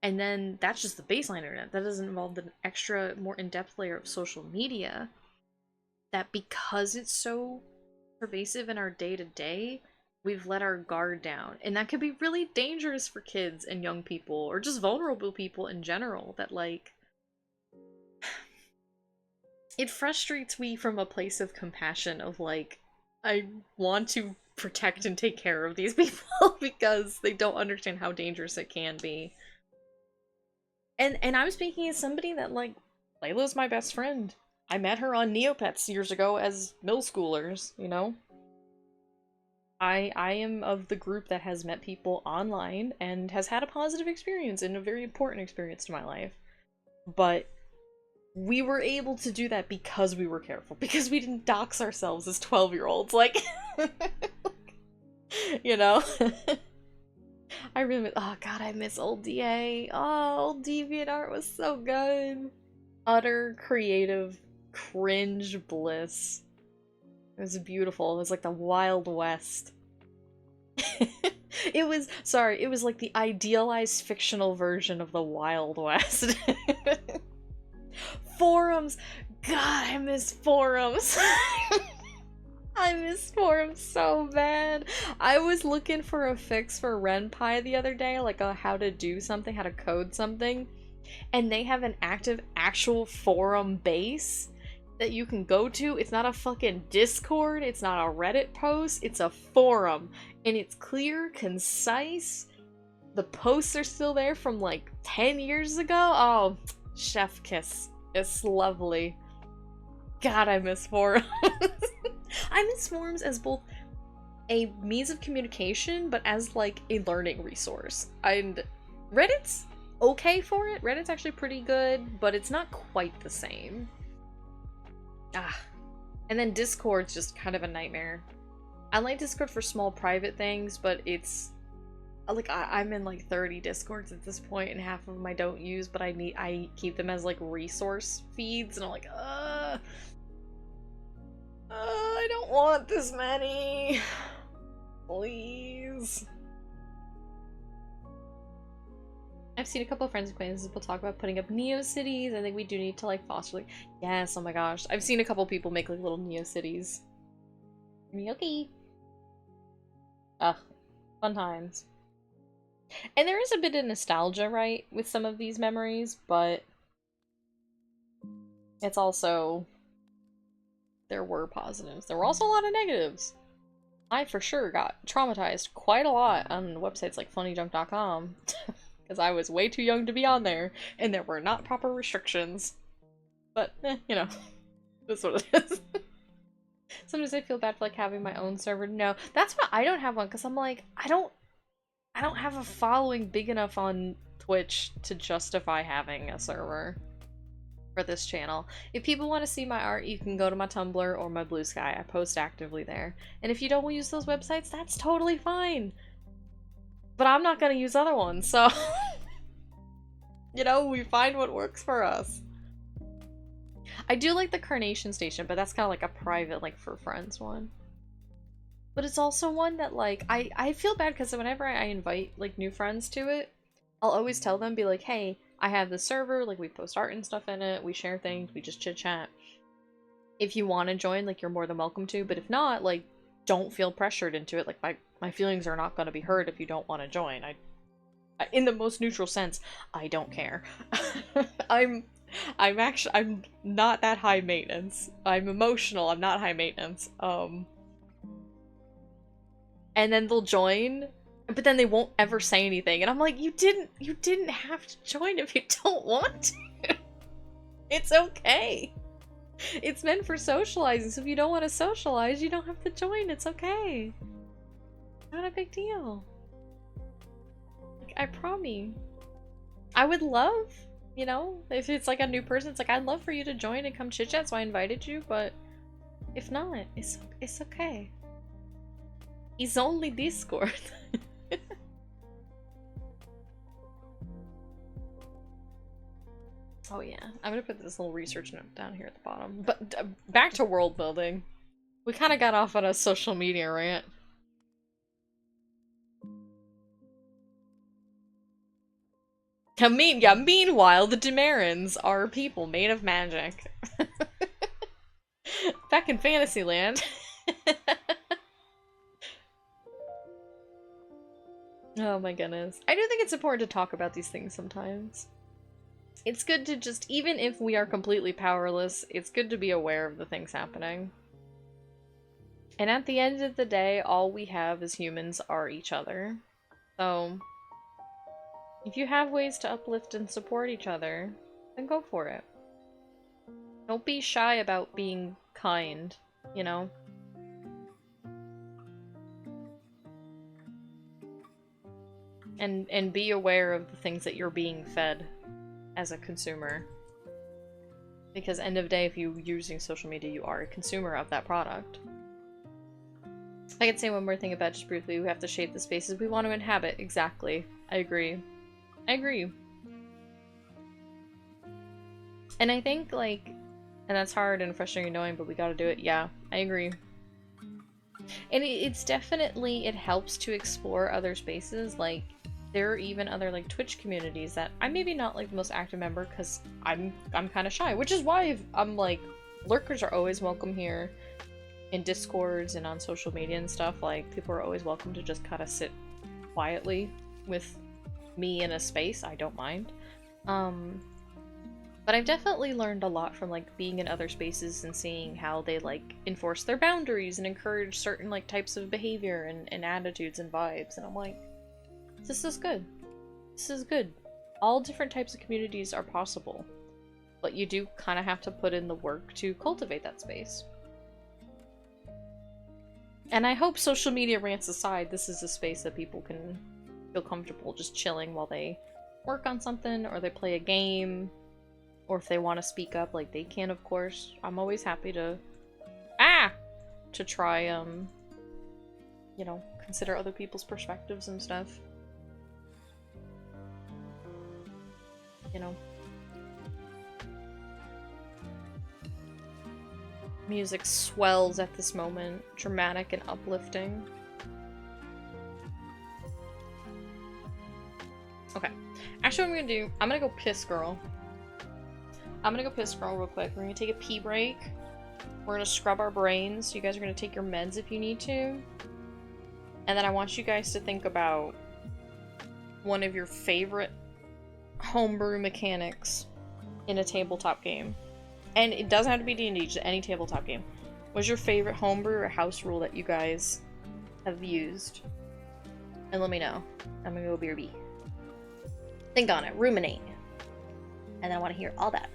S1: And then that's just the baseline internet. That doesn't involve the extra, more in-depth layer of social media. That because it's so pervasive in our day-to-day, we've let our guard down. And that could be really dangerous for kids and young people, or just vulnerable people in general, that, like... It frustrates me from a place of compassion of, like, I want to protect and take care of these people because they don't understand how dangerous it can be. And I'm speaking as somebody that, like, Layla's my best friend. I met her on Neopets years ago as middle schoolers, you know? I am of the group that has met people online and has had a positive experience and a very important experience to my life. But we were able to do that because we were careful, because we didn't dox ourselves as 12-year-olds, like, you know? I really, oh god, I miss old DA. Oh, old DeviantArt was so good. Utter creative cringe bliss. It was beautiful. It was like the Wild West. It was, sorry, it was like the idealized fictional version of the Wild West. Forums! God, I miss forums! I miss forums so bad. I was looking for a fix for RenPy the other day, like a how to do something, how to code something, and they have an active, actual forum base that you can go to. It's not a fucking Discord, it's not a Reddit post, it's a forum. And it's clear, concise. The posts are still there from like 10 years ago. Oh, chef kiss. It's lovely. God, I miss forums. I miss forums as both a means of communication, but as like a learning resource. And Reddit's okay for it. Reddit's actually pretty good, but it's not quite the same. Ah. And then Discord's just kind of a nightmare. I like Discord for small private things, but it's like I'm in like 30 Discords at this point, and half of them I don't use, but I keep them as like resource feeds, and I'm like, I don't want this many. Please. I've seen a couple of friends and acquaintances people talk about putting up Neo cities. I think we do need to like foster, like, yes, oh my gosh. I've seen a couple people make like little Neo cities. Okay. Ugh, fun times. And there is a bit of nostalgia, right, with some of these memories, but it's also, there were positives. There were also a lot of negatives. I for sure got traumatized quite a lot on websites like funnyjunk.com because I was way too young to be on there, and there were not proper restrictions. But, you know, that's what it is. Sometimes I feel bad for like having my own server. No, that's why I don't have one, because I'm like, I don't have a following big enough on Twitch to justify having a server for this channel. If people want to see my art, you can go to my Tumblr or my Blue Sky. I post actively there. And if you don't use those websites, that's totally fine. But I'm not going to use other ones, so you know, we find what works for us. I do like the Carnation Station, but that's kind of like a private, like, for friends one. But it's also one that, like, I feel bad because whenever I invite, like, new friends to it, I'll always tell them, be like, hey, I have this server, like, we post art and stuff in it, we share things, we just chit-chat. If you want to join, like, you're more than welcome to, but if not, like, don't feel pressured into it. Like, my feelings are not going to be hurt if you don't want to join. I, in the most neutral sense, I don't care. I'm not that high maintenance. I'm emotional, I'm not high maintenance. And then they'll join, but then they won't ever say anything, and I'm like, you didn't have to join if you don't want to. It's okay. It's meant for socializing, so if you don't want to socialize, you don't have to join. It's okay. Not a big deal. Like, I promise. I would love, you know, if it's like a new person, it's like, I'd love for you to join and come chit chat, so I invited you, but if not, it's okay. It's only Discord. Oh yeah, I'm gonna put this little research note down here at the bottom. But back to world building. We kind of got off on a social media rant. Meanwhile, the Demerins are people made of magic. Back in Fantasyland. Oh my goodness. I do think it's important to talk about these things sometimes. It's good to just, even if we are completely powerless, it's good to be aware of the things happening. And at the end of the day, all we have as humans are each other. So, if you have ways to uplift and support each other, then go for it. Don't be shy about being kind, you know? And be aware of the things that you're being fed as a consumer. Because end of the day, if you're using social media, you are a consumer of that product. I could say one more thing about just briefly, we have to shape the spaces we want to inhabit. Exactly. I agree. I agree. And I think, like, and that's hard and frustrating and annoying, but we gotta do it. Yeah, I agree. And it's definitely, it helps to explore other spaces. Like, there are even other, like, Twitch communities that I'm maybe not, like, the most active member because I'm kind of shy, which is why I'm, like, lurkers are always welcome here in Discords and on social media and stuff. Like, people are always welcome to just kind of sit quietly with me in a space. I don't mind. But I've definitely learned a lot from, like, being in other spaces and seeing how they, like, enforce their boundaries and encourage certain, like, types of behavior and attitudes and vibes. And I'm like, this is good. This is good. All different types of communities are possible. But you do kind of have to put in the work to cultivate that space. And I hope social media rants aside, this is a space that people can feel comfortable just chilling while they work on something or they play a game. Or if they want to speak up, like, they can, of course. I'm always happy to try, you know, consider other people's perspectives and stuff. You know. Music swells at this moment. Dramatic and uplifting. Okay. Actually, what I'm gonna do, I'm gonna go piss, girl. I'm gonna go piss, girl, real quick. We're gonna take a pee break. We're gonna scrub our brains. You guys are gonna take your meds if you need to. And then I want you guys to think about one of your favorite homebrew mechanics in a tabletop game. And it doesn't have to be D&D, just any tabletop game. What's your favorite homebrew or house rule that you guys have used? And let me know. I'm gonna go BRB. Think on it. Ruminate. And then I want to hear all that.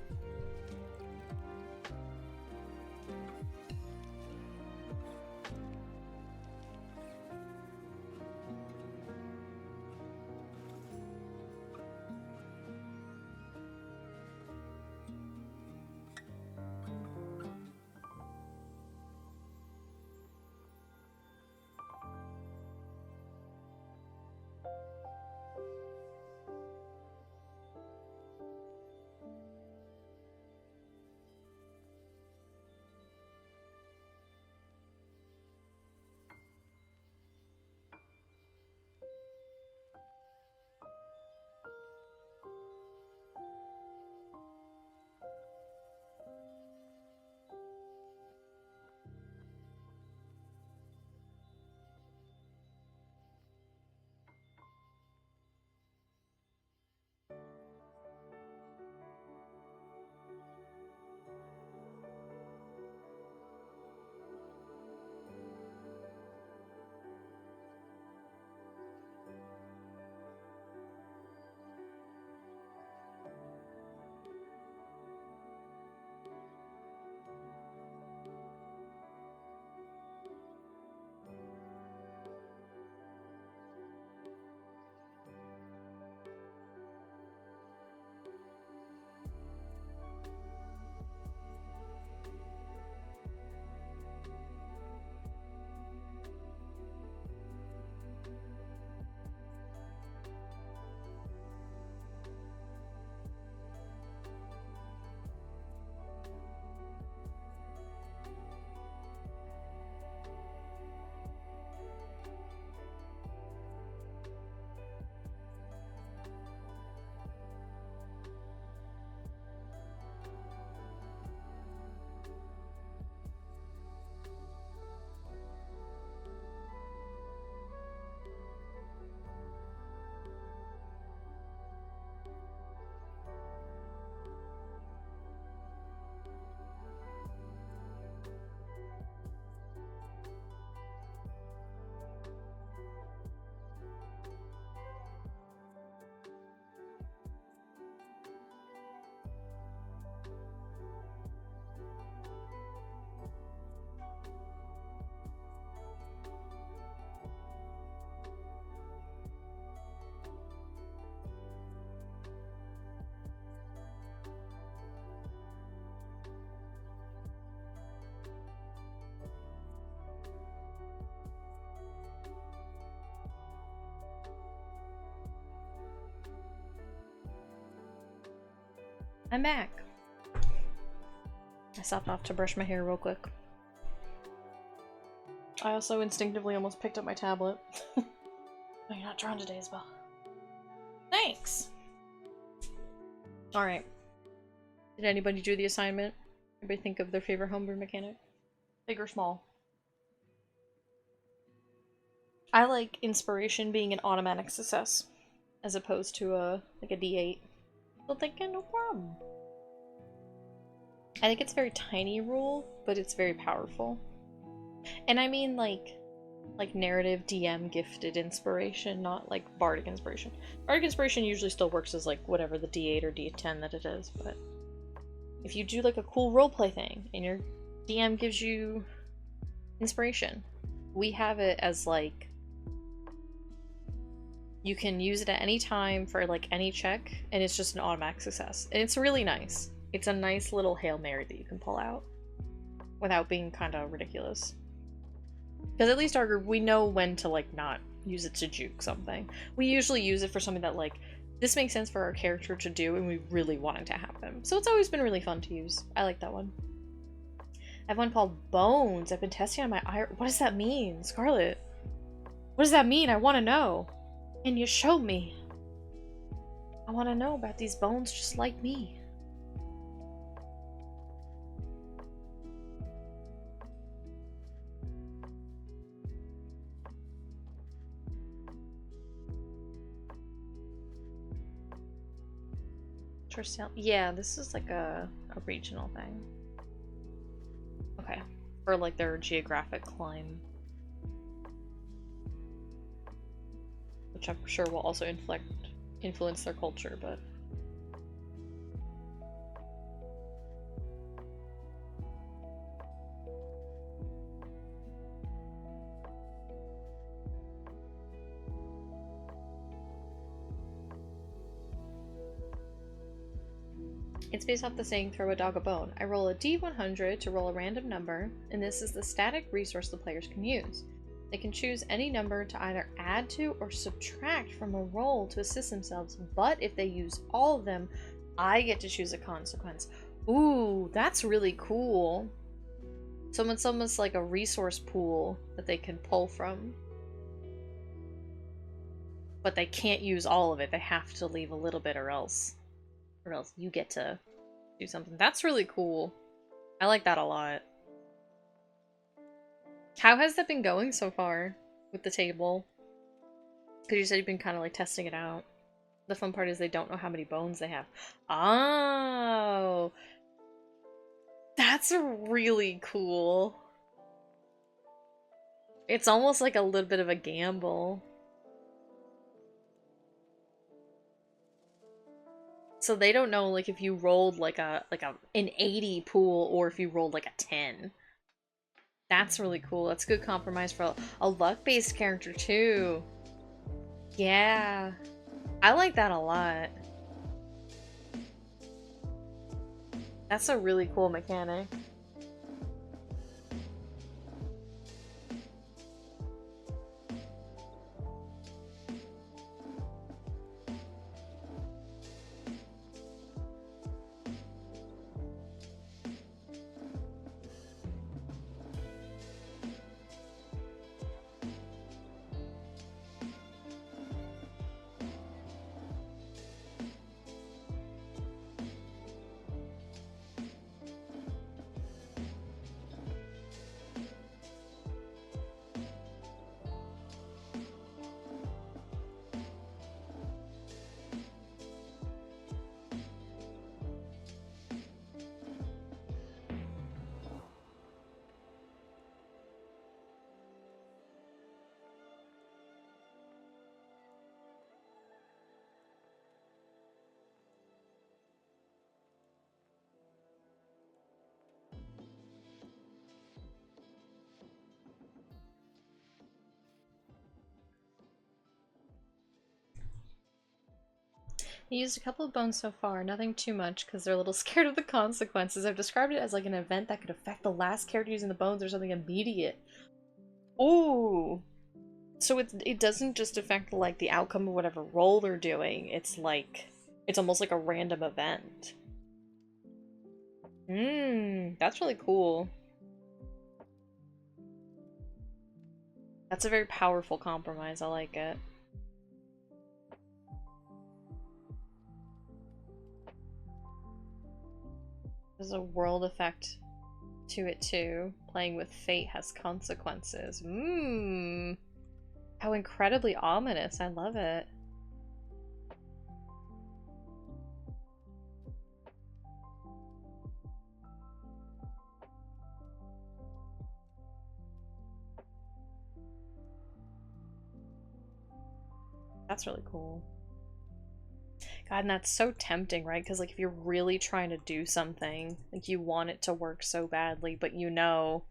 S1: I'm back. I stopped off to brush my hair real quick. I also instinctively almost picked up my tablet. Oh, you're not drawn today, Isabel. Thanks! Alright. Did anybody do the assignment? Anybody think of their favorite homebrew mechanic? Big or small? I like inspiration being an automatic success, as opposed to like a D8. So thinking, no problem. I think it's a very tiny rule, but it's very powerful. And I mean like narrative DM gifted inspiration, not like bardic inspiration. Bardic inspiration usually still works as like whatever the D8 or D10 that it is, but if you do like a cool roleplay thing and your DM gives you inspiration, we have it as like you can use it at any time for like any check, and it's just an automatic success. And it's really nice. It's a nice little Hail Mary that you can pull out without being kind of ridiculous. Because at least our group, we know when to like not use it to juke something. We usually use it for something that like, this makes sense for our character to do and we really want it to happen. So it's always been really fun to use. I like that one. I have one called Bones. I've been testing on my eye. What does that mean? Scarlet? What does that mean? I want to know. Can you show me? I want to know about these bones just like me. Yeah, this is like a regional thing. Okay. For like their geographic climb. Which I'm sure will also influence their culture, but... It's based off the saying, throw a dog a bone. I roll a d100 to roll a random number, and this is the static resource the players can use. They can choose any number to either add to or subtract from a roll to assist themselves, but if they use all of them, I get to choose a consequence. Ooh, that's really cool. So it's almost like a resource pool that they can pull from. But they can't use all of it. They have to leave a little bit or else you get to do something. That's really cool. I like that a lot. How has that been going so far with the table? Because you said you've been kind of like testing it out. The fun part is they don't know how many bones they have. Oh, that's really cool. It's almost like a little bit of a gamble. So they don't know like if you rolled like an 80 pool or if you rolled like a 10. That's really cool. That's a good compromise for a luck-based character too. Yeah. I like that a lot. That's a really cool mechanic. I used a couple of bones so far, nothing too much because they're a little scared of the consequences. I've described it as like an event that could affect the last character using the bones or something immediate. Ooh. So it doesn't just affect like the outcome of whatever role they're doing. It's like, it's almost like a random event. That's really cool. That's a very powerful compromise. I like it. There's a world effect to it too. Playing with fate has consequences. How incredibly ominous. I love it. That's really cool. God, and that's so tempting, right? Because, like, if you're really trying to do something, like, you want it to work so badly, but you know,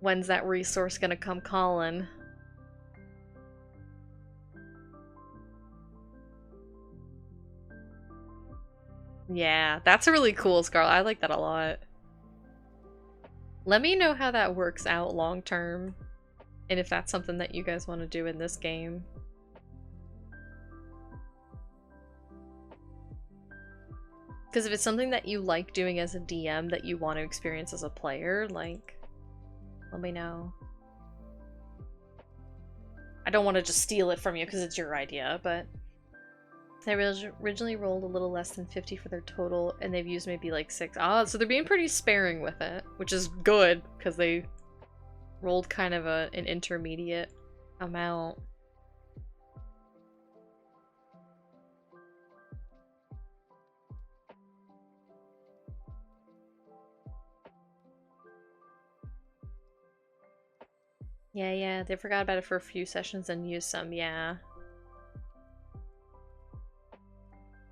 S1: when's that resource gonna come calling? Yeah, that's really cool, Scarlet. I like that a lot. Let me know how that works out long term, and if that's something that you guys want to do in this game. Because if it's something that you like doing as a DM that you want to experience as a player, like, let me know. I don't want to just steal it from you because it's your idea, but they originally rolled a little less than 50 for their total, and they've used maybe like 6. So they're being pretty sparing with it, which is good because they rolled kind of an intermediate amount. Yeah, they forgot about it for a few sessions and used some, yeah.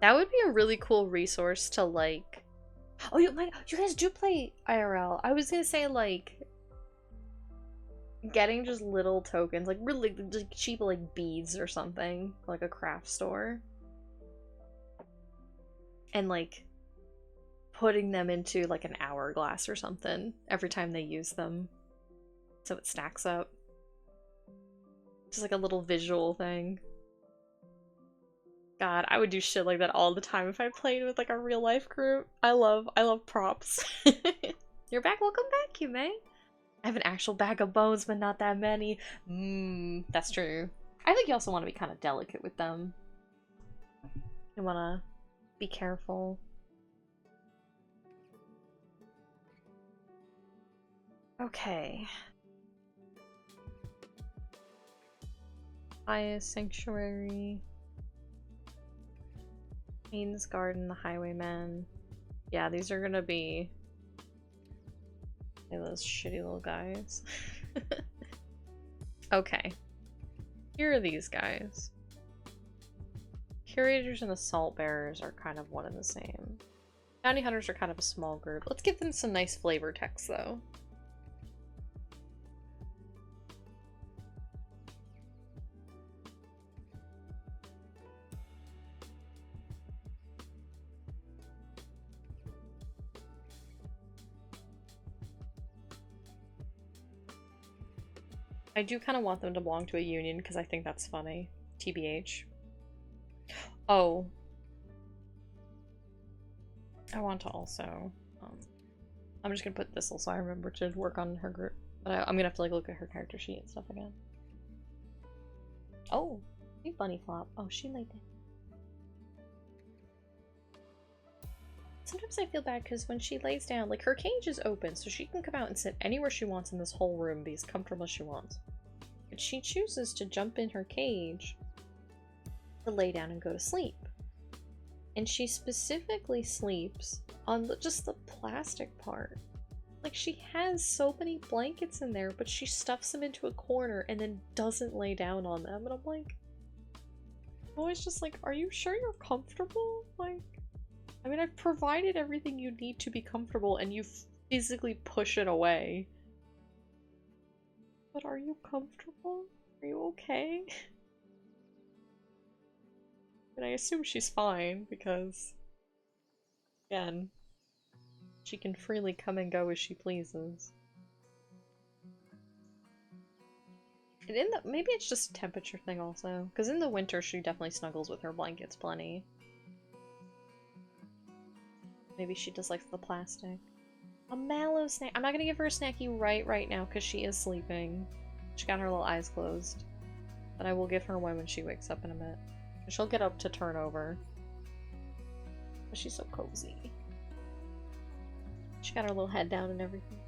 S1: That would be a really cool resource to, like... Oh, you guys do play IRL. I was gonna say, like, getting just little tokens, like really like, cheap, like beads or something, like a craft store. And, like, putting them into, like, an hourglass or something every time they use them. So it stacks up. Just like a little visual thing. God, I would do shit like that all the time if I played with, like, a real life group. I love props. You're back? Welcome back, you may. I have an actual bag of bones, but not that many. That's true. I think you also want to be kind of delicate with them. You want to be careful. Okay. Highest Sanctuary. Queen's Garden, the Highwaymen. Yeah, these are gonna be those shitty little guys. Okay. Here are these guys. Curators and Assault Bearers are kind of one and the same. Bounty Hunters are kind of a small group. Let's give them some nice flavor text, though. I do kind of want them to belong to a union because I think that's funny. TBH. Oh. I want to also... I'm just gonna put Thistle so I remember to work on her group. But I'm gonna have to, like, look at her character sheet and stuff again. Oh! Hey, Bunny Flop. Oh, she laid it. Sometimes I feel bad because when she lays down, like, her cage is open, so she can come out and sit anywhere she wants in this whole room, be as comfortable as she wants. But she chooses to jump in her cage to lay down and go to sleep. And she specifically sleeps on just the plastic part. Like, she has so many blankets in there, but she stuffs them into a corner and then doesn't lay down on them. And I'm like, I'm always just like, are you sure you're comfortable? Like, I mean, I've provided everything you need to be comfortable and you physically push it away. But are you comfortable? Are you okay? And I assume she's fine because, again, she can freely come and go as she pleases. And maybe it's just a temperature thing also, because in the winter she definitely snuggles with her blankets plenty. Maybe she just likes the plastic. A mallow snack. I'm not gonna give her a snacky right now because she is sleeping. She got her little eyes closed. But I will give her one when she wakes up in a bit. She'll get up to turn over. But she's so cozy. She got her little head down and everything.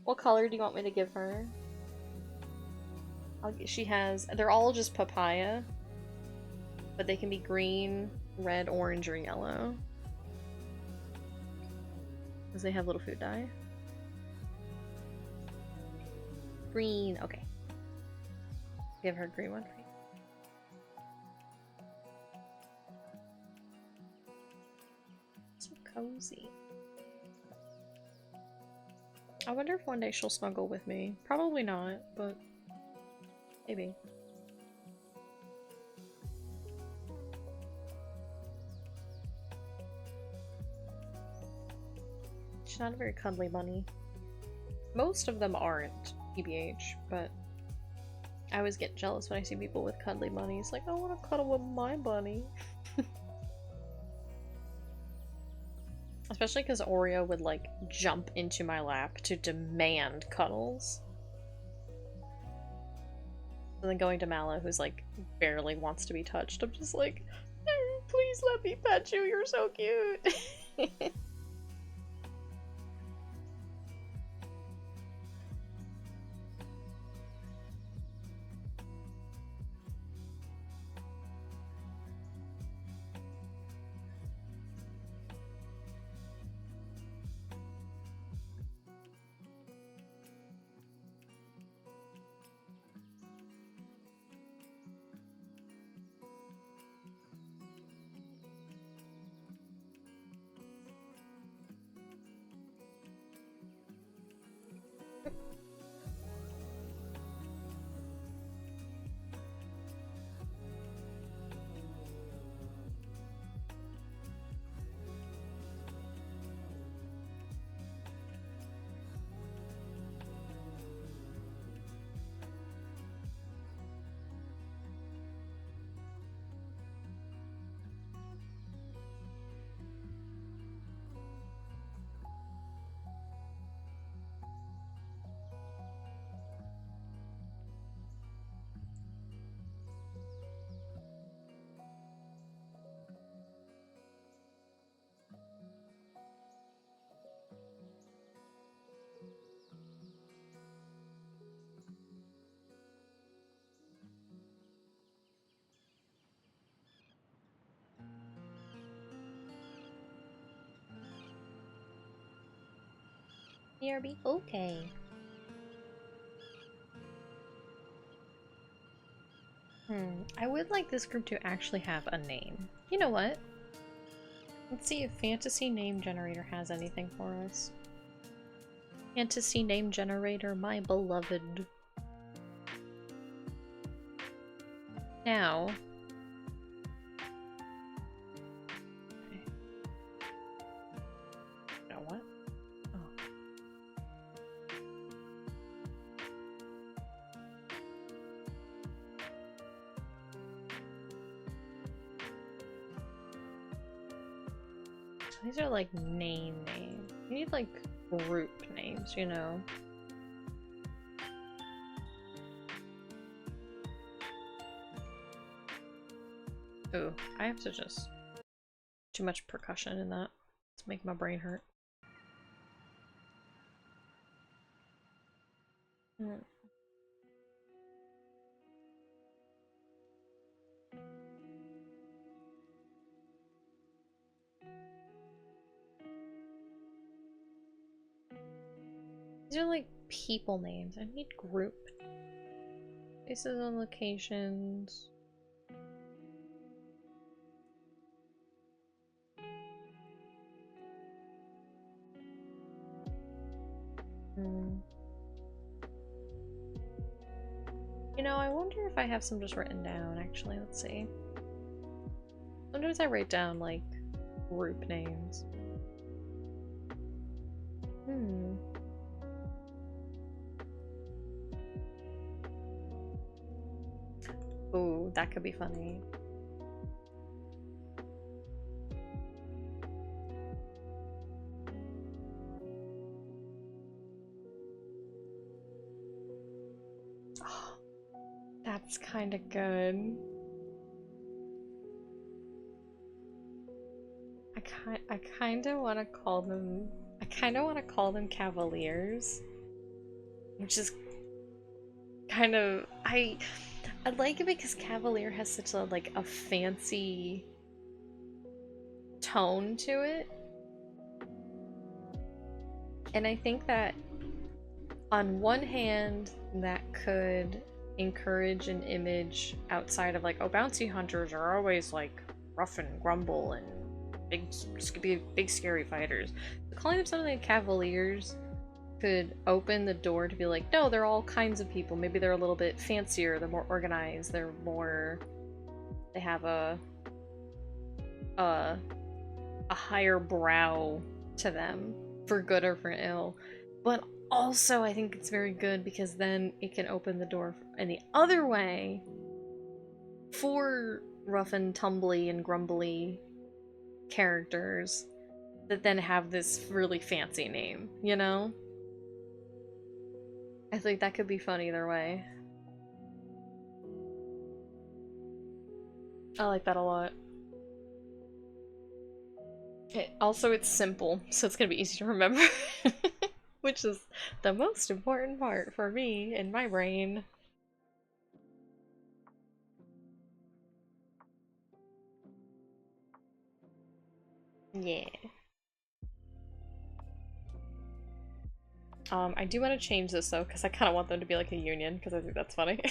S1: What color do you want me to give her? She has... They're all just papaya. But they can be green, red, orange, or yellow. Because they have little food dye. Green. Okay. Give her a green one for you. So cozy. I wonder if one day she'll snuggle with me. Probably not, but maybe. She's not a very cuddly bunny. Most of them aren't, TBH, but I always get jealous when I see people with cuddly bunnies. Like, I want to cuddle with my bunny. Especially because Oreo would, like, jump into my lap to demand cuddles. And then going to Mallow, who's, like, barely wants to be touched. I'm just like, please let me pet you, you're so cute. BRB? Okay. I would like this group to actually have a name. You know what? Let's see if Fantasy Name Generator has anything for us. Fantasy Name Generator, my beloved. Now... Okay. You know what? Oh. These are like names. You need like group names, you know? Ooh, I have to just... Too much percussion in that. It's making my brain hurt. These are like people names. I need group. Places and locations. You know, I wonder if I have some just written down, actually. Let's see. Sometimes I write down, like, group names. Ooh, that could be funny. Oh, that's kind of good. I kind of want to call them. I kind of want to call them Cavaliers, which is kind of I like it because Cavalier has such a like a fancy tone to it, and I think that on one hand that could encourage an image outside of like, oh, bounty hunters are always like rough and grumble and big scary fighters. But calling them something like Cavaliers could open the door to be like, no, they're all kinds of people. Maybe they're a little bit fancier, they're more organized, they have a higher brow to them, for good or for ill. But also I think it's very good because then it can open the door in the other way for rough and tumbly and grumbly characters that then have this really fancy name, you know? I think that could be fun either way. I like that a lot. Also, it's simple, so it's gonna be easy to remember. Which is the most important part for me in my brain. Yeah. I do want to change this though, because I kind of want them to be like a union, because I think that's funny.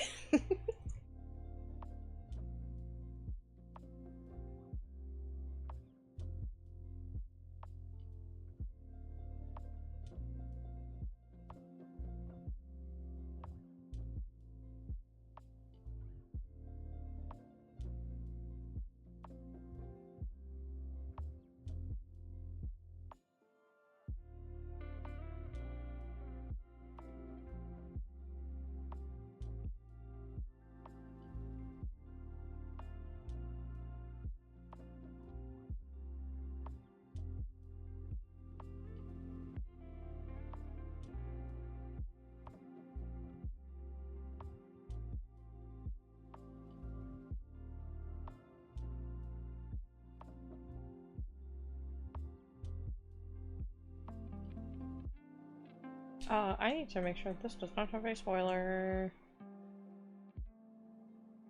S1: I need to make sure this does not have a spoiler.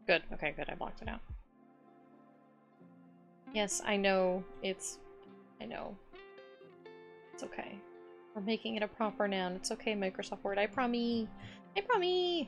S1: Good. Okay, good. I blocked it out. Yes, I know. I know. It's okay. We're making it a proper noun. It's okay, Microsoft Word. I promise. I promise.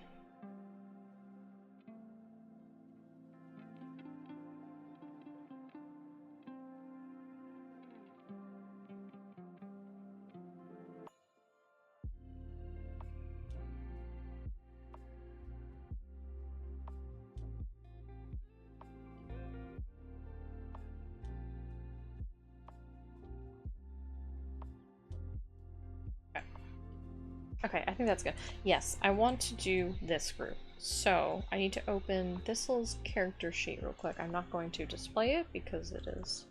S1: Okay, I think that's good. Yes, I want to do this group. So, I need to open this little character sheet real quick. I'm not going to display it because it is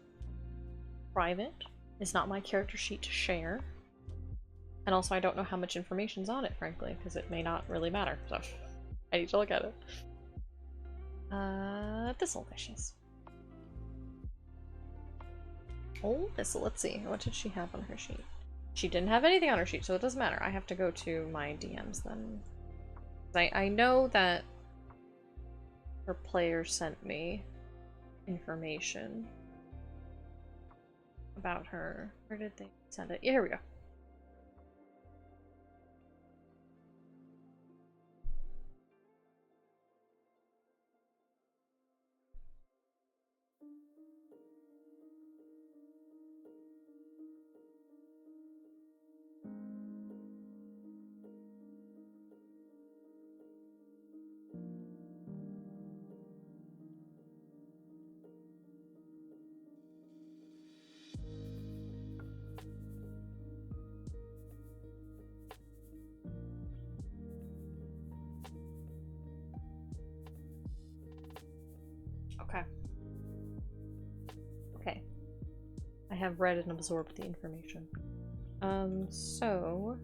S1: private. It's not my character sheet to share. And also I don't know how much information's on it, frankly, because it may not really matter, so I need to look at it. Thistle, there she is. Oh, Thistle, let's see. What did she have on her sheet? She didn't have anything on her sheet, so it doesn't matter. I have to go to my DMs then. I know that her player sent me information about her. Where did they send it? Yeah, here we go. Okay. Okay. I have read and absorbed the information. So...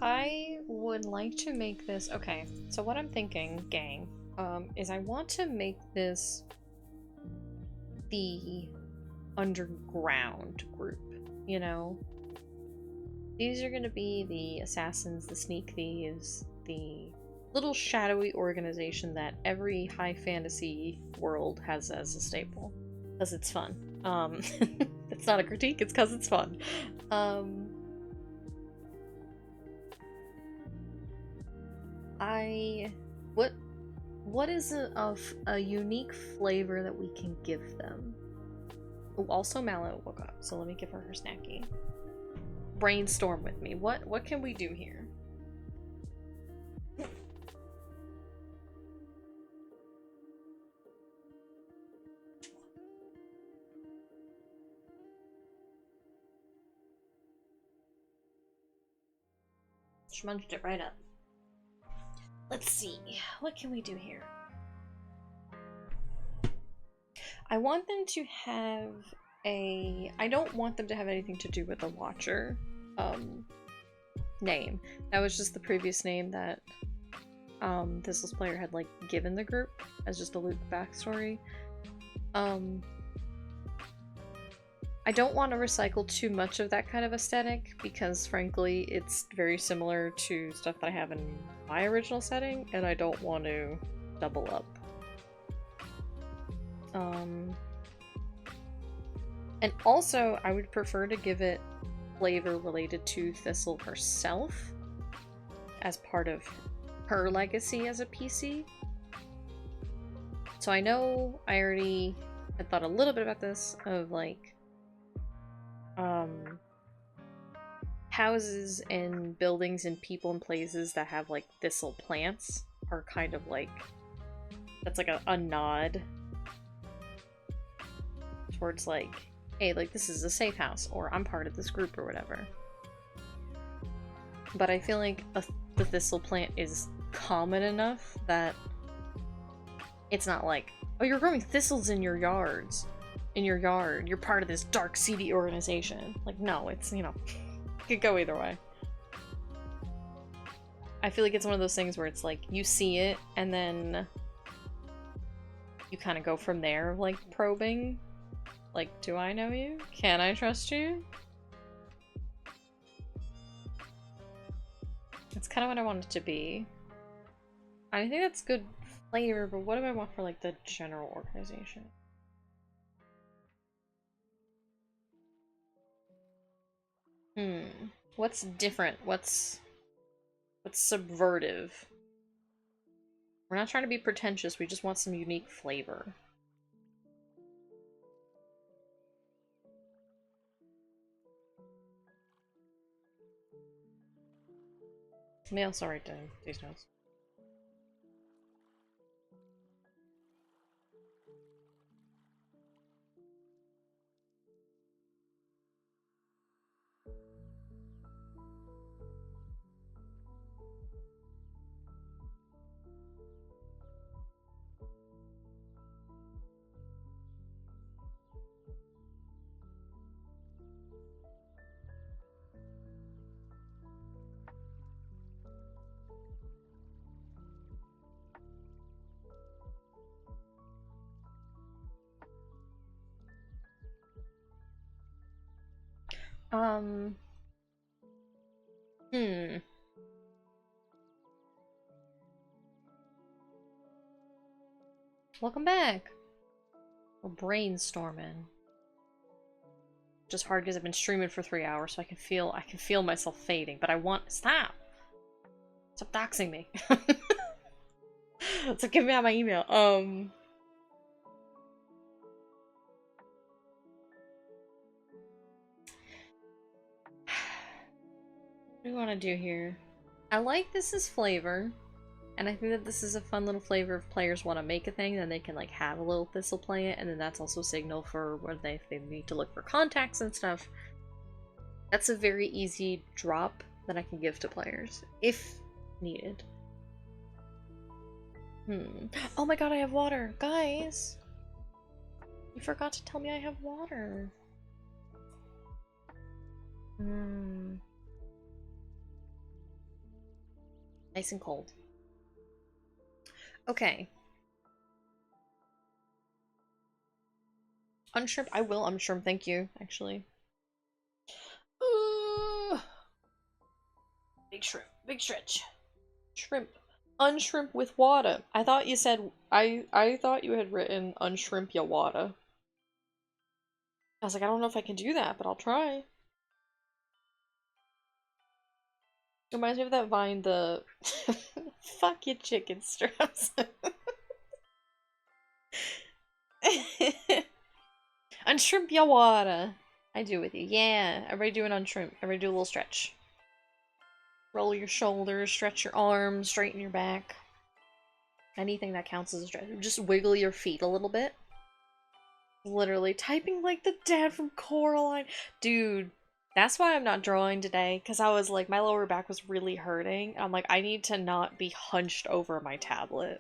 S1: I would like to make this... Okay, so what I'm thinking, gang, is I want to make this the underground group, you know? These are gonna be the assassins, the sneak thieves, the little shadowy organization that every high fantasy world has as a staple. Because it's fun. It's not a critique, it's because it's fun. What is a unique flavor that we can give them? Oh, also Mallow woke up, so let me give her her snacky. Brainstorm with me. What can we do here? Schmunched it right up. Let's see. What can we do here? I want them to have a... I don't want them to have anything to do with the Watcher name. That was just the previous name that Thistle's player had like given the group as just a loop backstory. I don't want to recycle too much of that kind of aesthetic because frankly it's very similar to stuff that I have in my original setting and I don't want to double up. And also I would prefer to give it flavor related to Thistle herself as part of her legacy as a PC. So I know I already had thought a little bit about this of like houses and buildings and people and places that have like thistle plants are kind of like, that's like a nod towards like, hey, like this is a safe house or I'm part of this group or whatever. But I feel like the thistle plant is common enough that it's not like, oh, you're growing thistles in your yards. In your yard, you're part of this dark, seedy organization. Like, no, it's, you know, it could go either way. I feel like it's one of those things where it's like, you see it, and then you kind of go from there, like, probing. Like, do I know you? Can I trust you? That's kind of what I want it to be. I think that's good flavor, but what do I want for, like, the general organization? What's different? What's subvertive? We're not trying to be pretentious, we just want some unique flavor. Let me also write down these notes. Welcome back. We're brainstorming. Just hard because I've been streaming for 3 hours, so I can feel myself fading. But I want stop doxing me. So give me out my email. What do we want to do here? I like this as flavor. And I think that this is a fun little flavor if players want to make a thing, then they can like have a little thistle plant, and then that's also a signal for when they need to look for contacts and stuff. That's a very easy drop that I can give to players, if needed. Oh my god, I have water! Guys! You forgot to tell me I have water. Nice and cold. Okay. Unshrimp. I will unshrimp, thank you, actually. Big shrimp. Big stretch. Shrimp. Unshrimp with water. I thought you said I thought you had written unshrimp ya water. I was like, I don't know if I can do that, but I'll try. Reminds me of that Vine, the fuck your chicken strips. Unshrimp ya water. I do with you. Yeah, everybody do an unshrimp. Everybody do a little stretch. Roll your shoulders, stretch your arms, straighten your back. Anything that counts as a stretch. Just wiggle your feet a little bit. Literally typing like the dad from Coraline. Dude, that's why I'm not drawing today, because I was like, my lower back was really hurting. I'm like, I need to not be hunched over my tablet.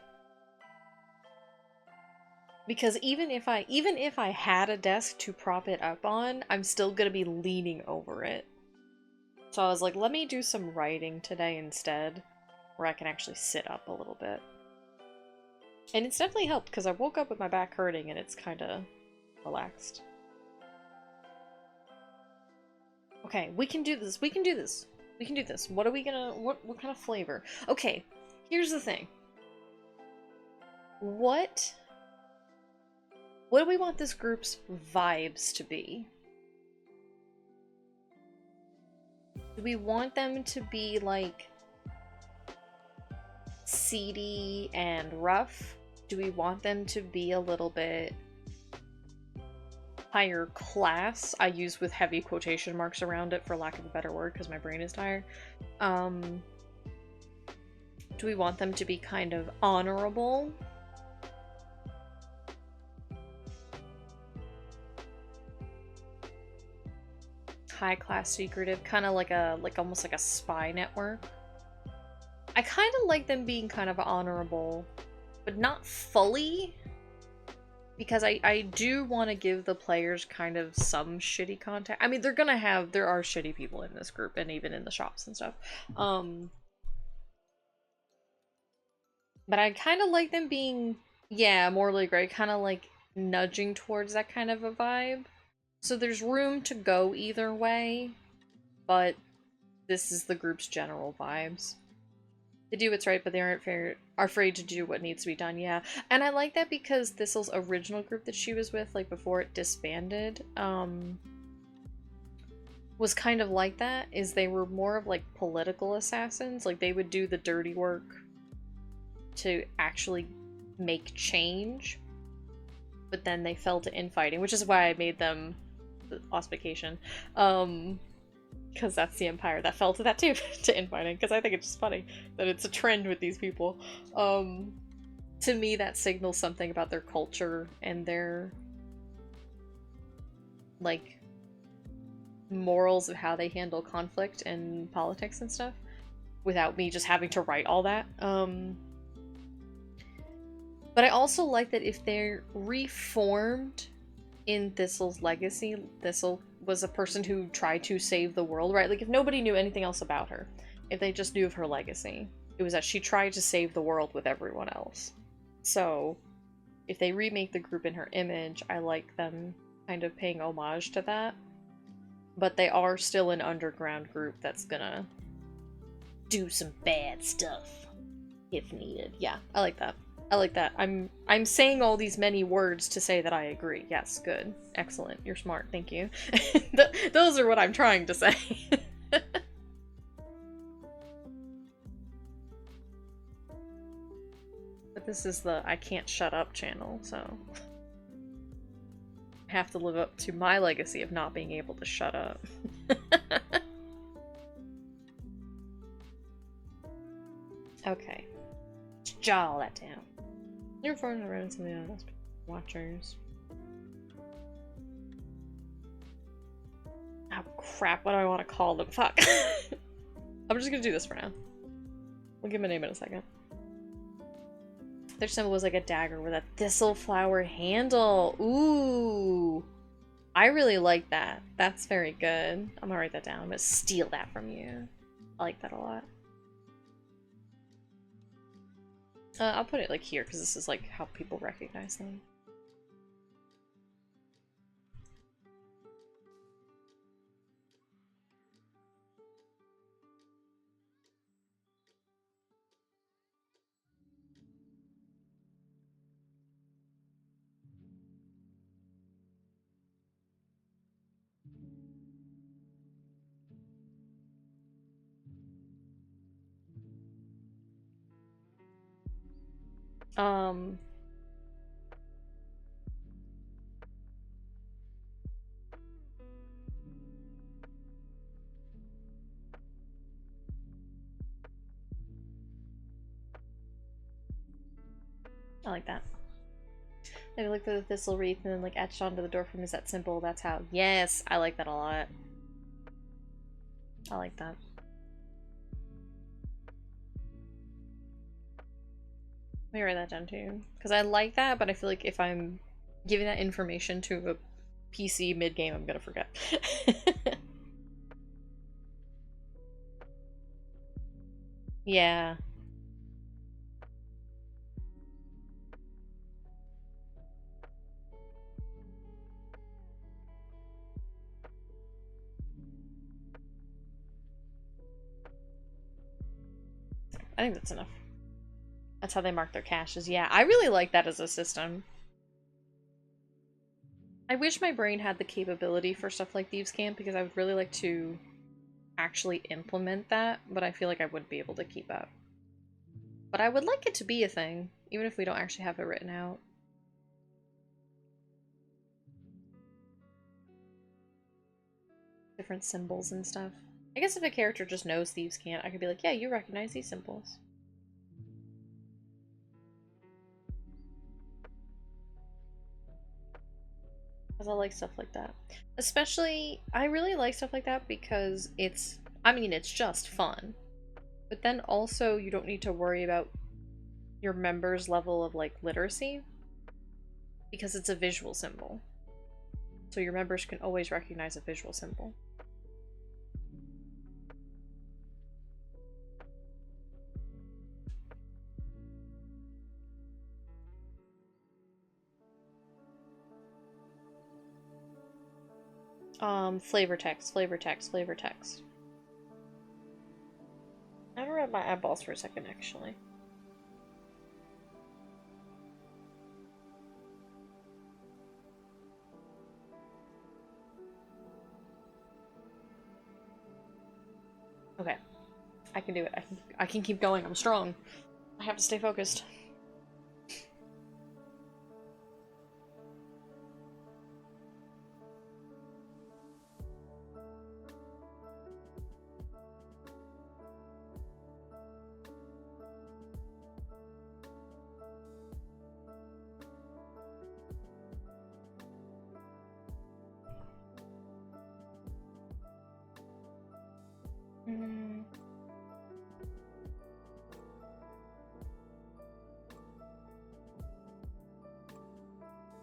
S1: Because even if I had a desk to prop it up on, I'm still gonna be leaning over it. So I was like, let me do some writing today instead, where I can actually sit up a little bit. And it's definitely helped, because I woke up with my back hurting and it's kind of relaxed. Okay, we can do this. We can do this. We can do this. What are we gonna... What kind of flavor? Okay, here's the thing. What do we want this group's vibes to be? Do we want them to be, like, seedy and rough? Do we want them to be a little bit higher class? I use with heavy quotation marks around it for lack of a better word because my brain is tired. Do we want them to be kind of honorable? High class secretive, kind of like almost like a spy network. I kind of like them being kind of honorable, but not fully, because I do want to give the players kind of some shitty contact. I mean, there are shitty people in this group and even in the shops and stuff. But I kind of like them being, yeah, morally gray, kind of like nudging towards that kind of a vibe. So there's room to go either way, but this is the group's general vibes. They do what's right, but they aren't afraid to do what needs to be done, yeah. And I like that because Thistle's original group that she was with, like before it disbanded, was kind of like that, is they were more of like political assassins. Like they would do the dirty work to actually make change, but then they fell to infighting, which is why I made them the ossification, because that's the empire that fell to that too, to infighting, because I think it's just funny that it's a trend with these people. To me, that signals something about their culture and their, like, morals of how they handle conflict and politics and stuff, without me just having to write all that. But I also like that if they're reformed in Thistle's legacy, Thistle was a person who tried to save the world, right? Like, if nobody knew anything else about her, if they just knew of her legacy, it was that she tried to save the world with everyone else. So, if they remake the group in her image, I like them kind of paying homage to that. But they are still an underground group that's gonna do some bad stuff if needed. Yeah, I like that. I like that. I'm saying all these many words to say that I agree. Yes, good. Excellent. You're smart. Thank you. Those are what I'm trying to say. But this is the I can't shut up channel, so I have to live up to my legacy of not being able to shut up. Okay. Let's jot all that down. You're foreign around some of the other watchers. Oh crap, what do I want to call them? Fuck. I'm just gonna do this for now. We'll give him a name in a second. Their symbol was like a dagger with a thistle flower handle. Ooh. I really like that. That's very good. I'm gonna write that down. I'm gonna steal that from you. I like that a lot. I'll put it like here because this is like how people recognize them. I like that. Maybe look for the thistle wreath and then like etched onto the doorframe is that symbol. That's how. Yes, I like that a lot. I like that. Let me write that down too. Because I like that, but I feel like if I'm giving that information to a PC mid-game, I'm gonna forget. Yeah. I think that's enough. That's how they mark their caches. Yeah, I really like that as a system. I wish my brain had the capability for stuff like Thieves' Camp because I would really like to actually implement that, but I feel like I wouldn't be able to keep up. But I would like it to be a thing, even if we don't actually have it written out. Different symbols and stuff. I guess if a character just knows Thieves' Camp, I could be like, yeah, you recognize these symbols. Because I like stuff like that. Especially, I really like stuff like that because it's, I mean, it's just fun. But then also, you don't need to worry about your members' level of, like, literacy. Because it's a visual symbol. So your members can always recognize a visual symbol. Flavor text, flavor text, flavor text. I haven't read my eyeballs for a second, actually. Okay. I can do it. I can keep going. I'm strong. I have to stay focused.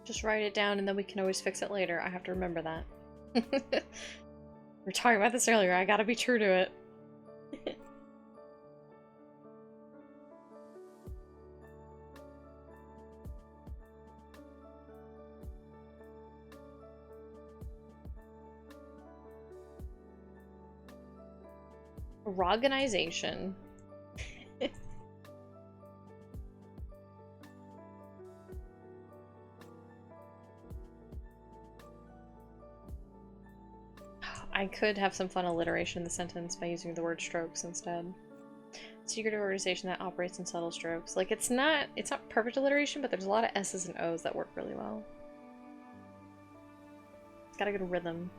S1: Just write it down and then we can always fix it later. I have to remember that. We were talking about this earlier. I gotta be true to it. Organization. I could have some fun alliteration in the sentence by using the word strokes instead. Secretive organization that operates in subtle strokes. Like, it's not perfect alliteration, but there's a lot of S's and O's that work really well. It's got a good rhythm.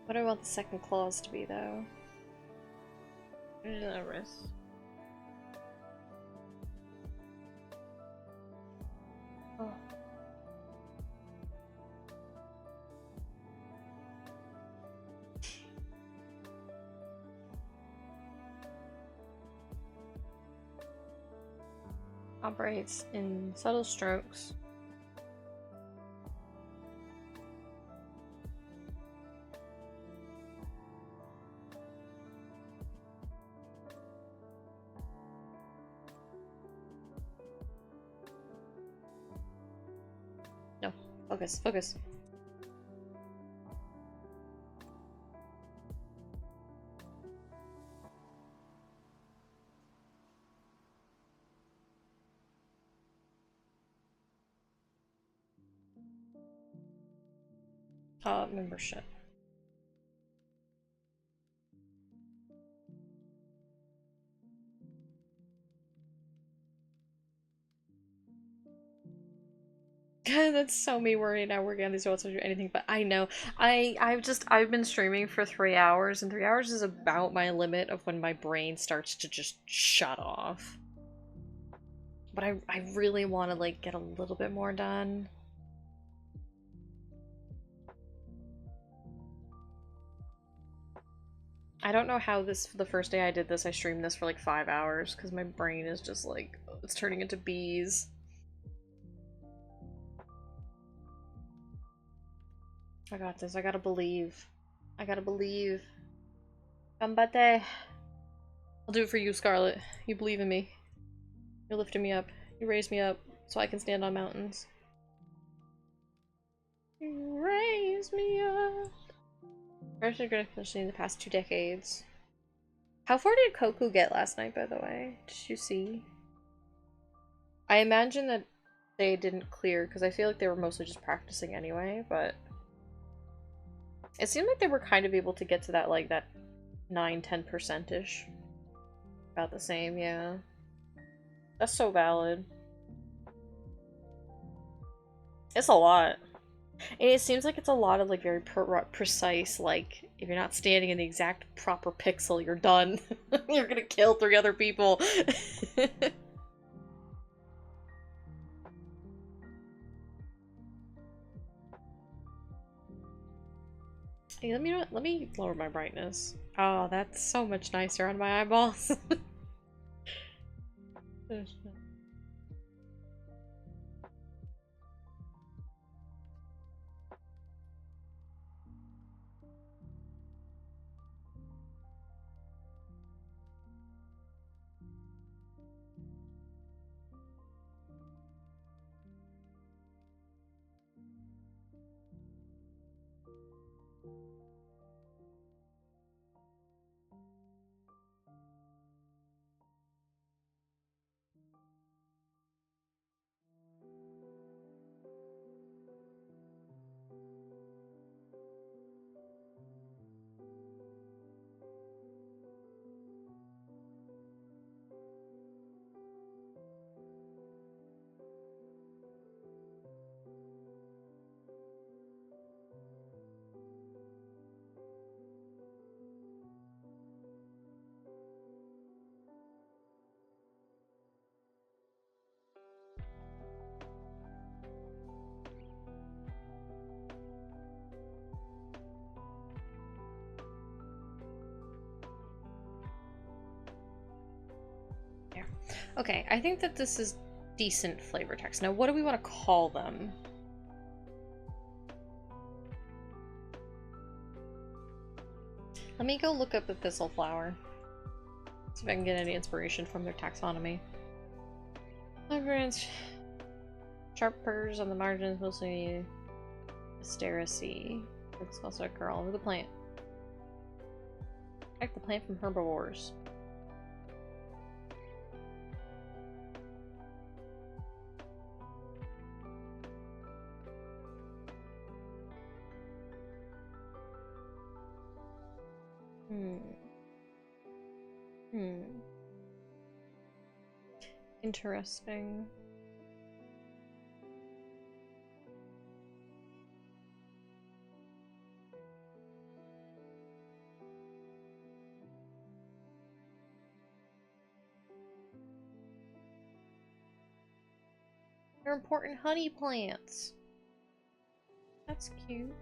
S1: What do I want the second clause to be, though? Risk. Operates in subtle strokes. No, focus, focus. Membership. That's so me worried now working on these roles to do anything, but I know. I've been streaming for 3 hours, and 3 hours is about my limit of when my brain starts to just shut off. But I really want to like get a little bit more done. I don't know how the first day I did this, I streamed this for like 5 hours because my brain is just like, it's turning into bees. I got this. I gotta believe. I gotta believe. Gambate. I'll do it for you, Scarlet. You believe in me. You're lifting me up. You raise me up so I can stand on mountains. You raise me up. First especially in the past 2 decades. How far did Koku get last night, by the way? Did you see? I imagine that they didn't clear, because I feel like they were mostly just practicing anyway, but... It seemed like they were kind of able to get to that, like, that 9-10%-ish. About the same, yeah. That's so valid. It's a lot. And it seems like it's a lot of, like, very precise, like, if you're not standing in the exact proper pixel, you're done. You're gonna kill 3 other people. Hey, let me lower my brightness. Oh, that's so much nicer on my eyeballs. Okay, I think that this is decent flavor text. Now, what do we want to call them? Let me go look up the thistle flower. See if I can get any inspiration from their taxonomy. Branch. Sharpers on the margins, mostly Asteraceae. It's also occur all over the plant. Protect the plant from herbivores. Interesting. They're important honey plants. That's cute.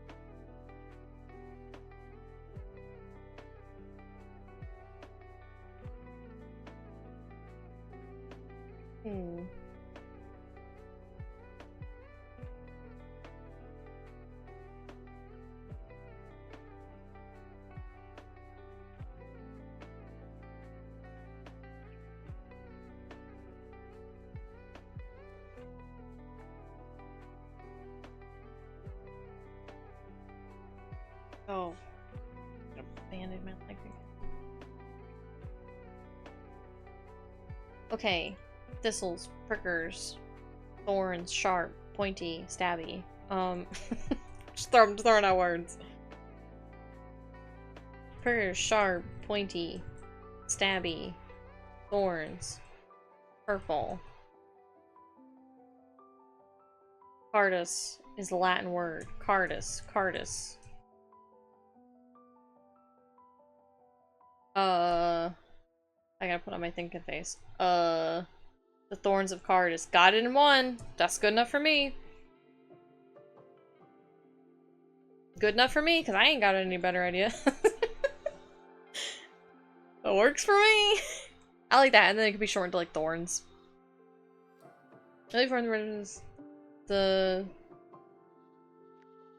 S1: Oh. I banded my leg. Okay. Thistles, prickers, thorns, sharp, pointy, stabby. Just throwing out words. Prickers, sharp, pointy, stabby, thorns, purple. Cardus is the Latin word. Cardus. I gotta put on my thinking face. The thorns of Cardus. Got it in one. That's good enough for me. Good enough for me, because I ain't got any better idea. It works for me. I like that, and then it could be shortened to like thorns. Really for the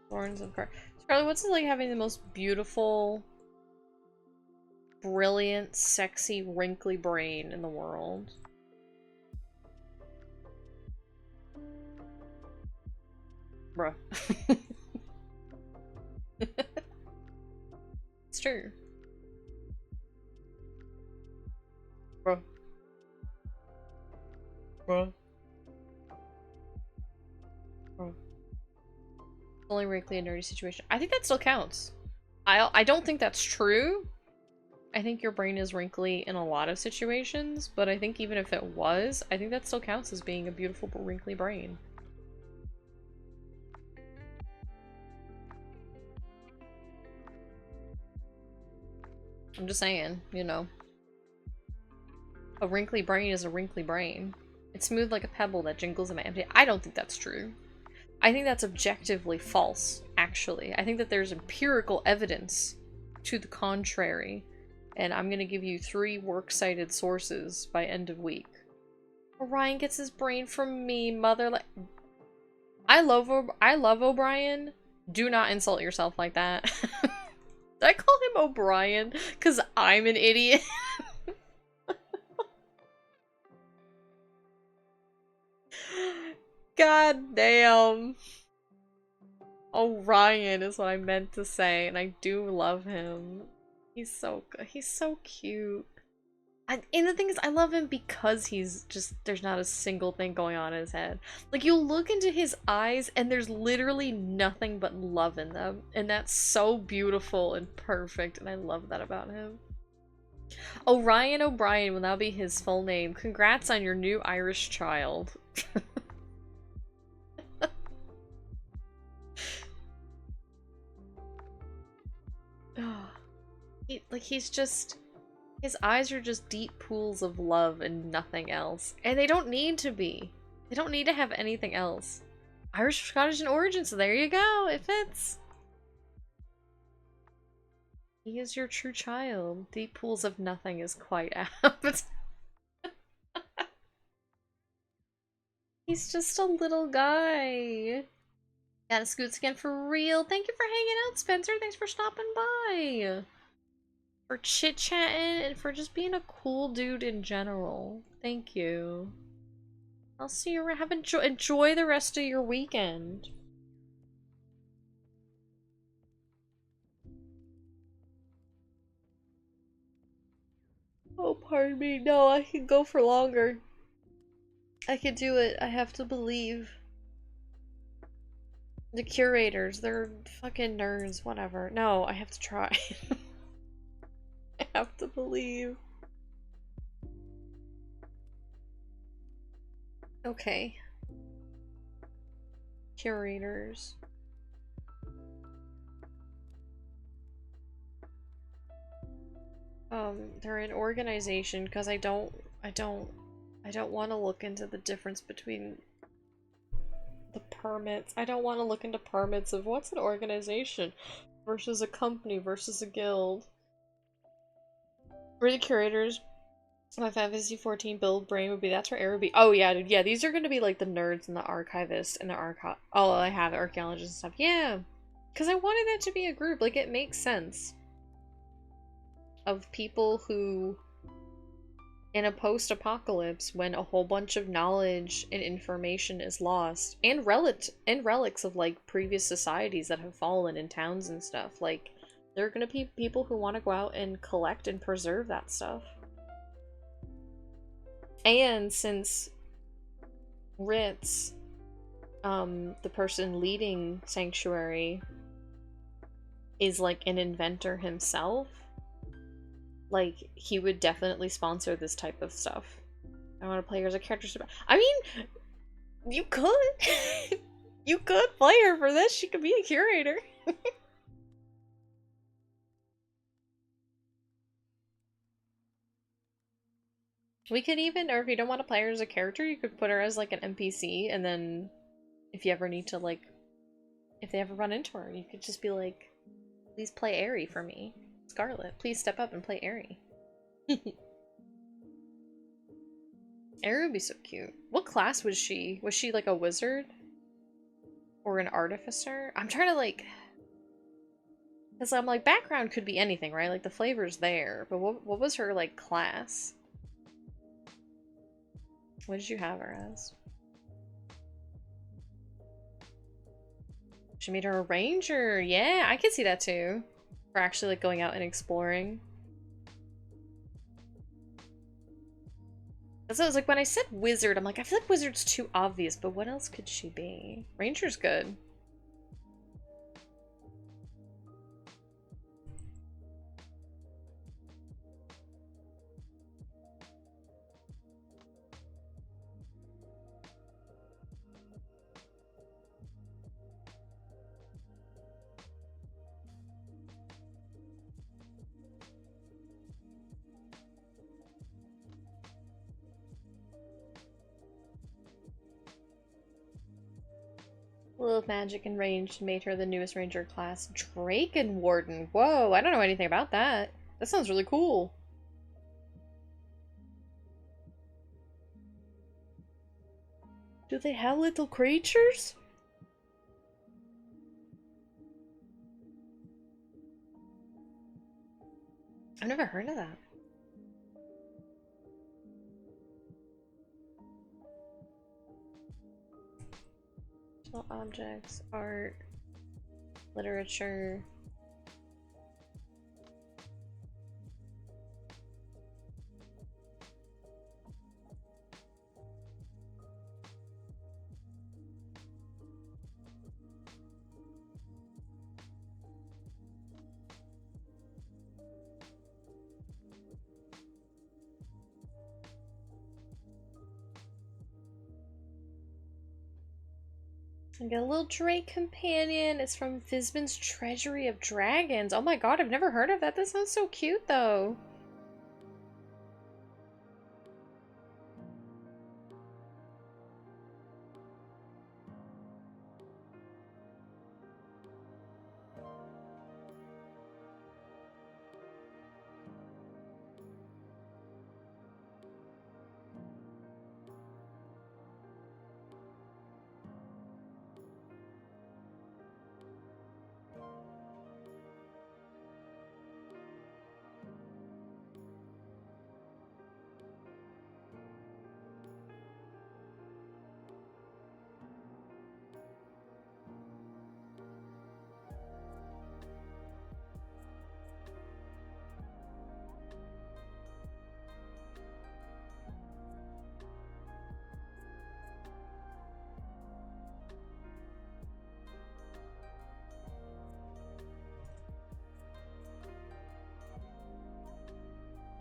S1: thorns of Cardus. Charlie, what's it like having the most beautiful, brilliant, sexy, wrinkly brain in the world? Bruh. It's true. Bruh. Only wrinkly and nerdy situation. I think that still counts. I don't think that's true. I think your brain is wrinkly in a lot of situations, but I think even if it was, I think that still counts as being a beautiful wrinkly brain. I'm just saying, you know. A wrinkly brain is a wrinkly brain. It's smooth like a pebble that jingles in my empty. I don't think that's true. I think that's objectively false, actually. I think that there's empirical evidence to the contrary. And I'm gonna give you 3 works-cited sources by end of week. Orion gets his brain from me, mother. I love O'Brien. Do not insult yourself like that. Did I call him O'Brien? Because I'm an idiot. God damn. Orion is what I meant to say, and I do love him. He's so good. He's so cute. And the thing is, I love him because he's just, there's not a single thing going on in his head. Like, you look into his eyes, and there's literally nothing but love in them. And that's so beautiful and perfect, and I love that about him. Orion O'Brien will now be his full name. Congrats on your new Irish child. He's just, his eyes are just deep pools of love and nothing else. And they don't need to be. They don't need to have anything else. Irish, Scottish, and origin, so there you go. It fits. He is your true child. Deep pools of nothing is quite apt. He's just a little guy. Got a scoots again for real. Thank you for hanging out, Spencer. Thanks for stopping by. For chit-chatting and for just being a cool dude in general. Thank you. I'll see you around. Enjoy the rest of your weekend. Oh, pardon me. No, I can go for longer. I can do it. I have to believe. The curators, they're fucking nerds. Whatever. No, I have to try. I have to believe. Okay. Curators. They're an organization because I don't want to look into the difference between the permits. I don't want to look into permits of what's an organization versus a company versus a guild. We're the curators. My Fantasy 14 build brain would be, that's where Air would be. Oh yeah, dude, yeah, these are gonna be like the nerds and the archivists and the I have archaeologists and stuff. Yeah. Because I wanted that to be a group. Like, it makes sense. Of people who, in a post-apocalypse, when a whole bunch of knowledge and information is lost, and relics of, like, previous societies that have fallen in towns and stuff, like, There are gonna be people who want to go out and collect and preserve that stuff. And since Ritz, the person leading Sanctuary, is like an inventor himself, like he would definitely sponsor this type of stuff. I want to play her as a character. I mean, you could. You could play her for this. She could be a curator. We could even, or if you don't want to play her as a character, you could put her as like an NPC, and then if you ever need to, like, if they ever run into her, you could just be like, please play Aerie for me. Scarlet, please step up and play Aerie. Aerie would be so cute. What class was she? Was she like a wizard? Or an artificer? I'm trying to like... Because I'm like, background could be anything, right? Like the flavor's there. But what was her like class? What did you have her as? She made her a ranger. Yeah, I could see that too. For actually like going out and exploring. That's what I was like, when I said wizard, I'm like, I feel like wizard's too obvious, but what else could she be? Ranger's good. Lilith Magic and Ranged made her the newest ranger class. Draken Warden. Whoa, I don't know anything about that. That sounds really cool. Do they have little creatures? I've never heard of that. Objects, art, literature. I got a little Drake companion. It's from Fizban's Treasury of Dragons. Oh my god, I've never heard of that. That sounds so cute, though.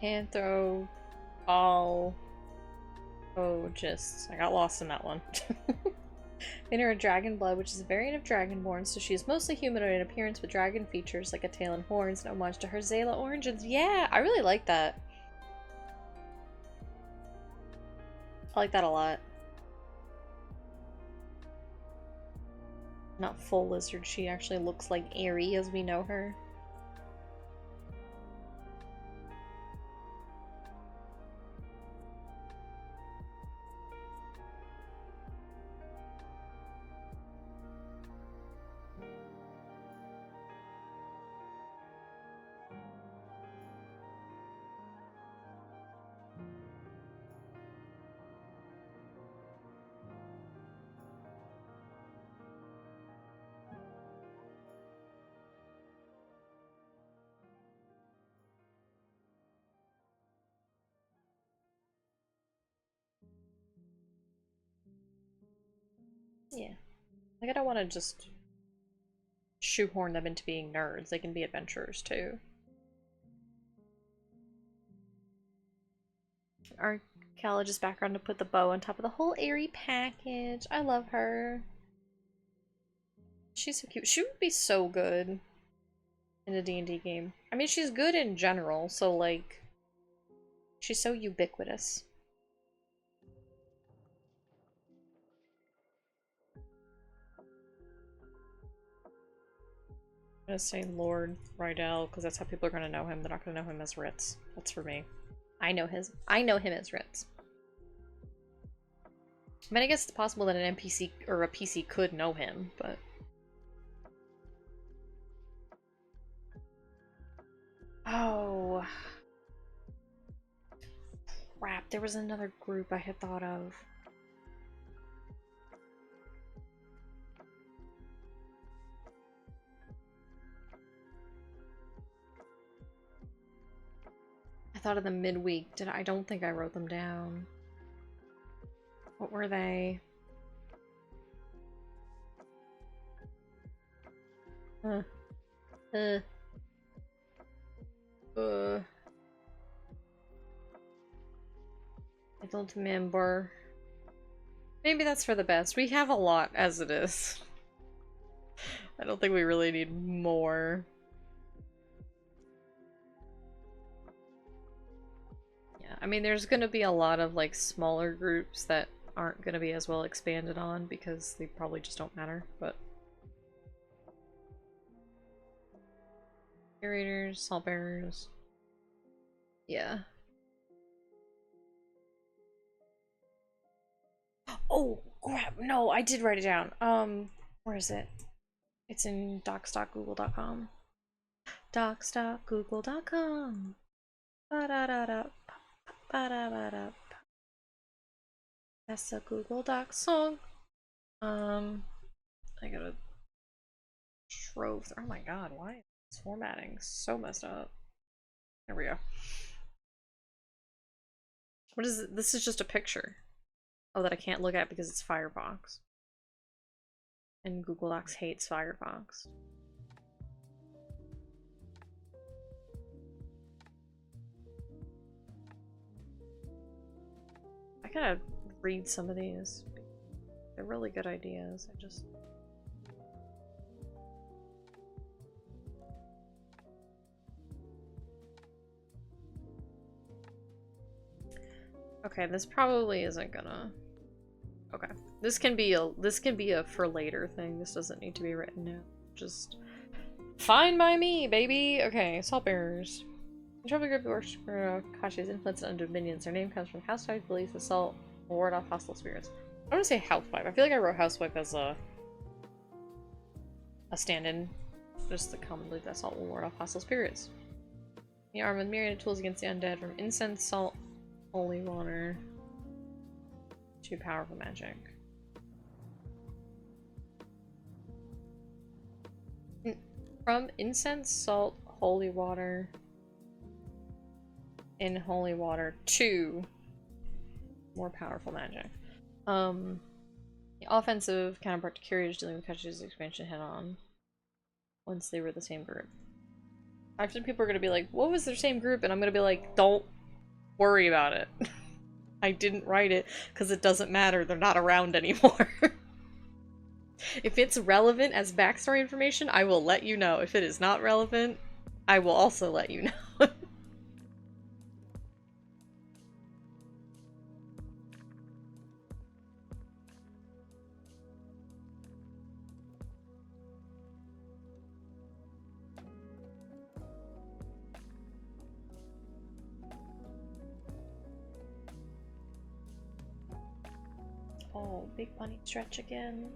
S1: Anthro, all. Oh, just I got lost in that one. In her dragon blood, which is a variant of dragonborn, so she is mostly humanoid in appearance with dragon features like a tail and horns, an homage to her Zayla origins. Yeah, I really like that. I like that a lot. Not full lizard, she actually looks like Aerie as we know her. Yeah. Like, I don't want to just shoehorn them into being nerds. They can be adventurers, too. Archaeologist background to put the bow on top of the whole airy package. I love her. She's so cute. She would be so good in a D&D game. I mean, she's good in general, so, like, she's so ubiquitous. I'm gonna say Lord Rydell, because that's how people are gonna know him. They're not gonna know him as Ritz. That's for me. I know him as Ritz. I mean, I guess it's possible that an NPC or a PC could know him, but... Oh... Crap, there was another group I had thought of. I thought of them midweek. I don't think I wrote them down. What were they? I don't remember. Maybe that's for the best. We have a lot as it is. I don't think we really need more. Yeah, I mean, there's gonna be a lot of, like, smaller groups that aren't gonna be as well expanded on because they probably just don't matter, but... Curators, salt bearers... Yeah. Oh, crap, no, I did write it down. Where is it? It's in docs.google.com. Docs.google.com. Ba-da-da-da. Ba-da-ba-da. That's a Google Docs song. I gotta trove. Oh my god, why is this formatting so messed up? There we go. What is it? This is just a picture. Oh, that I can't look at because it's Firefox. And Google Docs hates Firefox. I gotta read some of these. They're really good ideas. I just... Okay, this probably isn't gonna... Okay. This can be a for later thing. This doesn't need to be written now. Just fine by me, baby. Okay, salt bearers. The trouble group works for Kashi's influence on dominions. Their name comes from housewife beliefs that salt will ward off hostile spirits. I want to say housewife. I feel like I wrote housewife as a stand-in. Just the common belief that salt will ward off hostile spirits. The arm with myriad tools against the undead, from incense, salt, holy water, to powerful magic. From incense, salt, holy water, in holy water to more powerful magic. The offensive counterpart to Curators dealing with Kashi's expansion head on once they were the same group. Actually, people are gonna be like, what was their same group? And I'm gonna be like, don't worry about it. I didn't write it because it doesn't matter. They're not around anymore. If it's relevant as backstory information, I will let you know. If it is not relevant, I will also let you know. Oh, big bunny stretch again.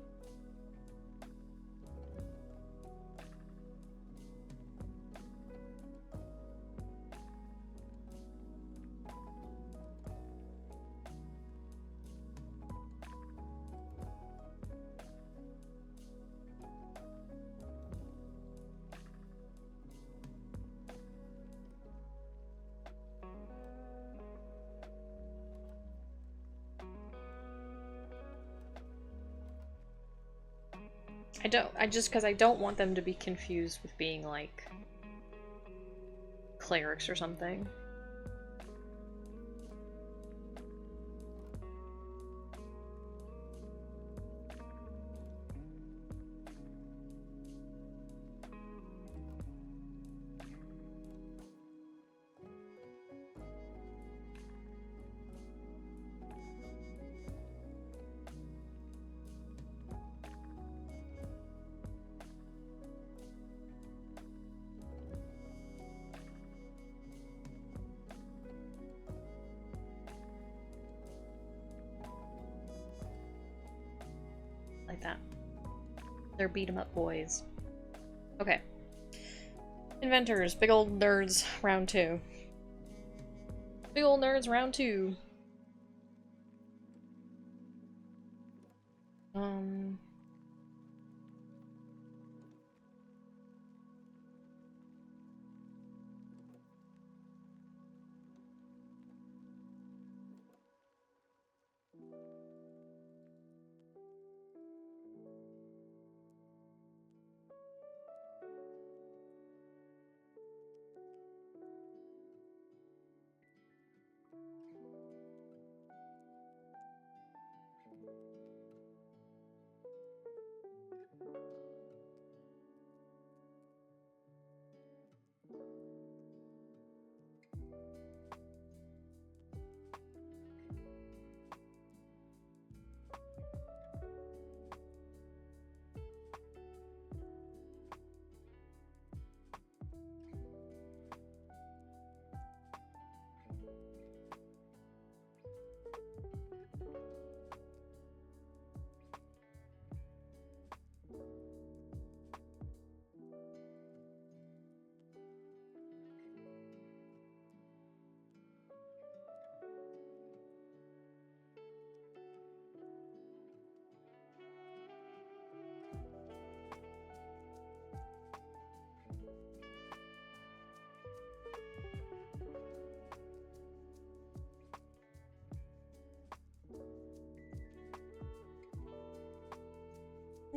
S1: because I don't want them to be confused with being, like, clerics or something. Like that. They're beat 'em up boys. Okay. Inventors, big old nerds, round 2. Big old nerds, round 2.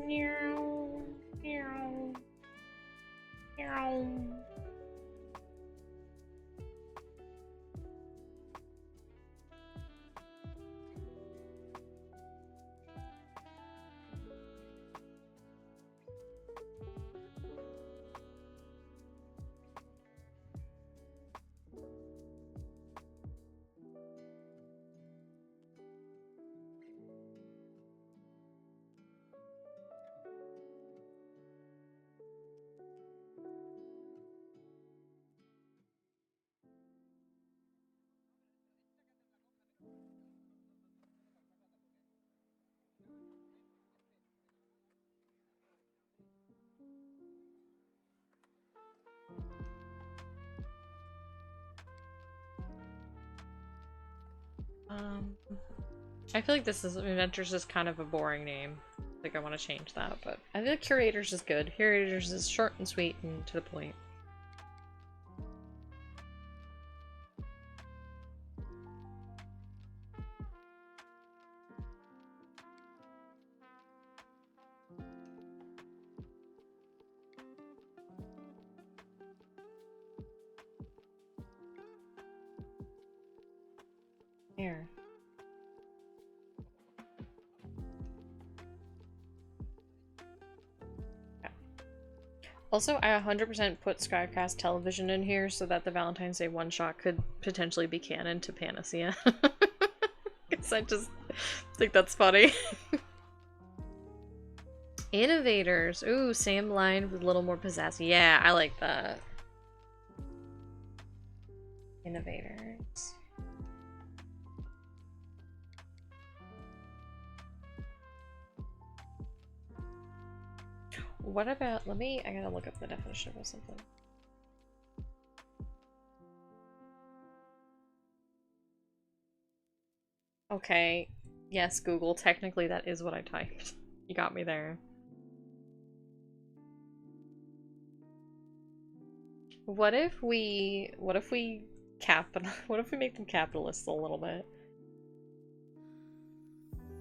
S1: Meow, meow, meow. I feel like this is Inventors is kind of a boring name. I think I want to change that, but I feel like Curators is good. Curators is short and sweet and to the point. Here. Also, I 100% put Skycast Television in here so that the Valentine's Day one-shot could potentially be canon to Panacea. Because I just think that's funny. Innovators. Ooh, same line with a little more pizzazz. Yeah, I like that. Innovators. What about, I gotta look up the definition of something. Okay, yes, Google, technically that is what I typed. You got me there. What if we what if we make them capitalists a little bit?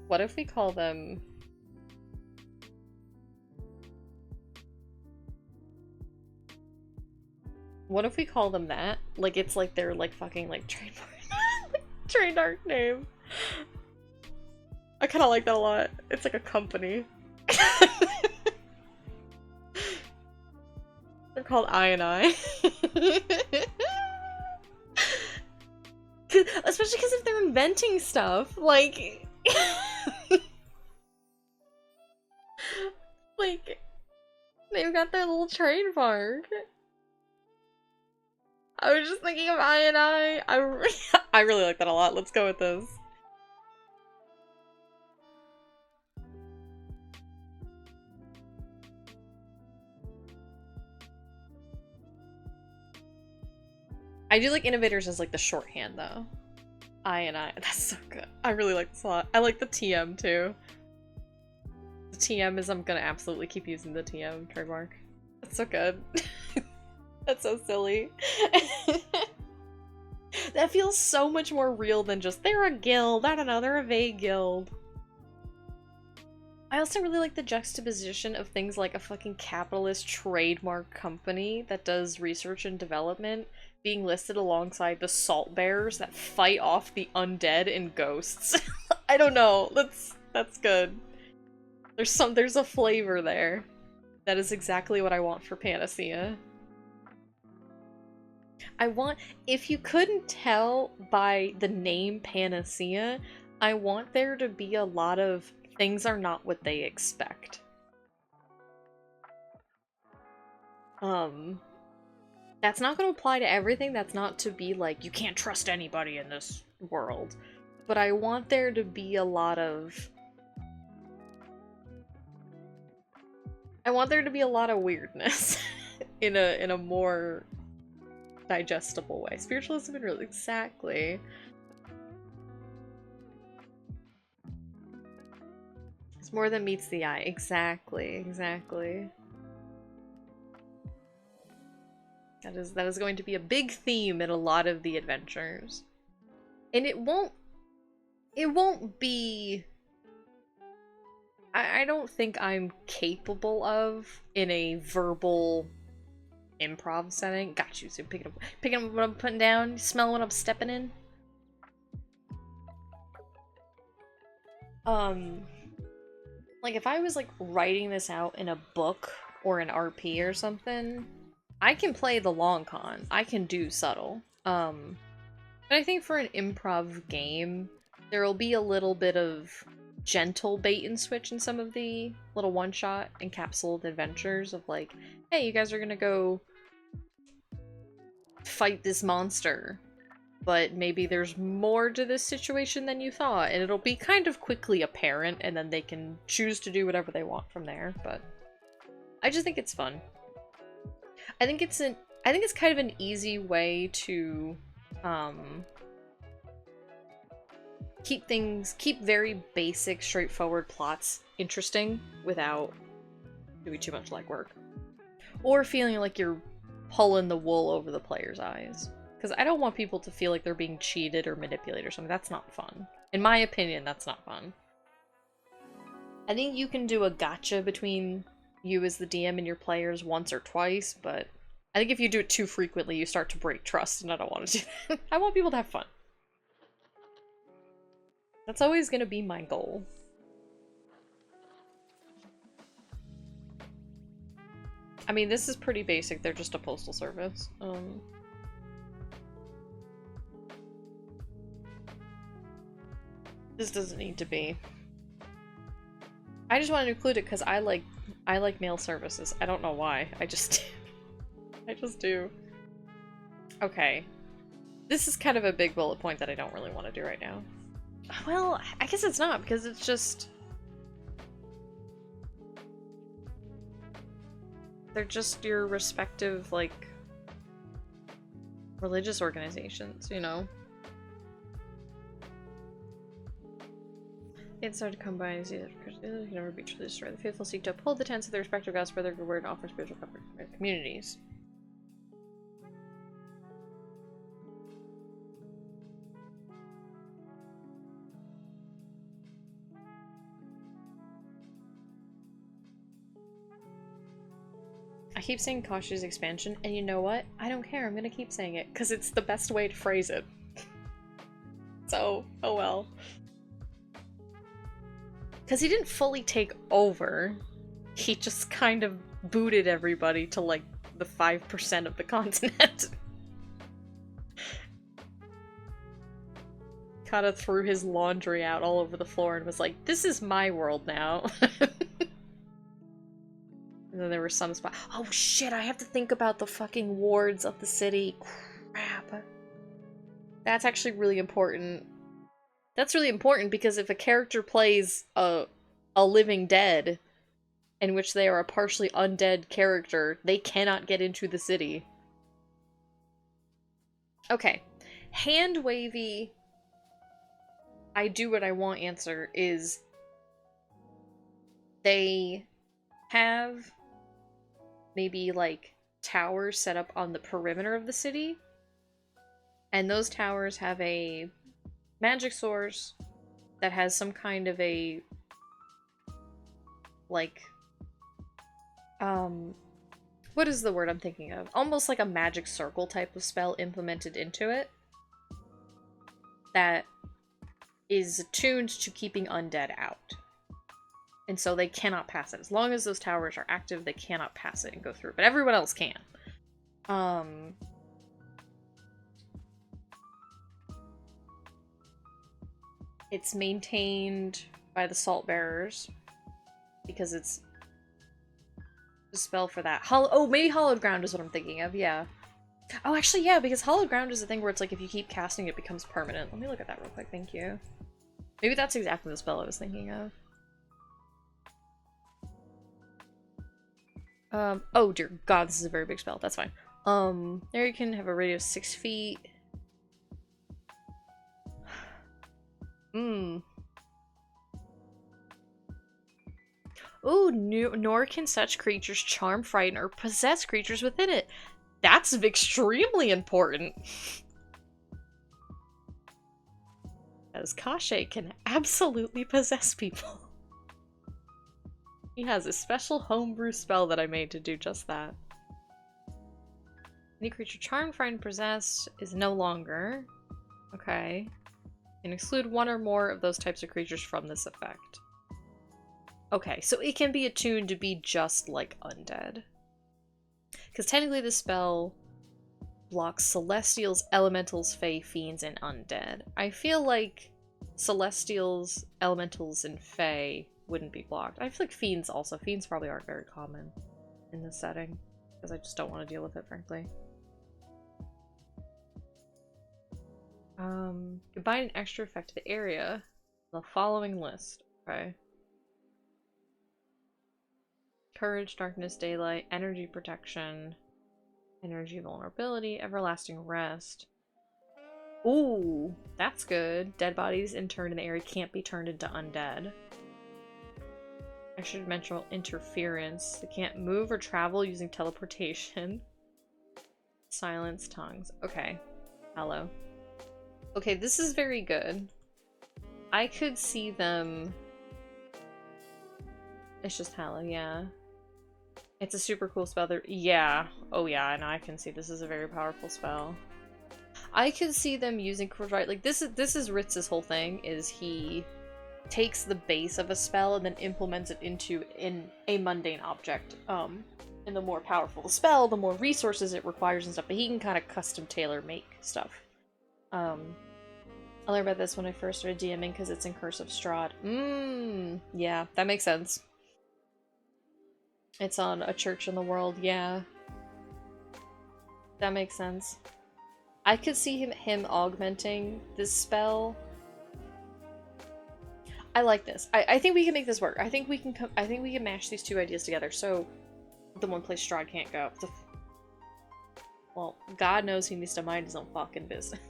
S1: What if we call them What if we call them that? Like, it's like their, like, fucking, like, trademark name. I kind of like that a lot. It's like a company. They're called I and I. Especially because if they're inventing stuff, like... like, they've got their little trademark. I was just thinking of I and I really like that a lot. Let's go with this. I do like innovators as like the shorthand though. I and I. That's so good. I really like this a lot. I like the TM too. The TM is I'm gonna absolutely keep using the TM trademark. That's so good. That's so silly. That feels so much more real than just they're a guild. I don't know, they're a vague guild. I also really like the juxtaposition of things like a fucking capitalist trademark company that does research and development being listed alongside the salt bearers that fight off the undead and ghosts. I don't know. That's good. There's a flavor there. That is exactly what I want for Panacea. If you couldn't tell by the name Panacea, I want there to be a lot of things are not what they expect. That's not going to apply to everything. That's not to be like, you can't trust anybody in this world. But I want there to be a lot of... I want there to be a lot of weirdness in a more digestible way. Spiritualism and real, exactly. It's more than meets the eye. Exactly. That is going to be a big theme in a lot of the adventures. And it won't be... I don't think I'm capable of in a verbal improv setting. Got you, so picking up what I'm putting down, smell what I'm stepping in. Like if I was like writing this out in a book or an RP or something, I can play the long con. I can do subtle. But I think for an improv game, there will be a little bit of gentle bait and switch in some of the little one-shot encapsulated adventures of like, hey, you guys are gonna go fight this monster, but maybe there's more to this situation than you thought, and it'll be kind of quickly apparent, and then they can choose to do whatever they want from there. But I just think it's fun. I think it's kind of an easy way to keep very basic, straightforward plots interesting without doing too much legwork. Or feeling like you're pulling the wool over the player's eyes. Because I don't want people to feel like they're being cheated or manipulated or something. That's not fun. In my opinion, that's not fun. I think you can do a gotcha between you as the DM and your players once or twice, but I think if you do it too frequently, you start to break trust, and I don't want to do that. I want people to have fun. That's always going to be my goal. I mean, this is pretty basic. They're just a postal service. This doesn't need to be. I just wanted to include it because I like mail services. I don't know why. I just do. Okay. This is kind of a big bullet point that I don't really want to do right now. Well, I guess it's not, because it's just... They're just your respective, like, religious organizations, you know? It's hard to come by and see that you can never be truly destroyed. The faithful seek to uphold the tenets of their respective gods for their good word and offer spiritual comfort to their communities. I keep saying cautious expansion, and you know what? I don't care. I'm gonna keep saying it because it's the best way to phrase it. So, oh well. Because he didn't fully take over. He just kind of booted everybody to, like, the 5% of the continent. Kind of threw his laundry out all over the floor and was like, this is my world now. And then there were some spots. Oh shit, I have to think about the fucking wards of the city. Crap. That's actually really important. That's really important because if a character plays a living dead, in which they are a partially undead character, they cannot get into the city. Okay. Hand wavy, I do what I want answer is they have maybe like towers set up on the perimeter of the city, and those towers have a magic source that has some kind of a like what is the word I'm thinking of? Almost like a magic circle type of spell implemented into it that is attuned to keeping undead out. And so they cannot pass it. As long as those towers are active, they cannot pass it and go through. But everyone else can. It's maintained by the Salt Bearers because it's a spell for that. Maybe Hallowed Ground is what I'm thinking of, yeah. Oh, actually, yeah, because Hallowed Ground is a thing where it's like if you keep casting it becomes permanent. Let me look at that real quick, thank you. Maybe that's exactly the spell I was thinking of. Oh dear god, this is a very big spell. That's fine. There you can have a radius of 6 feet. Ooh, nor can such creatures charm, frighten, or possess creatures within it. That's extremely important. As Kashe can absolutely possess people. He has a special homebrew spell that I made to do just that. Any creature charmed, frightened, possessed is no longer. Okay. Can exclude one or more of those types of creatures from this effect. Okay, so it can be attuned to be just like undead. Because technically the spell blocks celestials, elementals, fae, fiends, and undead. I feel like celestials, elementals, and fae wouldn't be blocked. I feel like fiends also. Fiends probably aren't very common in this setting. Because I just don't want to deal with it, frankly. Combine an extra effect to the area. The following list. Okay. Courage, darkness, daylight, energy protection, energy vulnerability, everlasting rest. Ooh, that's good. Dead bodies interned in the area can't be turned into undead. Extra-dimensional interference. They can't move or travel using teleportation. Silence tongues. Okay. Hello. Okay, this is very good. I could see them... It's just hello, yeah. It's a super cool spell. Yeah. Oh yeah, and I can see this is a very powerful spell. I could see them using like this is Ritz's whole thing, is he takes the base of a spell and then implements it into a mundane object. And the more powerful the spell, the more resources it requires and stuff, but he can kind of custom tailor make stuff. I learned about this when I first started DMing because it's in Curse of Strahd. Yeah, that makes sense. It's on a church in the world, yeah. That makes sense. I could see him augmenting this spell. I like this. I think we can make this work. I think we can mash these two ideas together. So, the one place Strahd can't go. Well, God knows he needs to mind his own fucking business.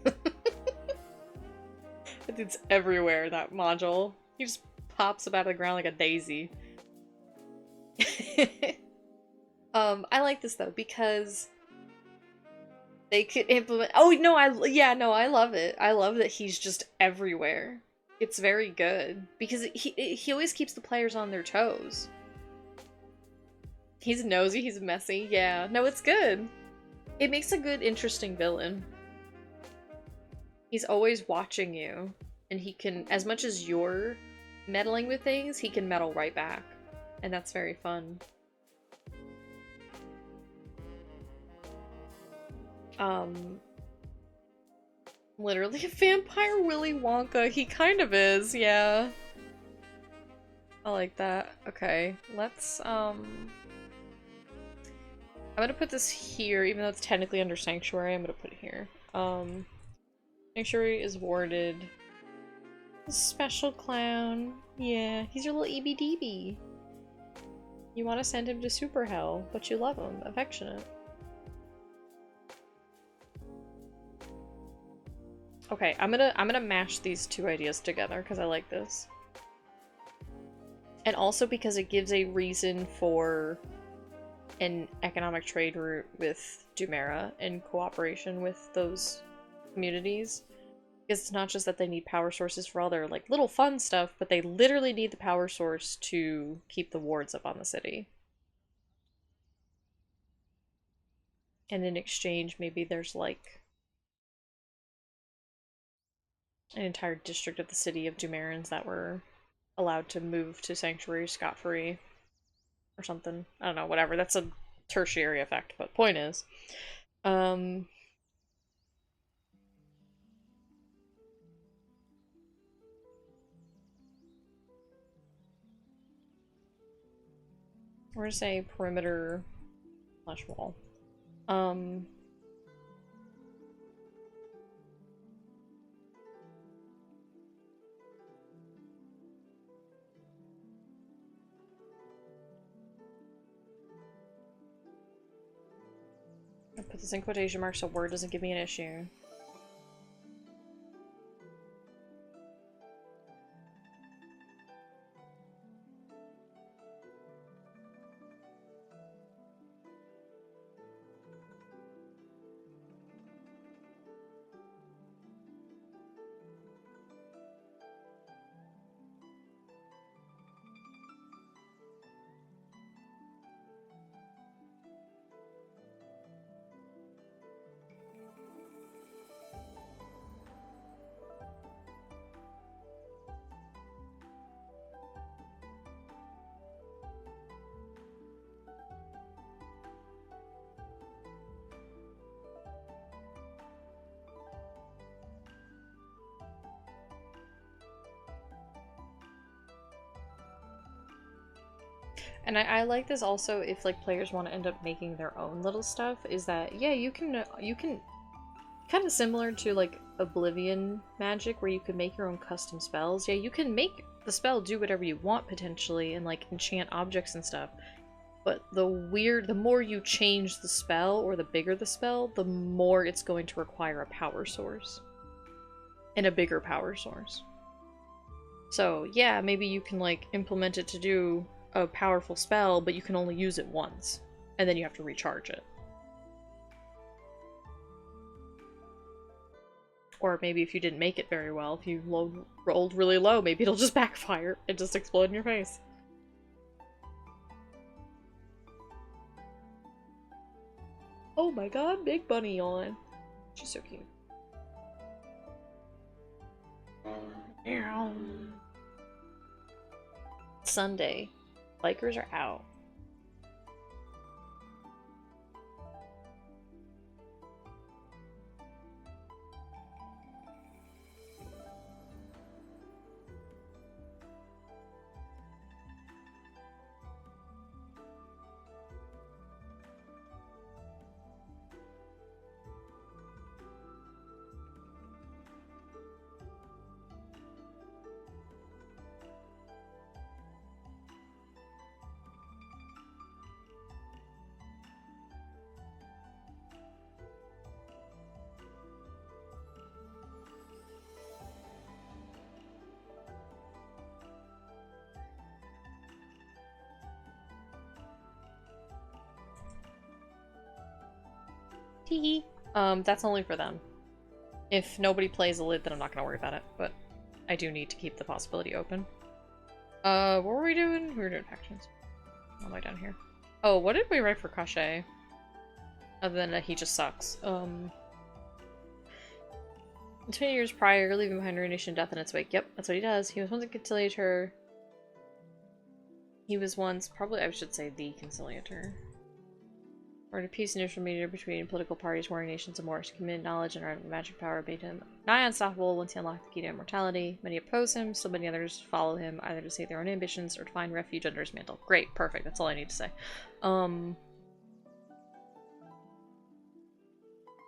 S1: That dude's everywhere, that module. He just pops up out of the ground like a daisy. I like this though because they could implement. Oh no, I love it. I love that he's just everywhere. It's very good because he always keeps the players on their toes. He's nosy, he's messy. Yeah, no, it's good. It makes a good, interesting villain. He's always watching you, and he can, as much as you're meddling with things, he can meddle right back. And that's very fun. Literally a vampire Willy Wonka. He kind of is, yeah. I like that. Okay, let's, I'm gonna put this here, even though it's technically under Sanctuary, I'm gonna put it here. Sanctuary is warded. Special clown. Yeah, he's your little EBDB. You want to send him to super hell, but you love him. Affectionate. Okay, I'm gonna mash these two ideas together because I like this. And also because it gives a reason for an economic trade route with Dumera in cooperation with those communities. Because it's not just that they need power sources for all their like little fun stuff, but they literally need the power source to keep the wards up on the city. And in exchange, maybe there's like an entire district of the city of Dumerans that were allowed to move to Sanctuary scot-free or something. I don't know, whatever. That's a tertiary effect, but point is, we're gonna say perimeter slash wall. I put this in quotation marks so word doesn't give me an issue. And I like this also if like players want to end up making their own little stuff, is that yeah, you can kind of similar to like Oblivion magic where you can make your own custom spells. Yeah, you can make the spell do whatever you want potentially and like enchant objects and stuff. But the more you change the spell or the bigger the spell, the more it's going to require a power source. And a bigger power source. So yeah, maybe you can like implement it to do a powerful spell, but you can only use it once, and then you have to recharge it. Or maybe if you didn't make it very well, if you rolled really low, maybe it'll just backfire and just explode in your face. Oh my god, Big Bunny on. She's so cute. Sunday. Bikers are out. Teehee. That's only for them. If nobody plays a lid, then I'm not gonna worry about it, but I do need to keep the possibility open. What were we doing? We were doing factions. All the way down here. Oh, what did we write for Kashe? Other than that he just sucks. 20 years prior, leaving behind ruination, death in its wake. Yep, that's what he does. He was once a conciliator. He was once, probably I should say the conciliator. Or a peace and neutral mediator between political parties, warring nations, and wars. Commit knowledge and art of magic power made him nigh unstoppable once he unlocked the key to immortality. Many oppose him, so many others follow him, either to save their own ambitions or to find refuge under his mantle. Great, perfect, that's all I need to say.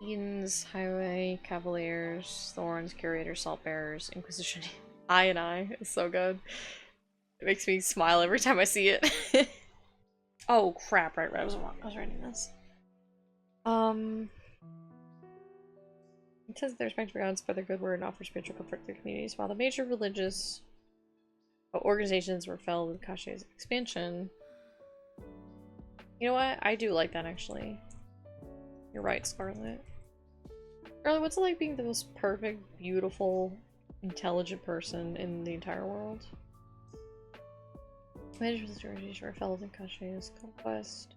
S1: Edens, Highway, Cavaliers, Thorns, Curators, Saltbearers, Inquisition. I is so good. It makes me smile every time I see it. Oh crap, right, I was writing this. It says they respect gods, spread their good word, and offer spiritual comfort to their communities, while the major religious organizations were felled with Kashe's expansion. You know what? I do like that, actually. You're right, Scarlet. Scarlet, what's it like being the most perfect, beautiful, intelligent person in the entire world? Major religious were felled in Kashe's conquest.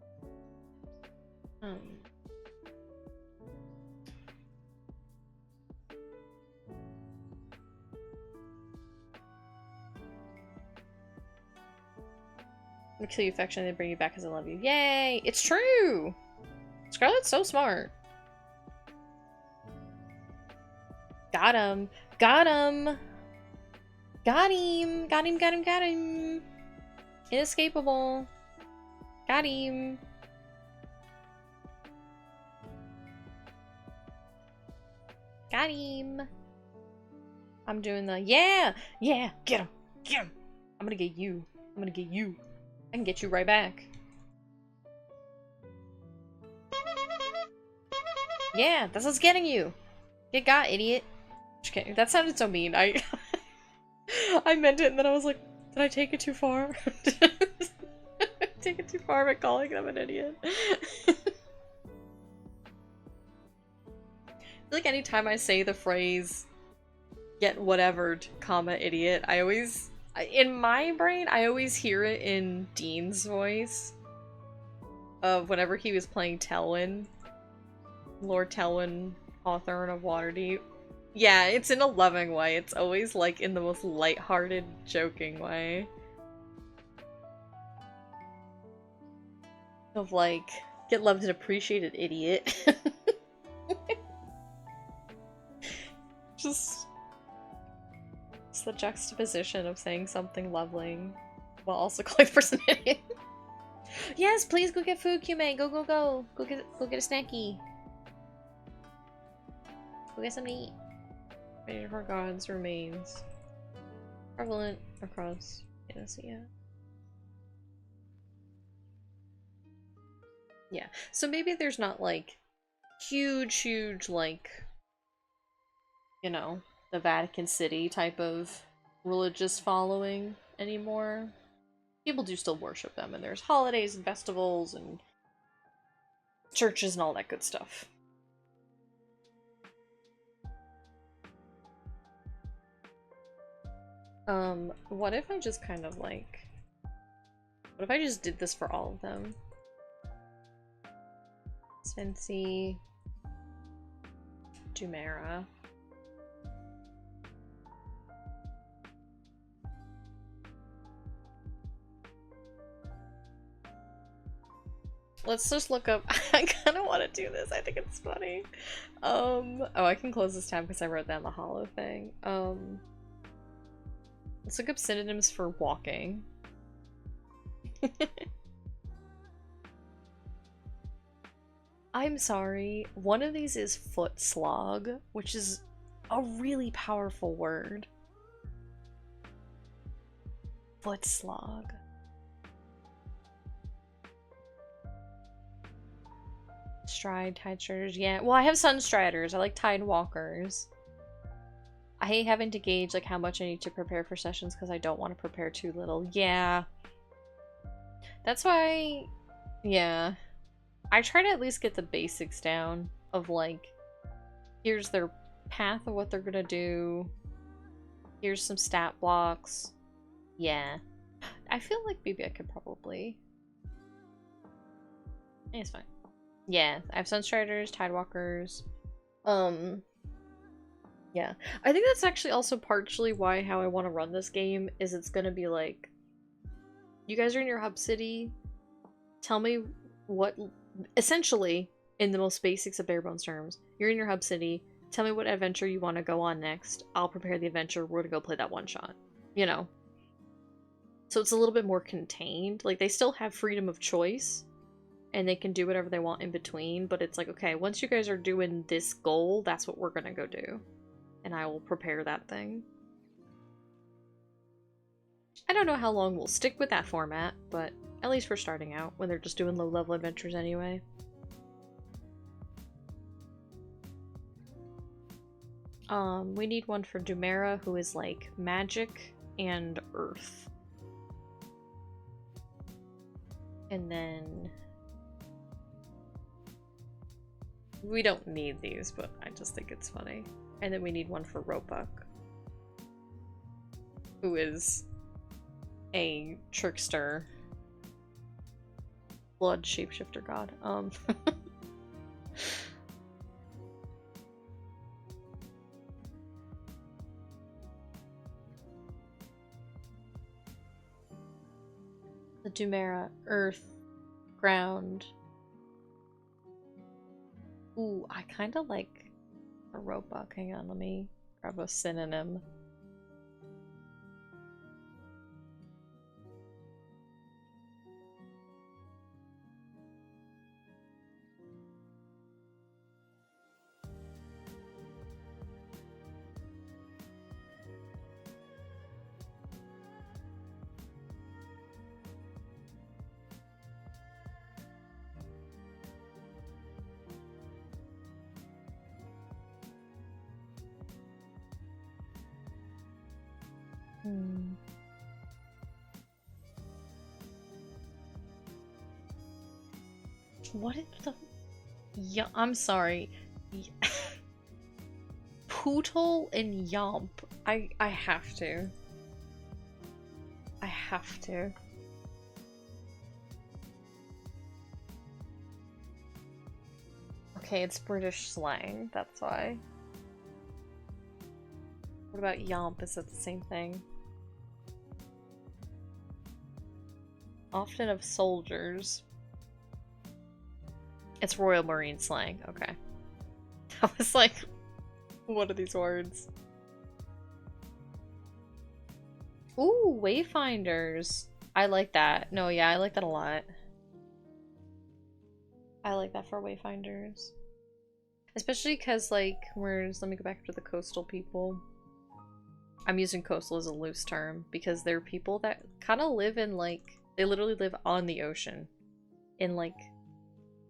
S1: They kill you affection, they bring you back because I love you. Yay! It's true! Scarlet's so smart. Got him! Got him! Got him! Got him, got him, got him! Inescapable! Got him! Got him! I'm doing the yeah! Yeah! Get him! Get him! I'm gonna get you. I'm gonna get you. I can get you right back. Yeah, that's what's getting you. Get got, idiot. Just kidding. That sounded so mean. I meant it and then I was like, did I take it too far? Did I take it too far by calling them an idiot? I feel like anytime I say the phrase get whatevered, comma, idiot, I always, in my brain, I always hear it in Dean's voice of whenever he was playing Telwyn. Lord Telwyn, Hawthorne of Waterdeep. Yeah, it's in a loving way. It's always like in the most lighthearted, joking way. Of like, get loved and appreciated, idiot. Just... it's the juxtaposition of saying something lovely while also calling the person an idiot. Yes, please go get food, Kume. Go, go, go. Go get a snacky. Go get something to eat. Many of our gods remains prevalent across Panacea. Yeah, so maybe there's not like huge, like, you know, the Vatican City type of religious following anymore. People do still worship them, and there's holidays and festivals and churches and all that good stuff. What if I just kind of like... what if I just did this for all of them? Svency... Jumeirah... let's just look up... I kind of want to do this. I think it's funny. Oh, I can close this tab because I wrote down the hollow thing. Let's look up synonyms for walking. I'm sorry. One of these is foot slog, which is a really powerful word. Foot slog. Stride, tide striders. Yeah, well, I have sun striders. I like tide walkers. I hate having to gauge like how much I need to prepare for sessions because I don't want to prepare too little. Yeah. That's why, yeah. I try to at least get the basics down of like, here's their path of what they're gonna do. Here's some stat blocks. Yeah. I feel like maybe I could probably It's fine. Yeah, I have Sunstriders, Tidewalkers. Yeah. I think that's actually also partially why how I want to run this game is it's gonna be like, you guys are in your hub city, tell me what, essentially, in the most basics of bare bones terms, you're in your hub city, tell me what adventure you want to go on next, I'll prepare the adventure, we're gonna go play that one shot. You know? So it's a little bit more contained. Like, they still have freedom of choice, and they can do whatever they want in between, but it's like, okay, once you guys are doing this goal, that's what we're gonna go do. And I will prepare that thing. I don't know how long we'll stick with that format, but at least for starting out, when they're just doing low-level adventures anyway. We need one for Dumera, who is like magic and earth. And then we don't need these, but I just think it's funny. And then we need one for Roebuck, who is a trickster blood shapeshifter god. The Dumera, earth, ground. Ooh, I kind of like a Roebuck. Hang on, let me grab a synonym. What is the... Yeah, I'm sorry. Pootle and Yomp. I have to. I have to. Okay, it's British slang, that's why. What about Yomp? Is it the same thing? Often of soldiers. It's Royal Marine slang, okay. I was like, what are these words? Ooh, Wayfinders. I like that. No, yeah, I like that a lot. I like that for Wayfinders. Especially because, like, let me go back to the coastal people. I'm using coastal as a loose term because they're people that kind of live in, like, they literally live on the ocean. In, like,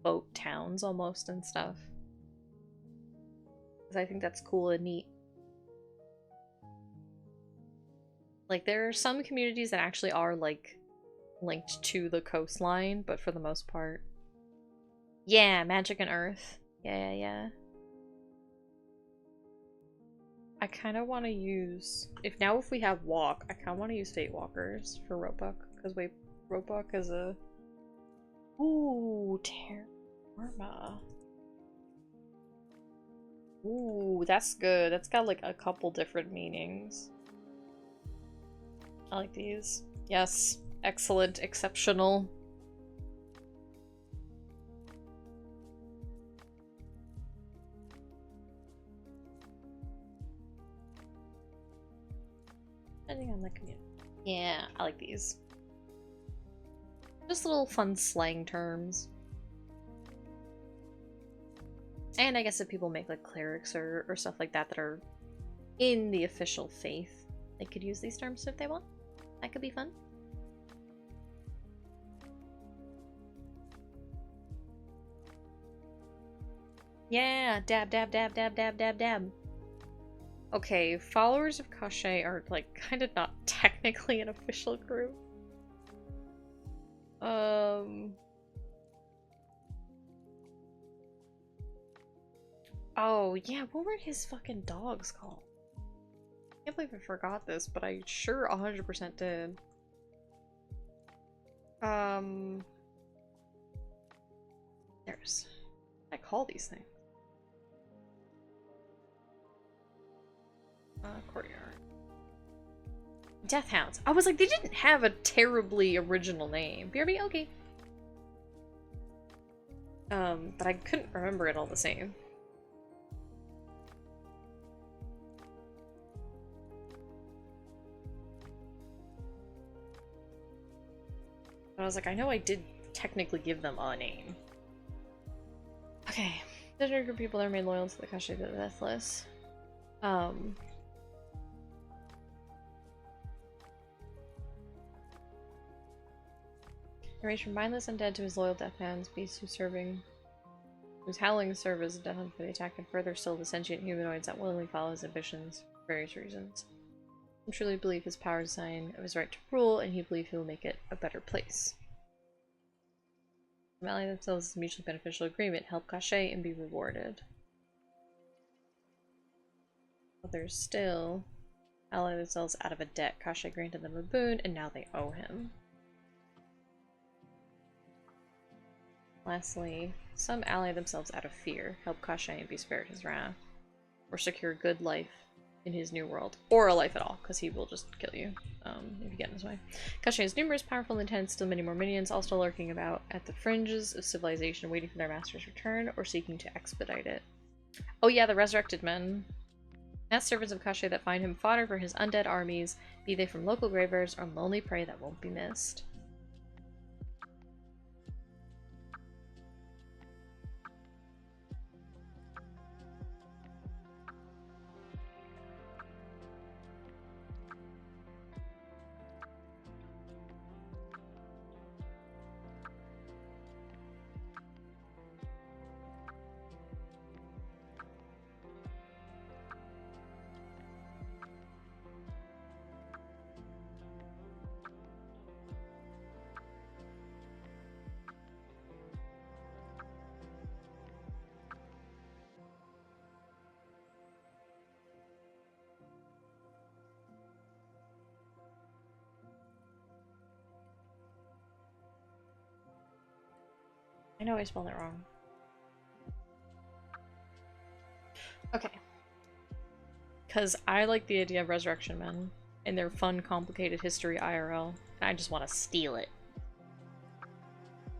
S1: boat towns almost and stuff. Because I think that's cool and neat. Like, there are some communities that actually are, like, linked to the coastline, but for the most part. Yeah, magic and earth. Yeah. I kind of want to use... If we have walk, I kind of want to use Fate Walkers for Roebuck. Because Roebuck is a... Ooh, Terra Firma. Ooh, that's good. That's got like a couple different meanings. I like these. Yes. Excellent. Exceptional. Depending on the community. Yeah, I like these. Just little fun slang terms. And I guess if people make like clerics or stuff like that that are in the official faith, they could use these terms if they want. That could be fun. Yeah, dab, dab, dab, dab, dab, dab, dab. Okay, followers of Kashay are like kind of not technically an official group. Oh, yeah, what were his fucking dogs called? I can't believe I forgot this, but I sure 100% did. There's... I call these things. Courtyard. Death Hounds. I was like, they didn't have a terribly original name. BRB? Okay. But I couldn't remember it all the same. But I was like, I know I did technically give them a name. Okay. The group of people that remain loyal to the country of the deathless. Range from mindless undead to his loyal death hands, beasts whose howling serve as a death hunt for the attack, and further still the sentient humanoids that willingly follow his ambitions for various reasons. I truly believe his power is a sign of his right to rule, and he believes he will make it a better place. Ally themselves is a mutually beneficial agreement, help Cachet and be rewarded. Others still ally themselves out of a debt. Cachet granted them a boon, and now they owe him. Lastly, some ally themselves out of fear, help Cachet and be spared his wrath, or secure a good life in his new world, or a life at all, because he will just kill you if you get in his way. Cachet has numerous powerful intents, still many more minions, all still lurking about at the fringes of civilization, waiting for their master's return, or seeking to expedite it. Oh yeah, the resurrected men. Mass servants of Cachet that find him fodder for his undead armies, be they from local graveyards or lonely prey that won't be missed. I know I spelled it wrong. Okay. Because I like the idea of Resurrection Men and their fun, complicated history IRL. And I just want to steal it.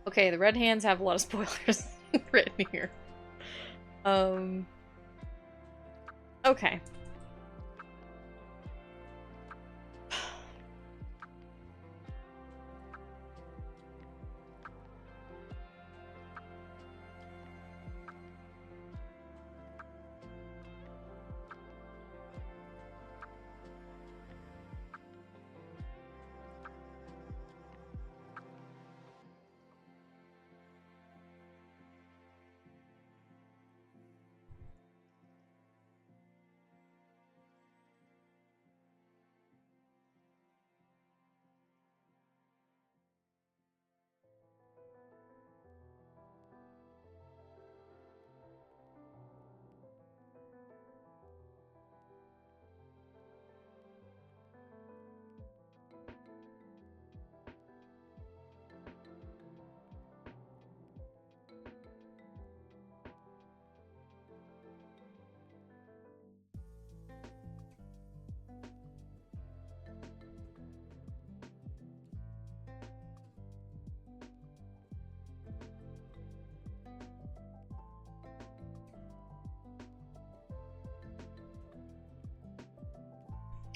S1: Okay, the Red Hands have a lot of spoilers written here. Okay.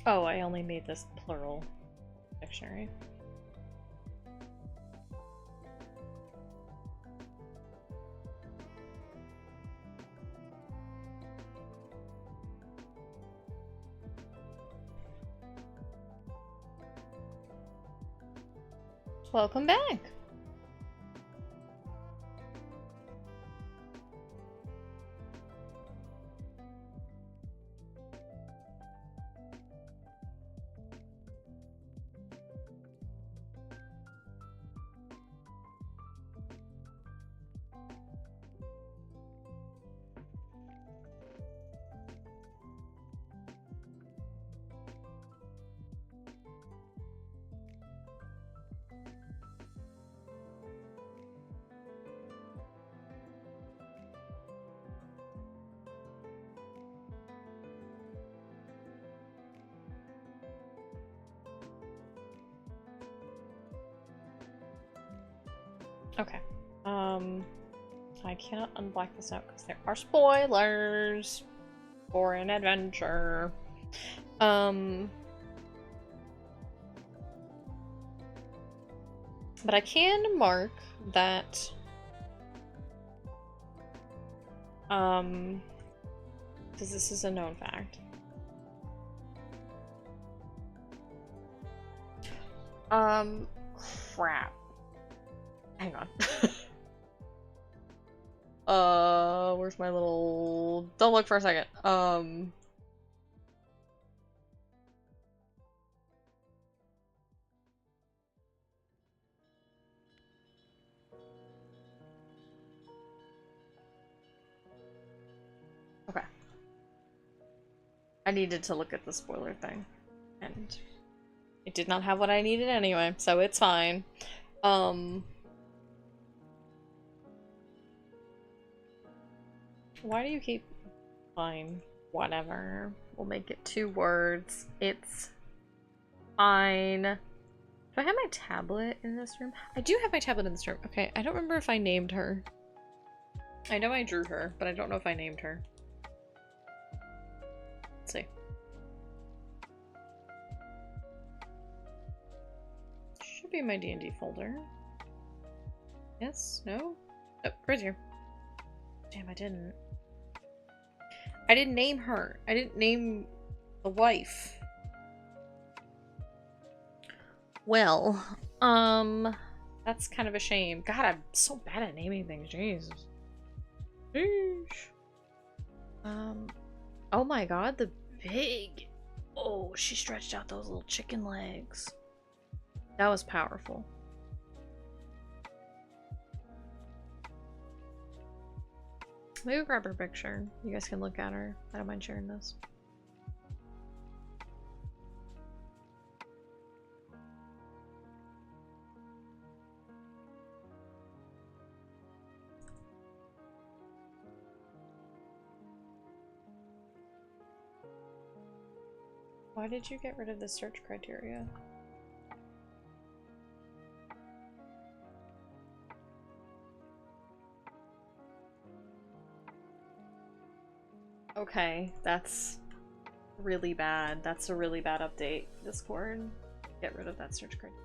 S1: Oh, I only made this plural dictionary. Welcome back! Okay. I cannot unblock this out because there are spoilers for an adventure. But I can mark that because this is a known fact. Crap. Hang on. Where's my little... Don't look for a second. Okay. I needed to look at the spoiler thing. And it did not have what I needed anyway, so it's fine. Why do you keep... Fine. Whatever. We'll make it 2 words. It's fine. Do I have my tablet in this room? I do have my tablet in this room. Okay, I don't remember if I named her. I know I drew her, but I don't know if I named her. Let's see. Should be in my D&D folder. Yes? No? Oh, right here. Damn, I didn't. I didn't name her. I didn't name the wife. Well, that's kind of a shame. God, I'm so bad at naming things. Jesus. Sheesh. Oh my god, the pig. Oh, she stretched out those little chicken legs. That was powerful. Maybe grab her picture. You guys can look at her. I don't mind sharing this. Why did you get rid of the search criteria? Okay, that's really bad. That's a really bad update, Discord. Get rid of that search criteria.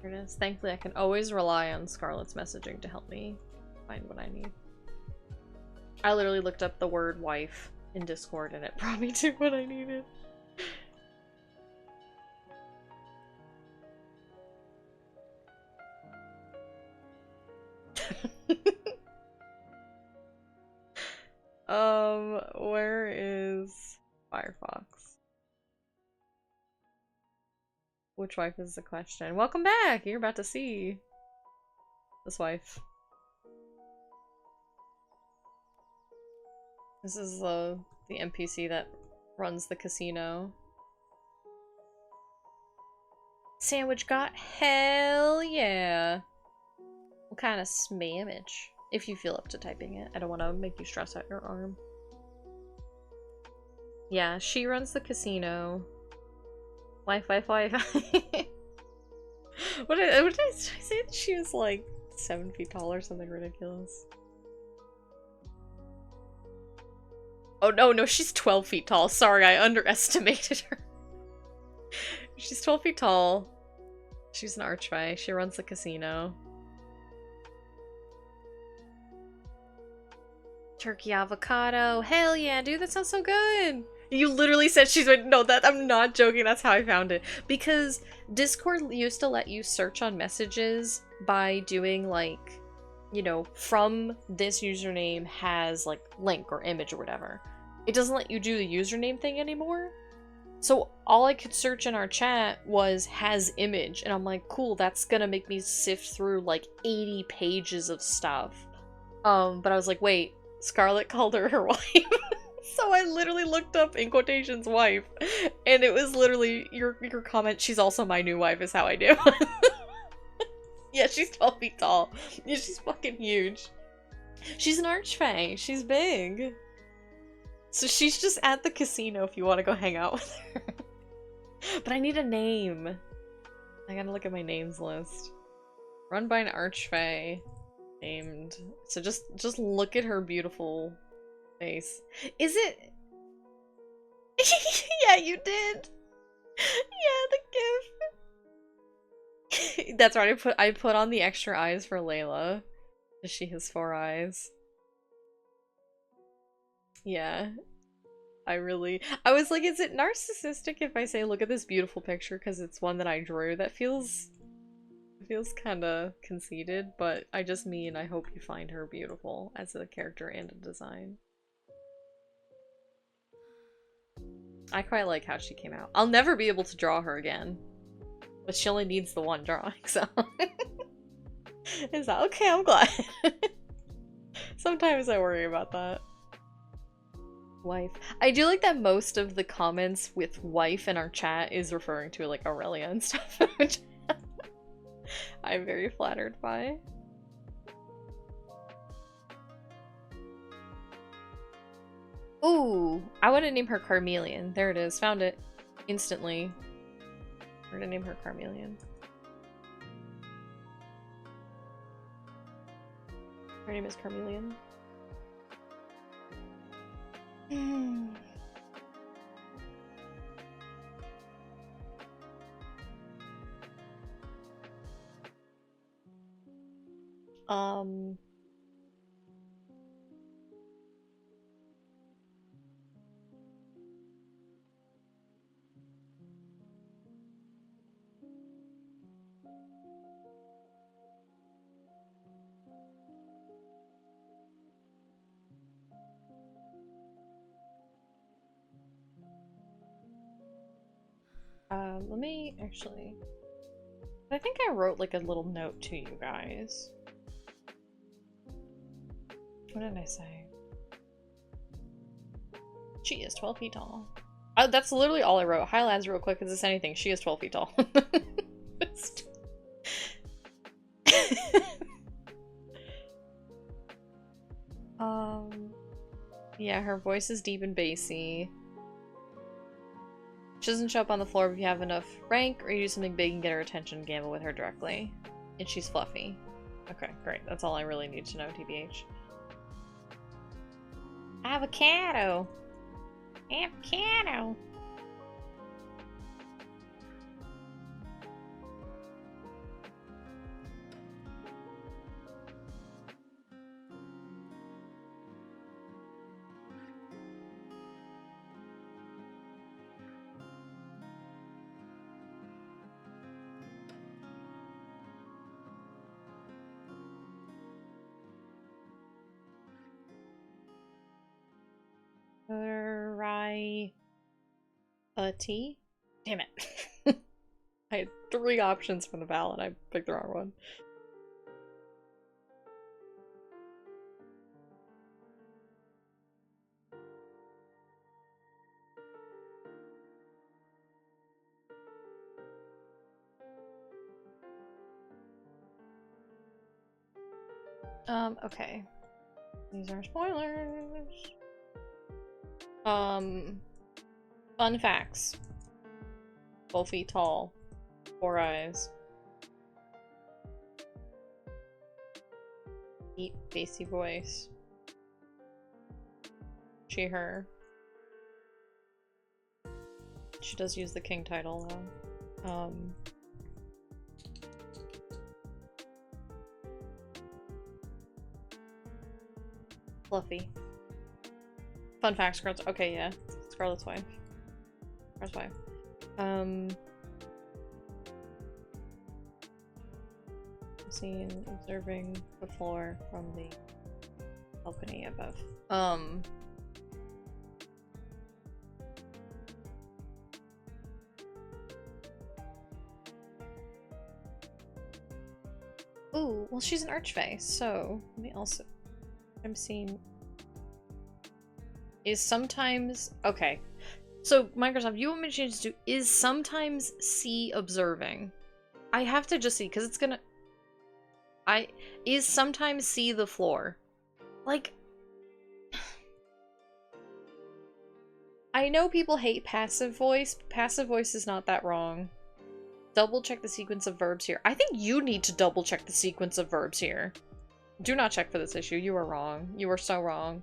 S1: Here it is. Thankfully, I can always rely on Scarlett's messaging to help me find what I need. I literally looked up the word wife in Discord and it brought me to what I needed. Where is Firefox? Which wife is the question? Welcome back! You're about to see this wife. This is the NPC that runs the casino. Sandwich got hell yeah. What kind of smammage? If you feel up to typing it. I don't want to make you stress out your arm. Yeah, she runs the casino. Wife. What did I say that she was like 7 feet tall or something ridiculous? Oh no, she's 12 feet tall. Sorry, I underestimated her. She's 12 feet tall. She's an archfey. She runs the casino. Turkey avocado. Hell yeah, dude, that sounds so good. You literally said she's no, that I'm not joking. That's how I found it. Because Discord used to let you search on messages by doing like, you know, from this username has like link or image or whatever. It doesn't let you do the username thing anymore. So all I could search in our chat was has image, and I'm like, cool, that's gonna make me sift through like 80 pages of stuff. But I was like, wait, Scarlett called her wife. So I literally looked up in quotations wife, and it was literally your comment, she's also my new wife, is how I do. Yeah, she's 12 feet tall. Yeah, she's fucking huge. She's an archfey. She's big. So she's just at the casino if you want to go hang out with her. But I need a name. I gotta look at my names list. Run by an archfey. Named. So just look at her beautiful face. Is it? Yeah, you did. Yeah, the gift. That's right. I put on the extra eyes for Layla. She has 4 eyes. Yeah. I was like, is it narcissistic if I say look at this beautiful picture because it's one that I drew? That feels kind of conceited, but I just mean I hope you find her beautiful as a character and a design. I quite like how she came out. I'll never be able to draw her again. But she only needs the one drawing, so... Is that okay? I'm glad. Sometimes I worry about that. Wife. I do like that most of the comments with wife in our chat is referring to like Aurelia and stuff, which I'm very flattered by. Ooh, I want to name her Carmelian. There it is. Found it instantly. We're gonna name her Carmelian. Her name is Carmelian. Let me actually... I think I wrote like a little note to you guys. What did I say? She is 12 feet tall. That's literally all I wrote. Hi lads, real quick, is this anything? She is 12 feet tall. Yeah, her voice is deep and bassy. She doesn't show up on the floor if you have enough rank, or you do something big and get her attention, gamble with her directly. And she's fluffy. Okay, great. That's all I really need to know, TBH. Avocado! Avocado! A T? Damn it. I had 3 options for the ballot. I picked the wrong one. Okay. These are spoilers. Fun facts. 12 feet tall. 4 eyes. Deep, bassy voice. She, her. She does use the king title, though. Fluffy. Fun facts, Scarlet's. Okay, yeah. Scarlet's wife. Scarlet's wife. Seen observing the floor from the balcony above. Ooh, well, she's an archfey, so let me also. I'm seeing. Is sometimes okay. So Microsoft, you want me to change to is sometimes see observing. I have to just see because it's gonna. is sometimes see the floor. Like, I know people hate passive voice, but passive voice is not that wrong. Double check the sequence of verbs here. I think you need to double check the sequence of verbs here. Do not check for this issue. You are wrong. You are so wrong.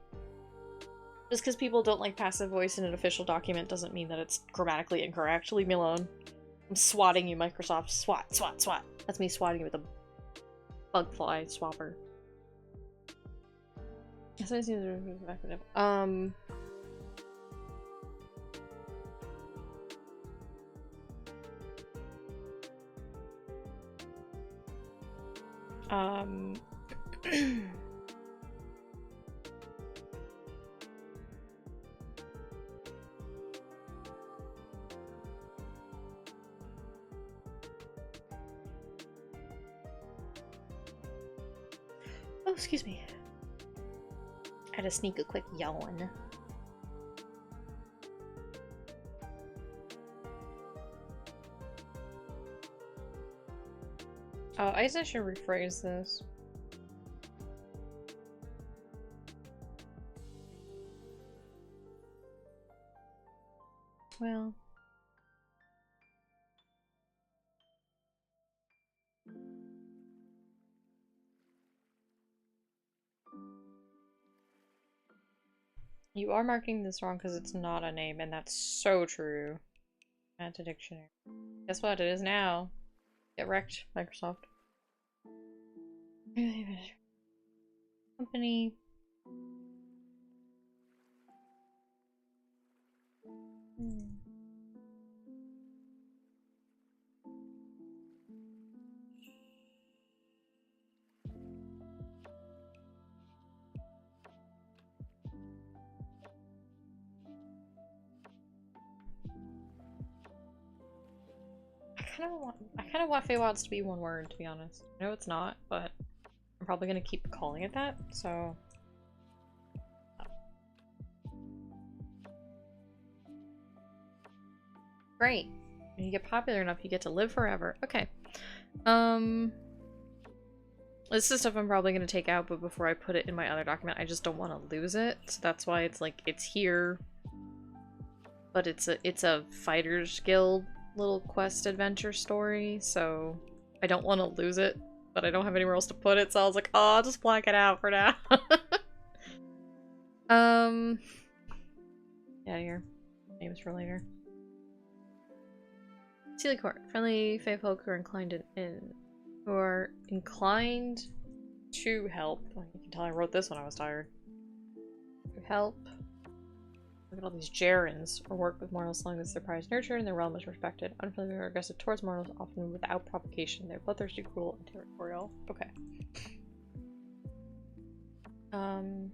S1: Just because people don't like passive voice in an official document doesn't mean that it's grammatically incorrect. Leave me alone. I'm swatting you, Microsoft. Swat, swat, swat. That's me swatting you with a bug fly swapper. Oh, excuse me. I had to sneak a quick yawn. Oh, I guess I should rephrase this. Well... You are marking this wrong because it's not a name, and that's so true. Add to dictionary. Guess what? It is now. Get wrecked, Microsoft. Company. I kind of want Feywilds to be one word, to be honest. I know it's not, but I'm probably gonna keep calling it that, so... Great. When you get popular enough, you get to live forever. Okay. This is stuff I'm probably gonna take out, but before I put it in my other document, I just don't want to lose it. So that's why it's like, it's here. But it's a Fighters Guild little quest adventure story, so I don't want to lose it, but I don't have anywhere else to put it, so I was like, oh, I'll just black it out for now. Yeah, here. Names for later. Sealy Court. Friendly fae folk who are inclined to help. Oh, you can tell I wrote this when I was tired. To help. Look at all these gerunds, or work with mortals as long as their pride is nurtured and their realm is respected. Unfriendly or aggressive towards mortals, often without provocation. They're bloodthirsty, cruel, and territorial. Okay. I'm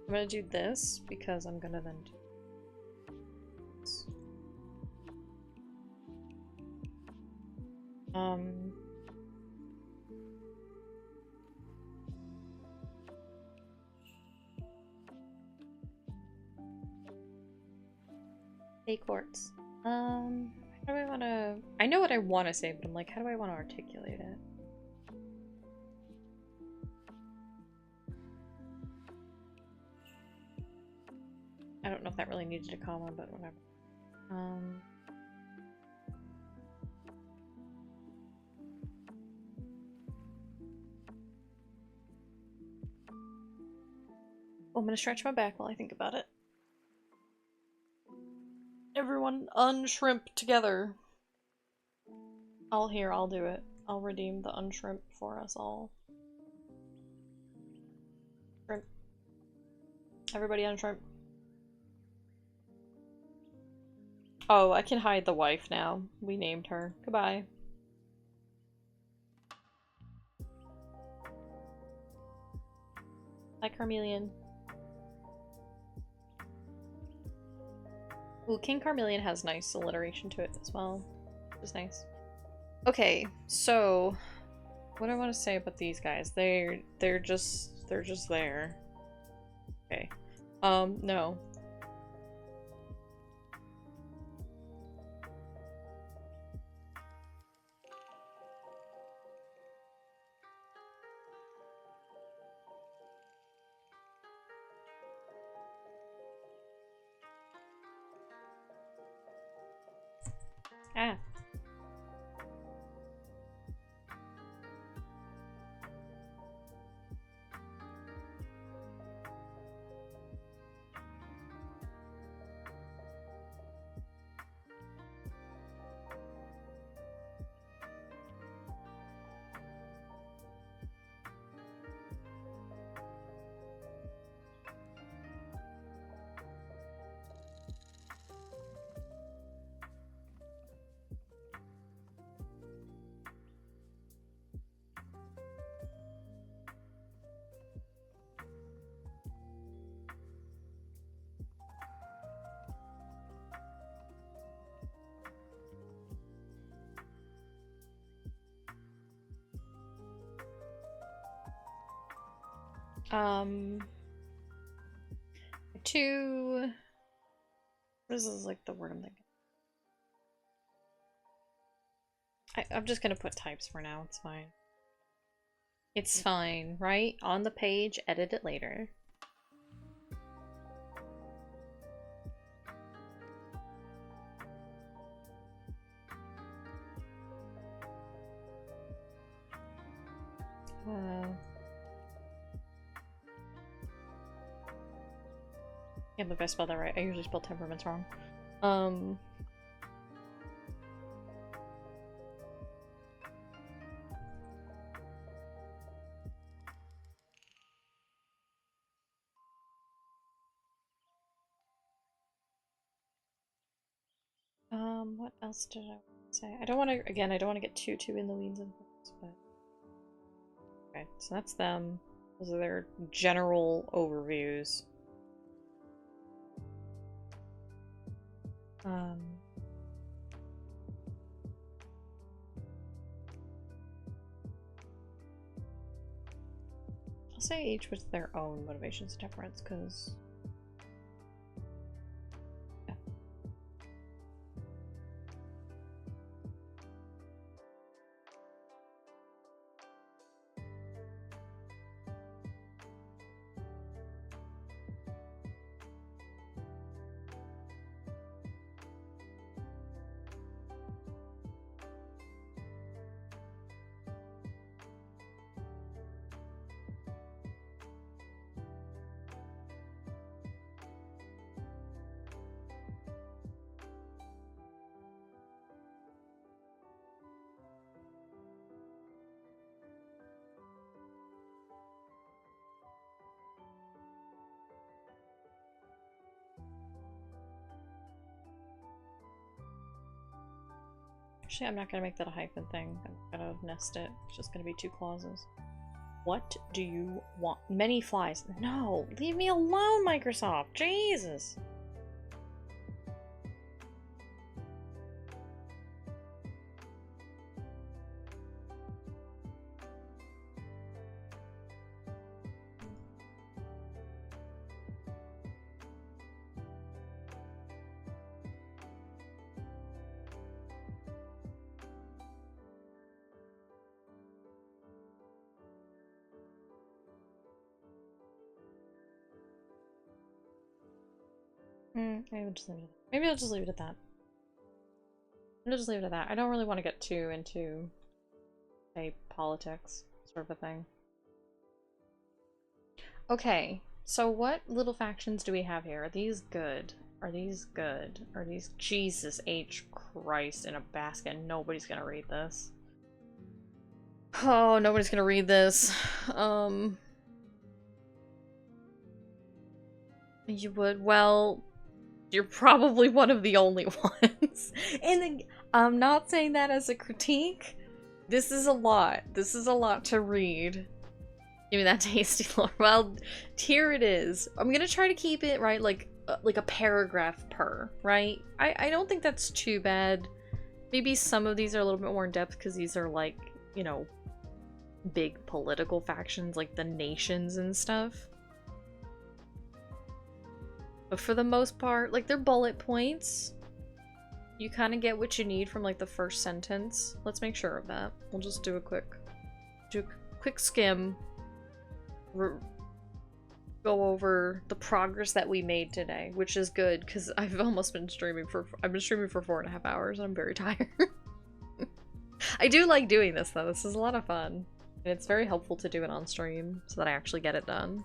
S1: gonna do this because I'm gonna then do this. Hey, courts. How do I want to... I know what I want to say, but I'm like, how do I want to articulate it? I don't know if that really needed a comma, but whatever. Well, I'm gonna stretch my back while I think about it. Everyone unshrimp together. I'll do it. I'll redeem the unshrimp for us all. Shrimp. Everybody unshrimp. Oh, I can hide the wife now. We named her. Goodbye. Hi, Carmelian. Ooh, King Carmelian has nice alliteration to it as well, which is nice. Okay, so what do I want to say about these guys? They're just there. Okay. No. Ah. Two. This is like the word I'm thinking. I'm just gonna put types for now. It's fine. It's fine, right? On the page, edit it later. Can't believe I spelled that right. I usually spell temperaments wrong. What else did I say? I don't want to, again, I don't want to get too in the weeds of things, but... Okay, so that's them. Those are their general overviews. I'll say each with their own motivations and temperaments, because... Actually, I'm not gonna make that a hyphen thing. I'm gonna nest it. It's just gonna be two clauses. What do you want? Many flies. No! Leave me alone, Microsoft! Jesus! Maybe I'll just leave it at that. I'll just leave it at that. I don't really want to get too into, say, politics sort of a thing. Okay, so what little factions do we have here? Are these good? Are these good? Are these— Jesus H. Christ in a basket. Nobody's gonna read this. Oh, nobody's gonna read this. You would? Well, you're probably one of the only ones. And then, I'm not saying that as a critique. This is a lot. This is a lot to read. Give me that tasty lore. Well, here it is. I'm gonna try to keep it, right, like a paragraph per, right? I don't think that's too bad. Maybe some of these are a little bit more in depth because these are like, you know, big political factions like the nations and stuff. But for the most part, like, they're bullet points. You kind of get what you need from like the first sentence. Let's make sure of that. We'll just do a quick skim. go over the progress that we made today, which is good because I've almost been streaming for 4.5 hours and I'm very tired. I do like doing this though. This is a lot of fun. And it's very helpful to do it on stream so that I actually get it done.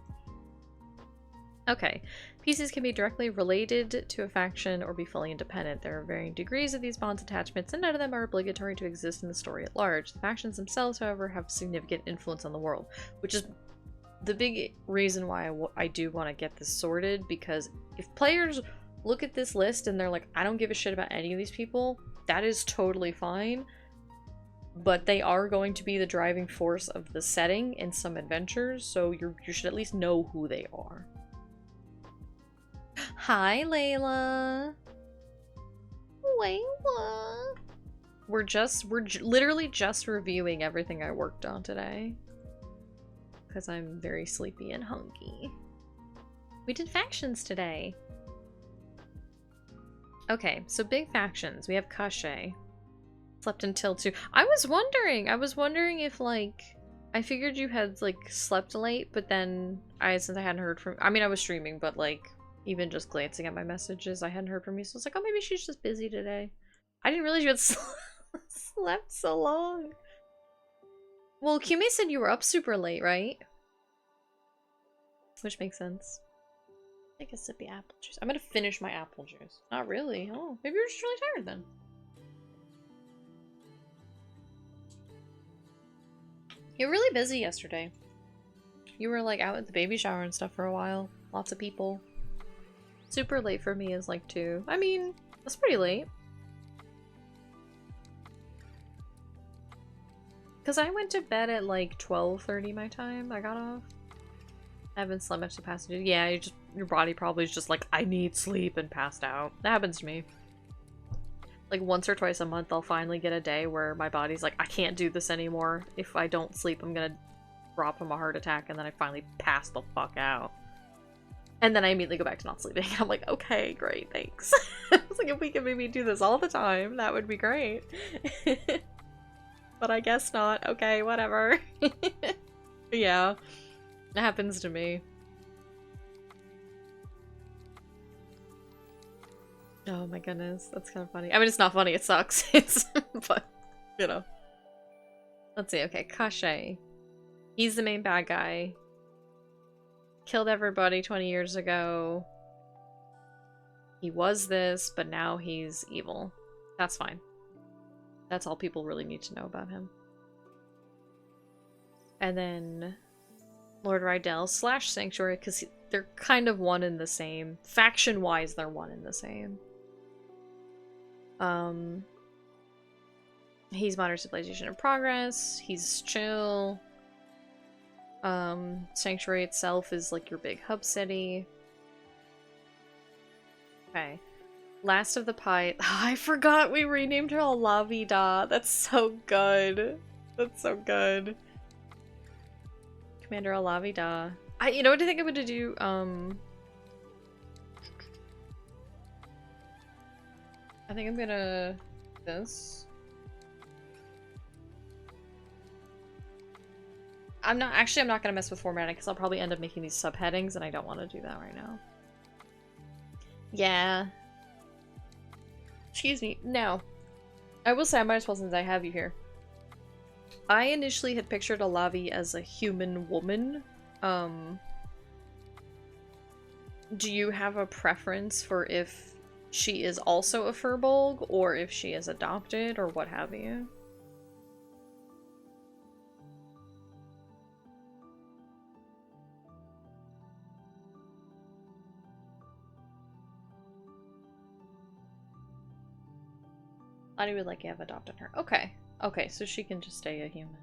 S1: Okay. PCs can be directly related to a faction or be fully independent. There are varying degrees of these bonds attachments, and none of them are obligatory to exist in the story at large. The factions themselves, however, have significant influence on the world, which is the big reason why I do want to get this sorted, because if players look at this list and they're like, I don't give a shit about any of these people, that is totally fine. But they are going to be the driving force of the setting in some adventures, so you should at least know who they are. Hi, Layla. Layla. We're literally just reviewing everything I worked on today. Because I'm very sleepy and hungry. We did factions today. Okay, so big factions. We have Kashe. Slept until 2. I was wondering if, like, I figured you had, like, slept late, but then since I hadn't heard from, I mean, I was streaming, but, like, even just glancing at my messages, I hadn't heard from you, so I was like, oh, maybe she's just busy today. I didn't realize you had slept so long. Well, Kumi said you were up super late, right? Which makes sense. Take a sippy apple juice. I'm gonna finish my apple juice. Not really. Oh, maybe you're just really tired then. You were really busy yesterday. You were like out at the baby shower and stuff for a while. Lots of people. Super late for me is like 2. I mean, that's pretty late. Because I went to bed at like 12:30 my time. I got off. I haven't slept much the past 2 days. Yeah, your body probably is just like, I need sleep, and passed out. That happens to me. Like once or twice a month I'll finally get a day where my body's like, I can't do this anymore. If I don't sleep, I'm gonna drop from a heart attack, and then I finally pass the fuck out. And then I immediately go back to not sleeping. I'm like, okay, great, thanks. I was like, if we could maybe do this all the time, that would be great. But I guess not. Okay, whatever. Yeah, it happens to me. Oh my goodness, that's kind of funny. I mean, it's not funny, it sucks. But, you know. Let's see, okay, Kashe. He's the main bad guy. Killed everybody 20 years ago. He was this, but now he's evil. That's fine. That's all people really need to know about him. And then Lord Rydell / Sanctuary, because they're kind of one and the same. Faction-wise, they're one and the same. He's modern civilization in progress. He's chill. Sanctuary itself is like your big hub city. Okay. Last of the Pie. Oh, I forgot we renamed her Alavida. That's so good. That's so good. Commander Alavida. You know what I think I'm gonna do? I think I'm gonna this. I'm not gonna mess with formatting because I'll probably end up making these subheadings, and I don't want to do that right now. Yeah. Excuse me. Now, I will say, I might as well, since I have you here. I initially had pictured Alavi as a human woman. Do you have a preference for if she is also a Furbolg, or if she is adopted, or what have you? Lottie would like you have adopted her. Okay. Okay, so she can just stay a human.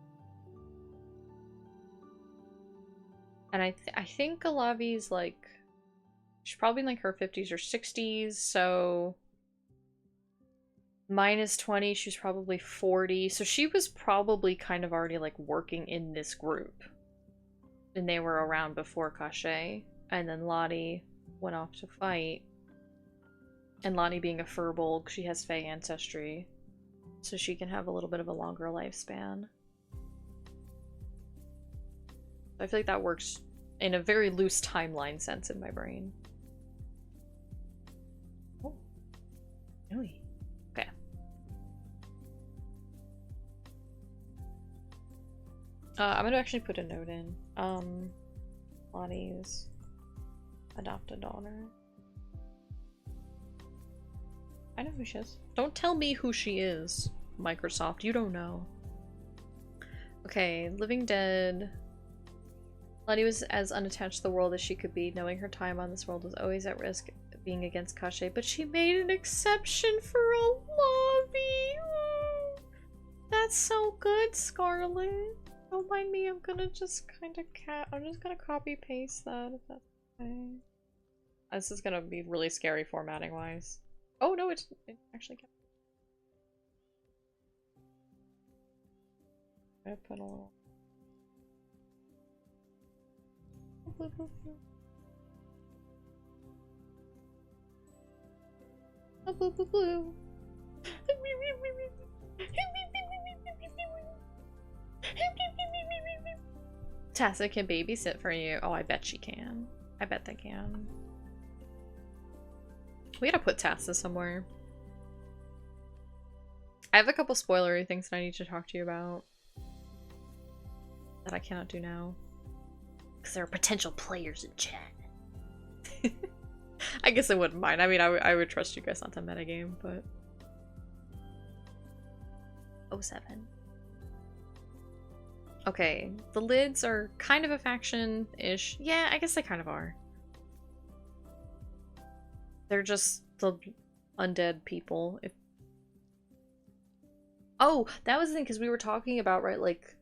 S1: And I think Alavi's like... She's probably in like her 50s or 60s, so... Minus 20, she's probably 40. So she was probably kind of already like working in this group. And they were around before Kashe. And then Lottie went off to fight. And Lottie being a Furbolg, she has Fae ancestry. So she can have a little bit of a longer lifespan. I feel like that works in a very loose timeline sense in my brain. Oh, really? Okay. I'm gonna actually put a note in. Lottie's adopted daughter. I know who she is. Don't tell me who she is, Microsoft. You don't know. Okay, Living Dead. Lottie was as unattached to the world as she could be, knowing her time on this world was always at risk of being against Kashe, but she made an exception for a lobby. Oh, that's so good, Scarlet. Don't mind me, I'm gonna just I'm just gonna copy paste that if that's okay. This is gonna be really scary formatting wise. Oh no, it actually kept. I put a little. Tessa can babysit for you. Oh, I bet she can. I bet they can. We gotta put Tessa somewhere. I have a couple spoilery things that I need to talk to you about that I cannot do now. Because there are potential players in chat. I guess I wouldn't mind. I mean, I would trust you guys not to metagame, but... 07. Okay, the Lids are kind of a faction-ish. Yeah, I guess they kind of are. They're just the undead people. Oh, that was the thing, because we were talking about, right, like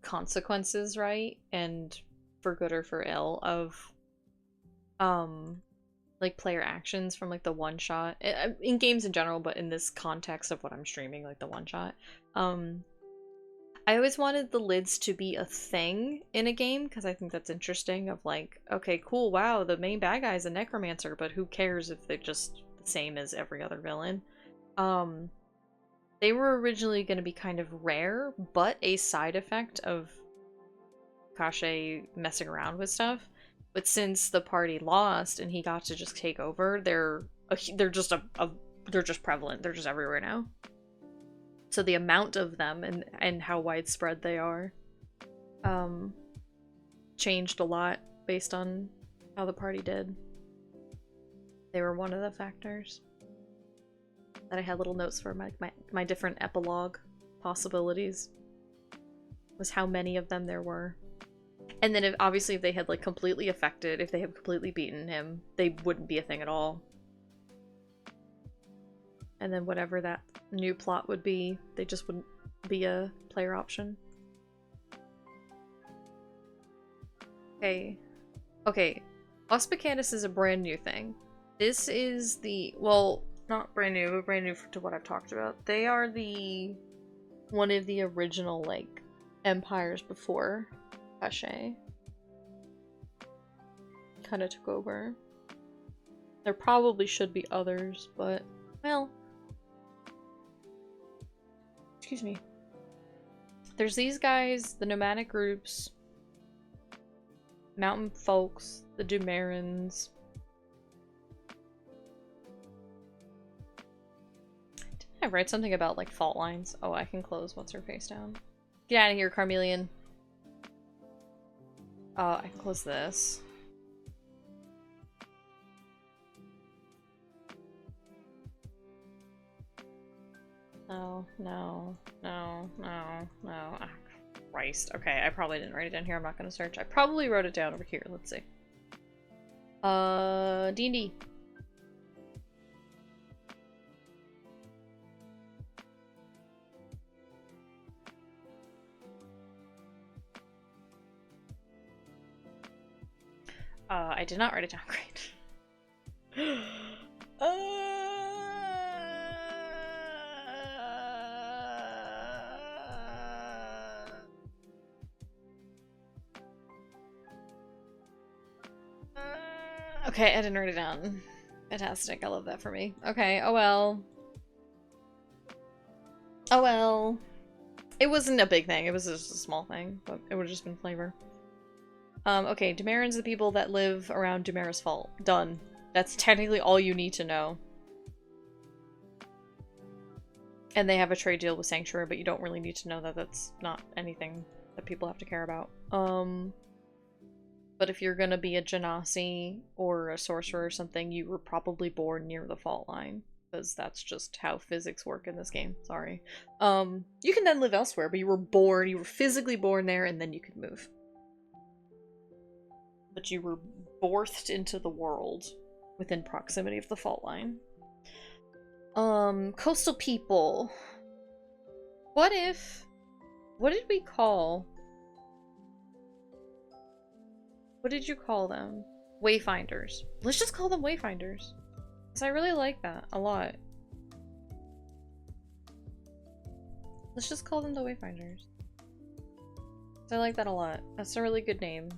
S1: consequences, right? And for good or for ill of, like, player actions from, like, the one-shot. In games in general, but in this context of what I'm streaming, like, the one-shot. I always wanted the Lids to be a thing in a game, because I think that's interesting, of like, okay, cool, wow, the main bad guy is a necromancer, but who cares if they're just the same as every other villain? They were originally going to be kind of rare, but a side effect of Kashe messing around with stuff. But since the party lost and he got to just take over, they're just they're just prevalent. They're just everywhere now. So the amount of them and how widespread they are changed a lot based on how the party did. They were one of the factors that I had little notes for my different epilogue possibilities, was how many of them there were. And then obviously if they had like completely affected, if they had completely beaten him, they wouldn't be a thing at all. And then whatever that new plot would be, they just wouldn't be a player option. Okay. Okay. Auspicanus is a brand new thing. This is the, well, not brand new, but brand new to what I've talked about. They are one of the original, like, empires before Kashe kind of took over. There probably should be others, but, well, excuse me. There's these guys, the nomadic groups, mountain folks, the Dumerans. Didn't I write something about, like, fault lines? Oh, I can close what's her face down. Get out of here, Carmelian. I can close this. No, no, no, no, no. Ah, Christ. Okay, I probably didn't write it down here. I'm not gonna search. I probably wrote it down over here. Let's see. D&D. I did not write it down. Great. Okay, I didn't write it down. Fantastic. I love that for me. Okay, oh well. Oh well. It wasn't a big thing, it was just a small thing, but it would have just been flavor. Okay, Demerans are the people that live around Dumera's Fault. Done. That's technically all you need to know. And they have a trade deal with Sanctuary, but you don't really need to know that. That's not anything that people have to care about. But if you're gonna be a Genasi or a sorcerer or something, you were probably born near the fault line. Because that's just how physics work in this game. Sorry. You can then live elsewhere, but you were physically born there, and then you could move. But you were birthed into the world within proximity of the fault line. Coastal people. What did we call? What did you call them? Wayfinders. Let's just call them Wayfinders. Because I really like that a lot. Let's just call them the Wayfinders. I like that a lot. That's a really good name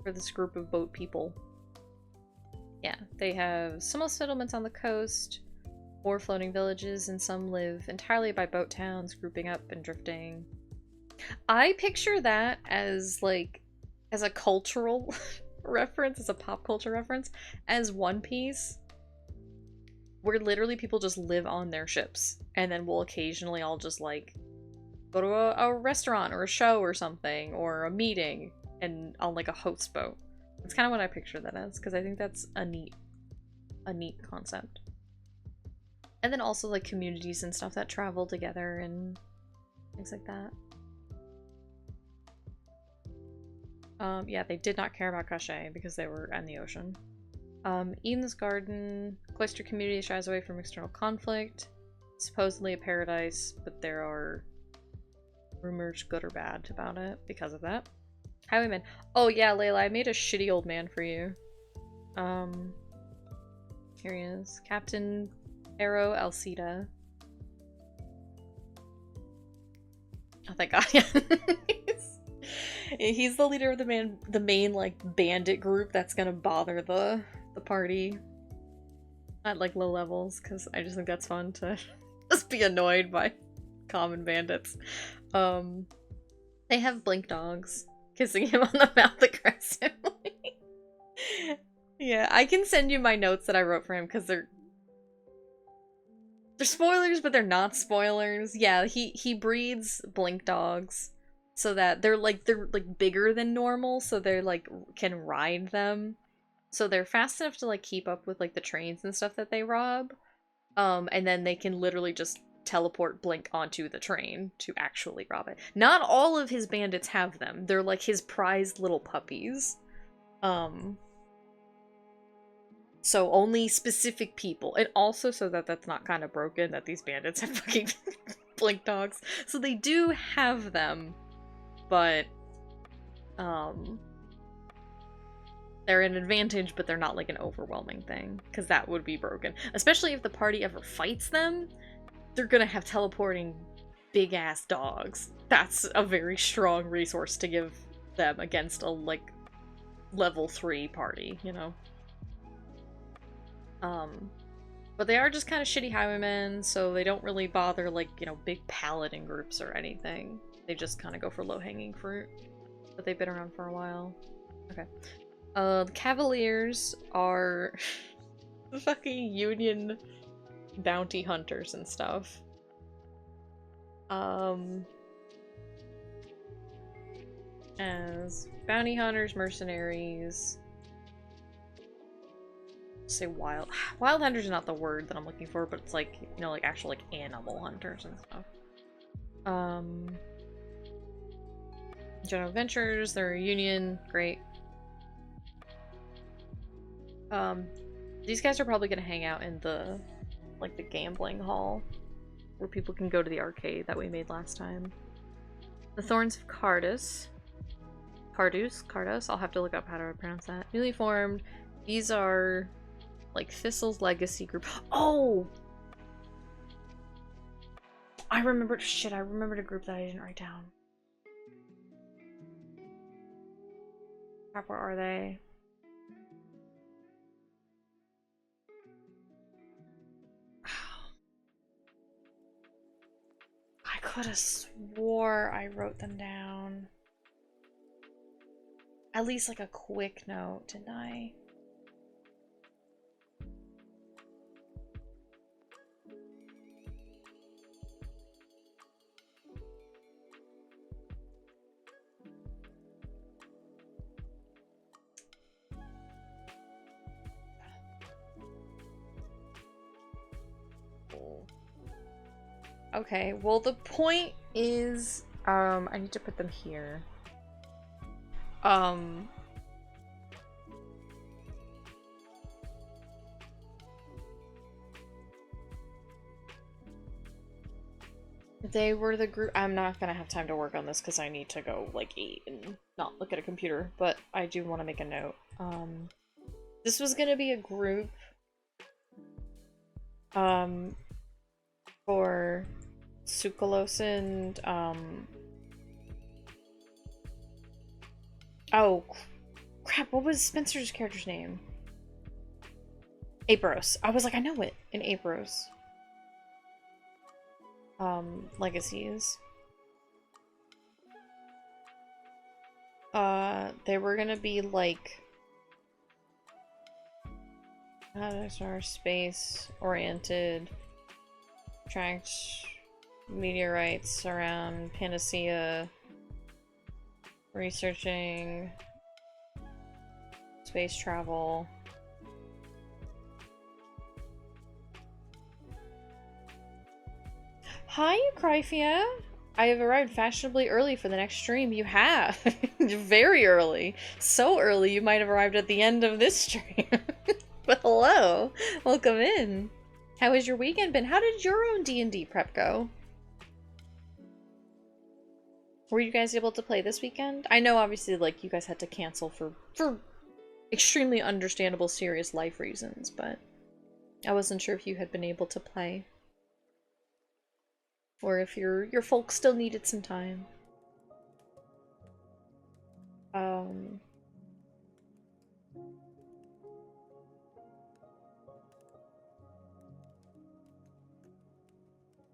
S1: for this group of boat people. Yeah, they have some settlements on the coast, or floating villages, and some live entirely by boat towns, grouping up and drifting. I picture that as like, as a cultural reference, as a pop culture reference, as One Piece, where literally people just live on their ships, and then we'll occasionally all just like go to a restaurant or a show or something, or a meeting, and on like a host boat. That's kind of what I picture that as, because I think that's a neat concept. And then also like communities and stuff that travel together and things like that. Yeah, they did not care about Cachet because they were in the ocean. Eden's Garden, cloister community shies away from external conflict. Supposedly a paradise, but there are rumors, good or bad, about it because of that. Highwayman. Oh yeah, Layla, I made a shitty old man for you. Here he is. Captain Arrow Alcida. Oh, thank God, yeah. He's the leader of the main like bandit group that's gonna bother the party at like low levels, because I just think that's fun to just be annoyed by common bandits. They have blink dogs kissing him on the mouth aggressively. Yeah, I can send you my notes that I wrote for him because they're spoilers, but they're not spoilers. Yeah, he breeds blink dogs so that they're like bigger than normal, so they're like can ride them. So they're fast enough to like keep up with like the trains and stuff that they rob. And then they can literally just teleport Blink onto the train to actually rob it. Not all of his bandits have them. They're like his prized little puppies. So only specific people. And also so that that's not kind of broken, that these bandits have fucking Blink dogs. So they do have them, but they're an advantage, but they're not like an overwhelming thing, because that would be broken. Especially if the party ever fights them, they're gonna have teleporting big-ass dogs. That's a very strong resource to give them against a, like, level 3 party, you know? But they are just kind of shitty highwaymen, so they don't really bother, like, you know, big paladin groups or anything. They just kind of go for low-hanging fruit. But they've been around for a while. Okay. The Cavaliers are the fucking Union bounty hunters and stuff. As bounty hunters, mercenaries. Say wild hunters is not the word that I'm looking for, but it's like, you know, like actual like animal hunters and stuff. General Ventures, they're a union, great. These guys are probably gonna hang out in the like the gambling hall where people can go to the arcade that we made last time. The Thorns of Cardus. Cardus? I'll have to look up how to pronounce that. Newly formed. These are like Thistle's legacy group. Oh! I remembered a group that I didn't write down. Crap, where are they? I could have swore I wrote them down. At least like a quick note, didn't I? Okay, well the point is, I need to put them here. They were the group. I'm not gonna have time to work on this because I need to go like eat and not look at a computer, but I do want to make a note. This was gonna be a group for Sukalos and oh crap, what was Spencer's character's name? Apros. I was like, I know it in Apros. Legacies. They were gonna be like space oriented, tracked meteorites around Panacea, researching space travel. Hi, Cryphia! I have arrived fashionably early for the next stream. You have! Very early. So early you might have arrived at the end of this stream. But hello! Welcome in! How has your weekend been? How did your own D&D prep go? Were you guys able to play this weekend? I know obviously like you guys had to cancel for extremely understandable serious life reasons, but I wasn't sure if you had been able to play. Or if your folks still needed some time.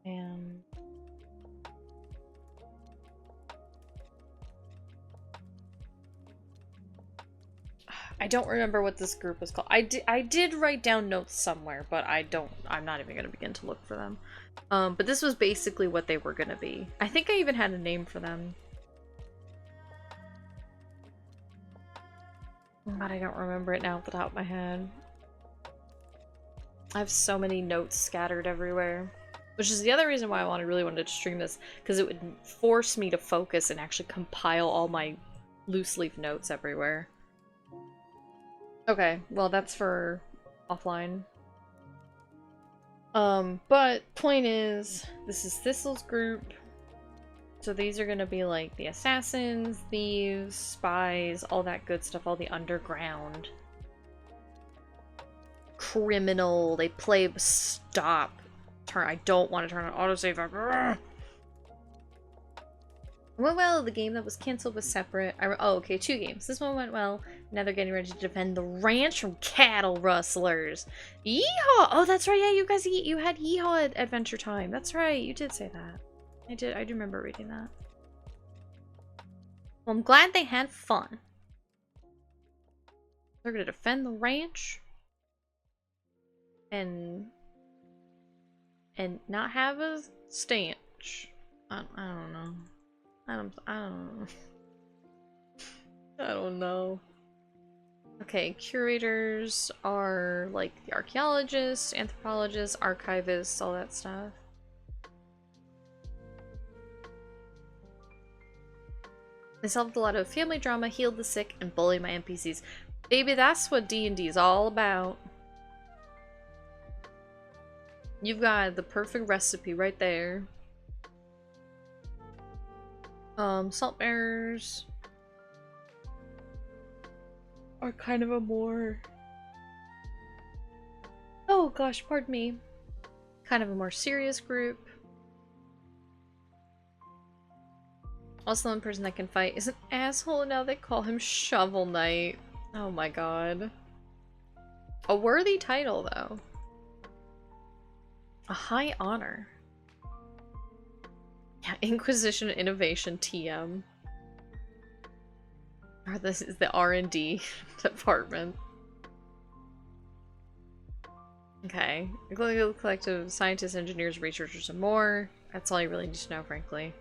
S1: And I don't remember what this group was called. I did write down notes somewhere, but I'm not even gonna begin to look for them. But this was basically what they were gonna be. I think I even had a name for them. But I don't remember it now off the top of my head. I have so many notes scattered everywhere. Which is the other reason why I really wanted to stream this, because it would force me to focus and actually compile all my loose leaf notes everywhere. Okay, well that's for offline. But point is, this is Thistle's group. So these are gonna be like the assassins, thieves, spies, all that good stuff, all the underground. Criminal, they play stop. Turn, I don't want to turn on autosave. Well, the game that was cancelled was separate. Oh, okay, 2 games. This one went well. Now they're getting ready to defend the ranch from cattle rustlers. Yeehaw! Oh, that's right. Yeah, you guys, you had Yeehaw at Adventure Time. That's right. You did say that. I do remember reading that. Well, I'm glad they had fun. They're gonna defend the ranch. And not have a stench. I don't know. I don't know. Okay, curators are like the archaeologists, anthropologists, archivists, all that stuff. They solved a lot of family drama, healed the sick, and bullied my NPCs. Baby, that's what D&D is all about. You've got the perfect recipe right there. Salt bearers are kind of a more... Oh gosh, pardon me. Kind of a more serious group. Also, one person that can fight is an asshole, and now they call him Shovel Knight. Oh my god. A worthy title, though. A high honor. Yeah, Inquisition Innovation TM. Or this is the R&D department. Okay. A global collective of scientists, engineers, researchers, and more. That's all you really need to know, frankly.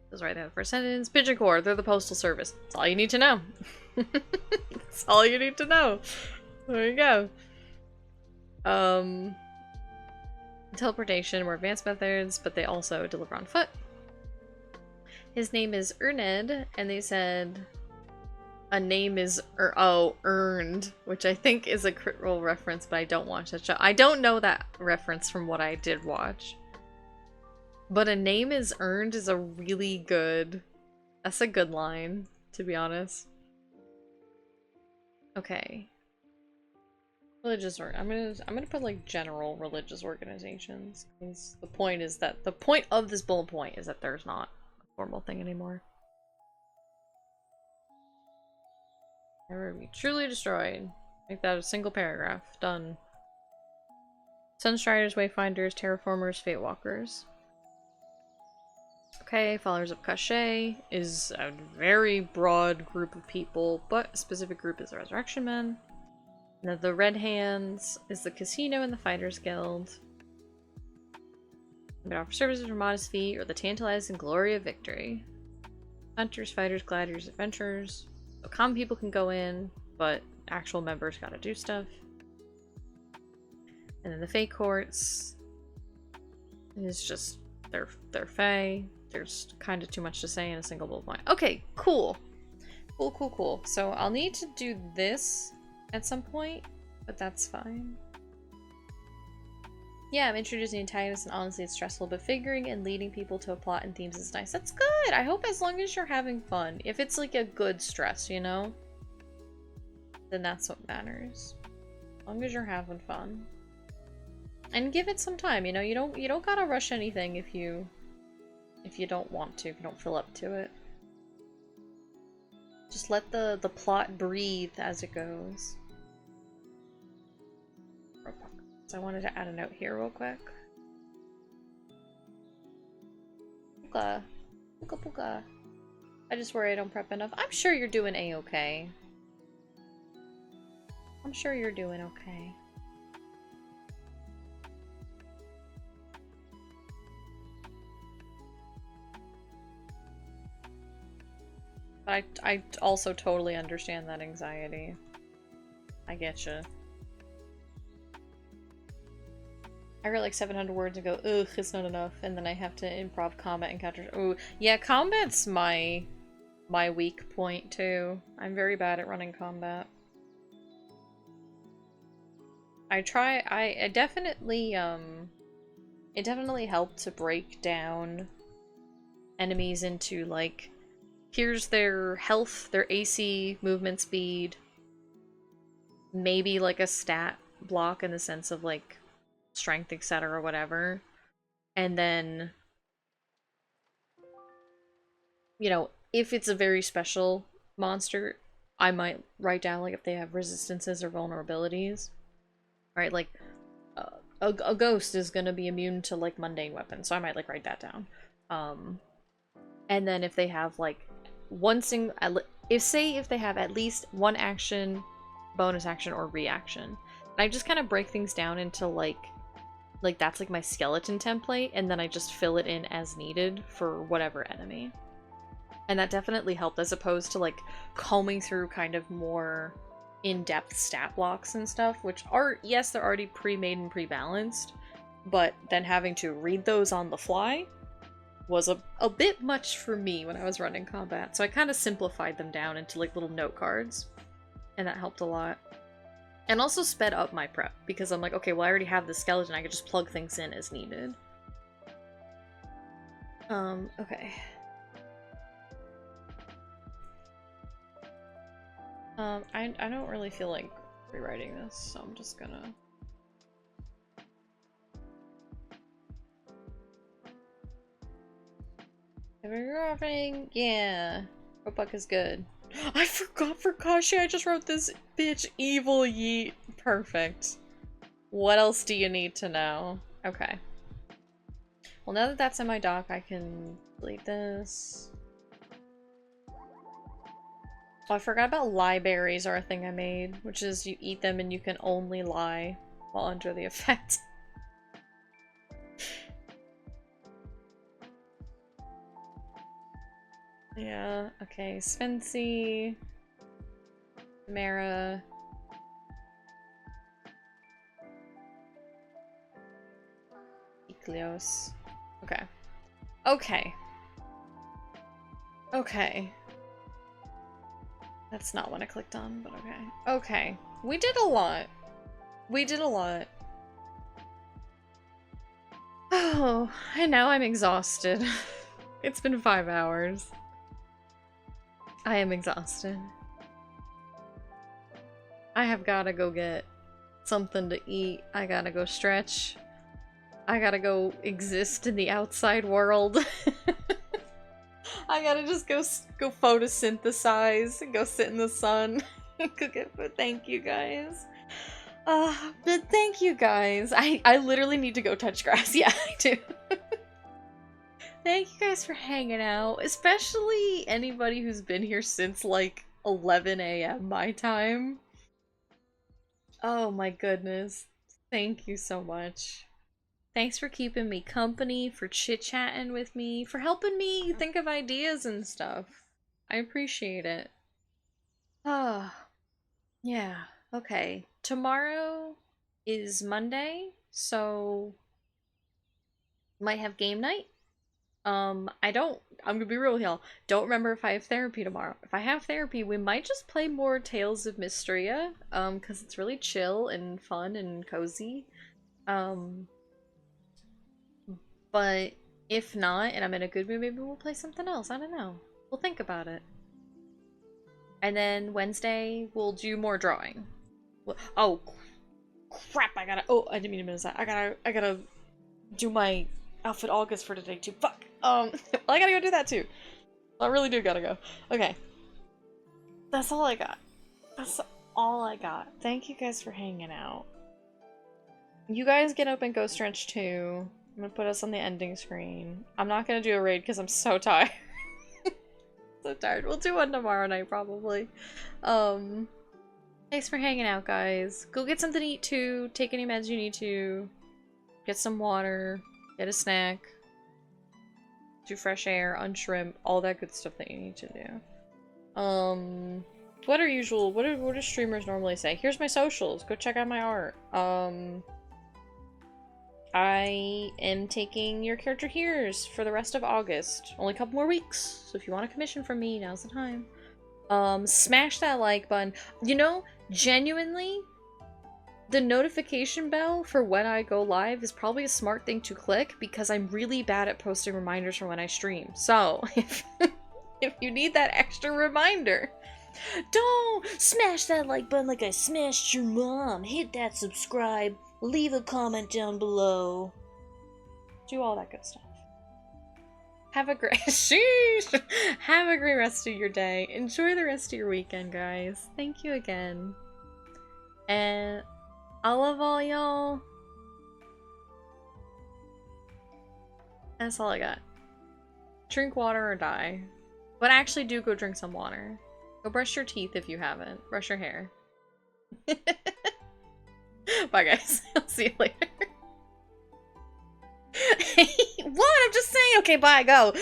S1: That's right there, the first sentence. Pigeon Corps, they're the postal service. That's all you need to know. That's all you need to know. There you go. Teleportation, more advanced methods, but they also deliver on foot. His name is Erned, and they said a name is earned, which I think is a crit roll reference, but I don't watch that show. I don't know that reference from what I did watch. But a name is earned is a really good... That's a good line, to be honest. Okay. Religious I'm gonna put like general religious organizations, because the point is that the point of this bullet point is that there's not a formal thing anymore. Never be truly destroyed. Make that a single paragraph. Done. Sunstriders, Wayfinders, Terraformers, Fate Walkers. Okay, Followers of Cachet is a very broad group of people, but a specific group is the Resurrection Men. Now the Red Hands is the Casino and the Fighters Guild. They offer services for modest fee or the tantalizing glory of victory. Hunters, Fighters, Gladiators, Adventurers. So common people can go in, but actual members gotta do stuff. And then the Fate Courts is just they're Fae. There's kind of too much to say in a single bullet point. Okay, cool. Cool. So I'll need to do this at some point, but that's fine. Yeah, I'm introducing antagonists, and honestly it's stressful, but figuring and leading people to a plot and themes is nice. That's good! I hope as long as you're having fun. If it's like a good stress, you know? Then that's what matters. As long as you're having fun. And give it some time, you know? You don't gotta rush anything if you don't want to, if you don't feel up to it. Just let the plot breathe as it goes. So I wanted to add a note here real quick. Puka. I just worry I don't prep enough. I'm sure you're doing a-okay. I'm sure you're doing okay. But I also totally understand that anxiety. I get you. I write like 700 words and go, ugh, it's not enough, and then I have to improv combat encounters. Ooh, yeah, combat's my weak point too. I'm very bad at running combat. I definitely, it definitely helped to break down enemies into like, here's their health, their AC, movement speed, maybe like a stat block in the sense of like strength, etc., or whatever. And then, you know, if it's a very special monster, I might write down like if they have resistances or vulnerabilities. Right, like a ghost is gonna be immune to like mundane weapons, so I might like write that down. And then if they have like one single, if they have at least one action, bonus action, or reaction, and I just kind of break things down into like that's like my skeleton template, and then I just fill it in as needed for whatever enemy. And that definitely helped, as opposed to like combing through kind of more in-depth stat blocks and stuff, which are, yes, they're already pre-made and pre-balanced, but then having to read those on the fly was a bit much for me when I was running combat, so I kind of simplified them down into like little note cards, and that helped a lot. And also sped up my prep, because I'm like, okay, well I already have the skeleton, I could just plug things in as needed. Okay. I don't really feel like rewriting this, so I'm just gonna... Everything, yeah. Roebuck is good. I forgot for Kashi, I just wrote this bitch evil yeet. Perfect. What else do you need to know? Okay. Well, now that that's in my dock, I can delete this. Oh, I forgot about lie berries are a thing I made, which is you eat them and you can only lie while under the effect. Yeah, okay, Svency, Mara. Ikleos. Okay. Okay. Okay. That's not what I clicked on, but okay. Okay. We did a lot. We did a lot. Oh, and now I'm exhausted. It's been 5 hours. I am exhausted. I have gotta go get something to eat. I gotta go stretch. I gotta go exist in the outside world. I gotta just go photosynthesize and go sit in the sun. Cook it, but thank you guys. But thank you guys. I literally need to go touch grass. Yeah, I do. Thank you guys for hanging out, especially anybody who's been here since like 11 a.m. my time. Oh my goodness. Thank you so much. Thanks for keeping me company, for chit-chatting with me, for helping me think of ideas and stuff. I appreciate it. Ah, yeah, okay. Tomorrow is Monday, so might have game night. I'm gonna be real with y'all. Don't remember if I have therapy tomorrow. If I have therapy, we might just play more Tales of Mysteria, because it's really chill and fun and cozy. But if not, and I'm in a good mood, maybe we'll play something else. I don't know. We'll think about it. And then Wednesday, we'll do more drawing. Oh, crap, oh, I didn't mean to miss that. I gotta do my outfit August for today, too. Fuck! Well, I gotta go do that, too. I really do gotta go. Okay. That's all I got. That's all I got. Thank you guys for hanging out. You guys get up and go stretch, too. I'm gonna put us on the ending screen. I'm not gonna do a raid because I'm so tired. So tired. We'll do one tomorrow night, probably. Thanks for hanging out, guys. Go get something to eat, too. Take any meds you need to. Get some water. Get a snack. Do fresh air, unshrimp, all that good stuff that you need to do. What do streamers normally say? Here's my socials. Go check out my art. I am taking your character here's for the rest of August. Only a couple more weeks. So if you want a commission from me, now's the time. Smash that like button. You know, genuinely, the notification bell for when I go live is probably a smart thing to click because I'm really bad at posting reminders for when I stream. So, if you need that extra reminder, don't smash that like button like I smashed your mom. Hit that subscribe. Leave a comment down below. Do all that good stuff. Have a great sheesh. Have a great rest of your day. Enjoy the rest of your weekend, guys. Thank you again. And I love all y'all. That's all I got. Drink water or die. But actually do go drink some water. Go brush your teeth if you haven't. Brush your hair. Bye guys. I'll see you later. What? I'm just saying. Okay, bye. Go.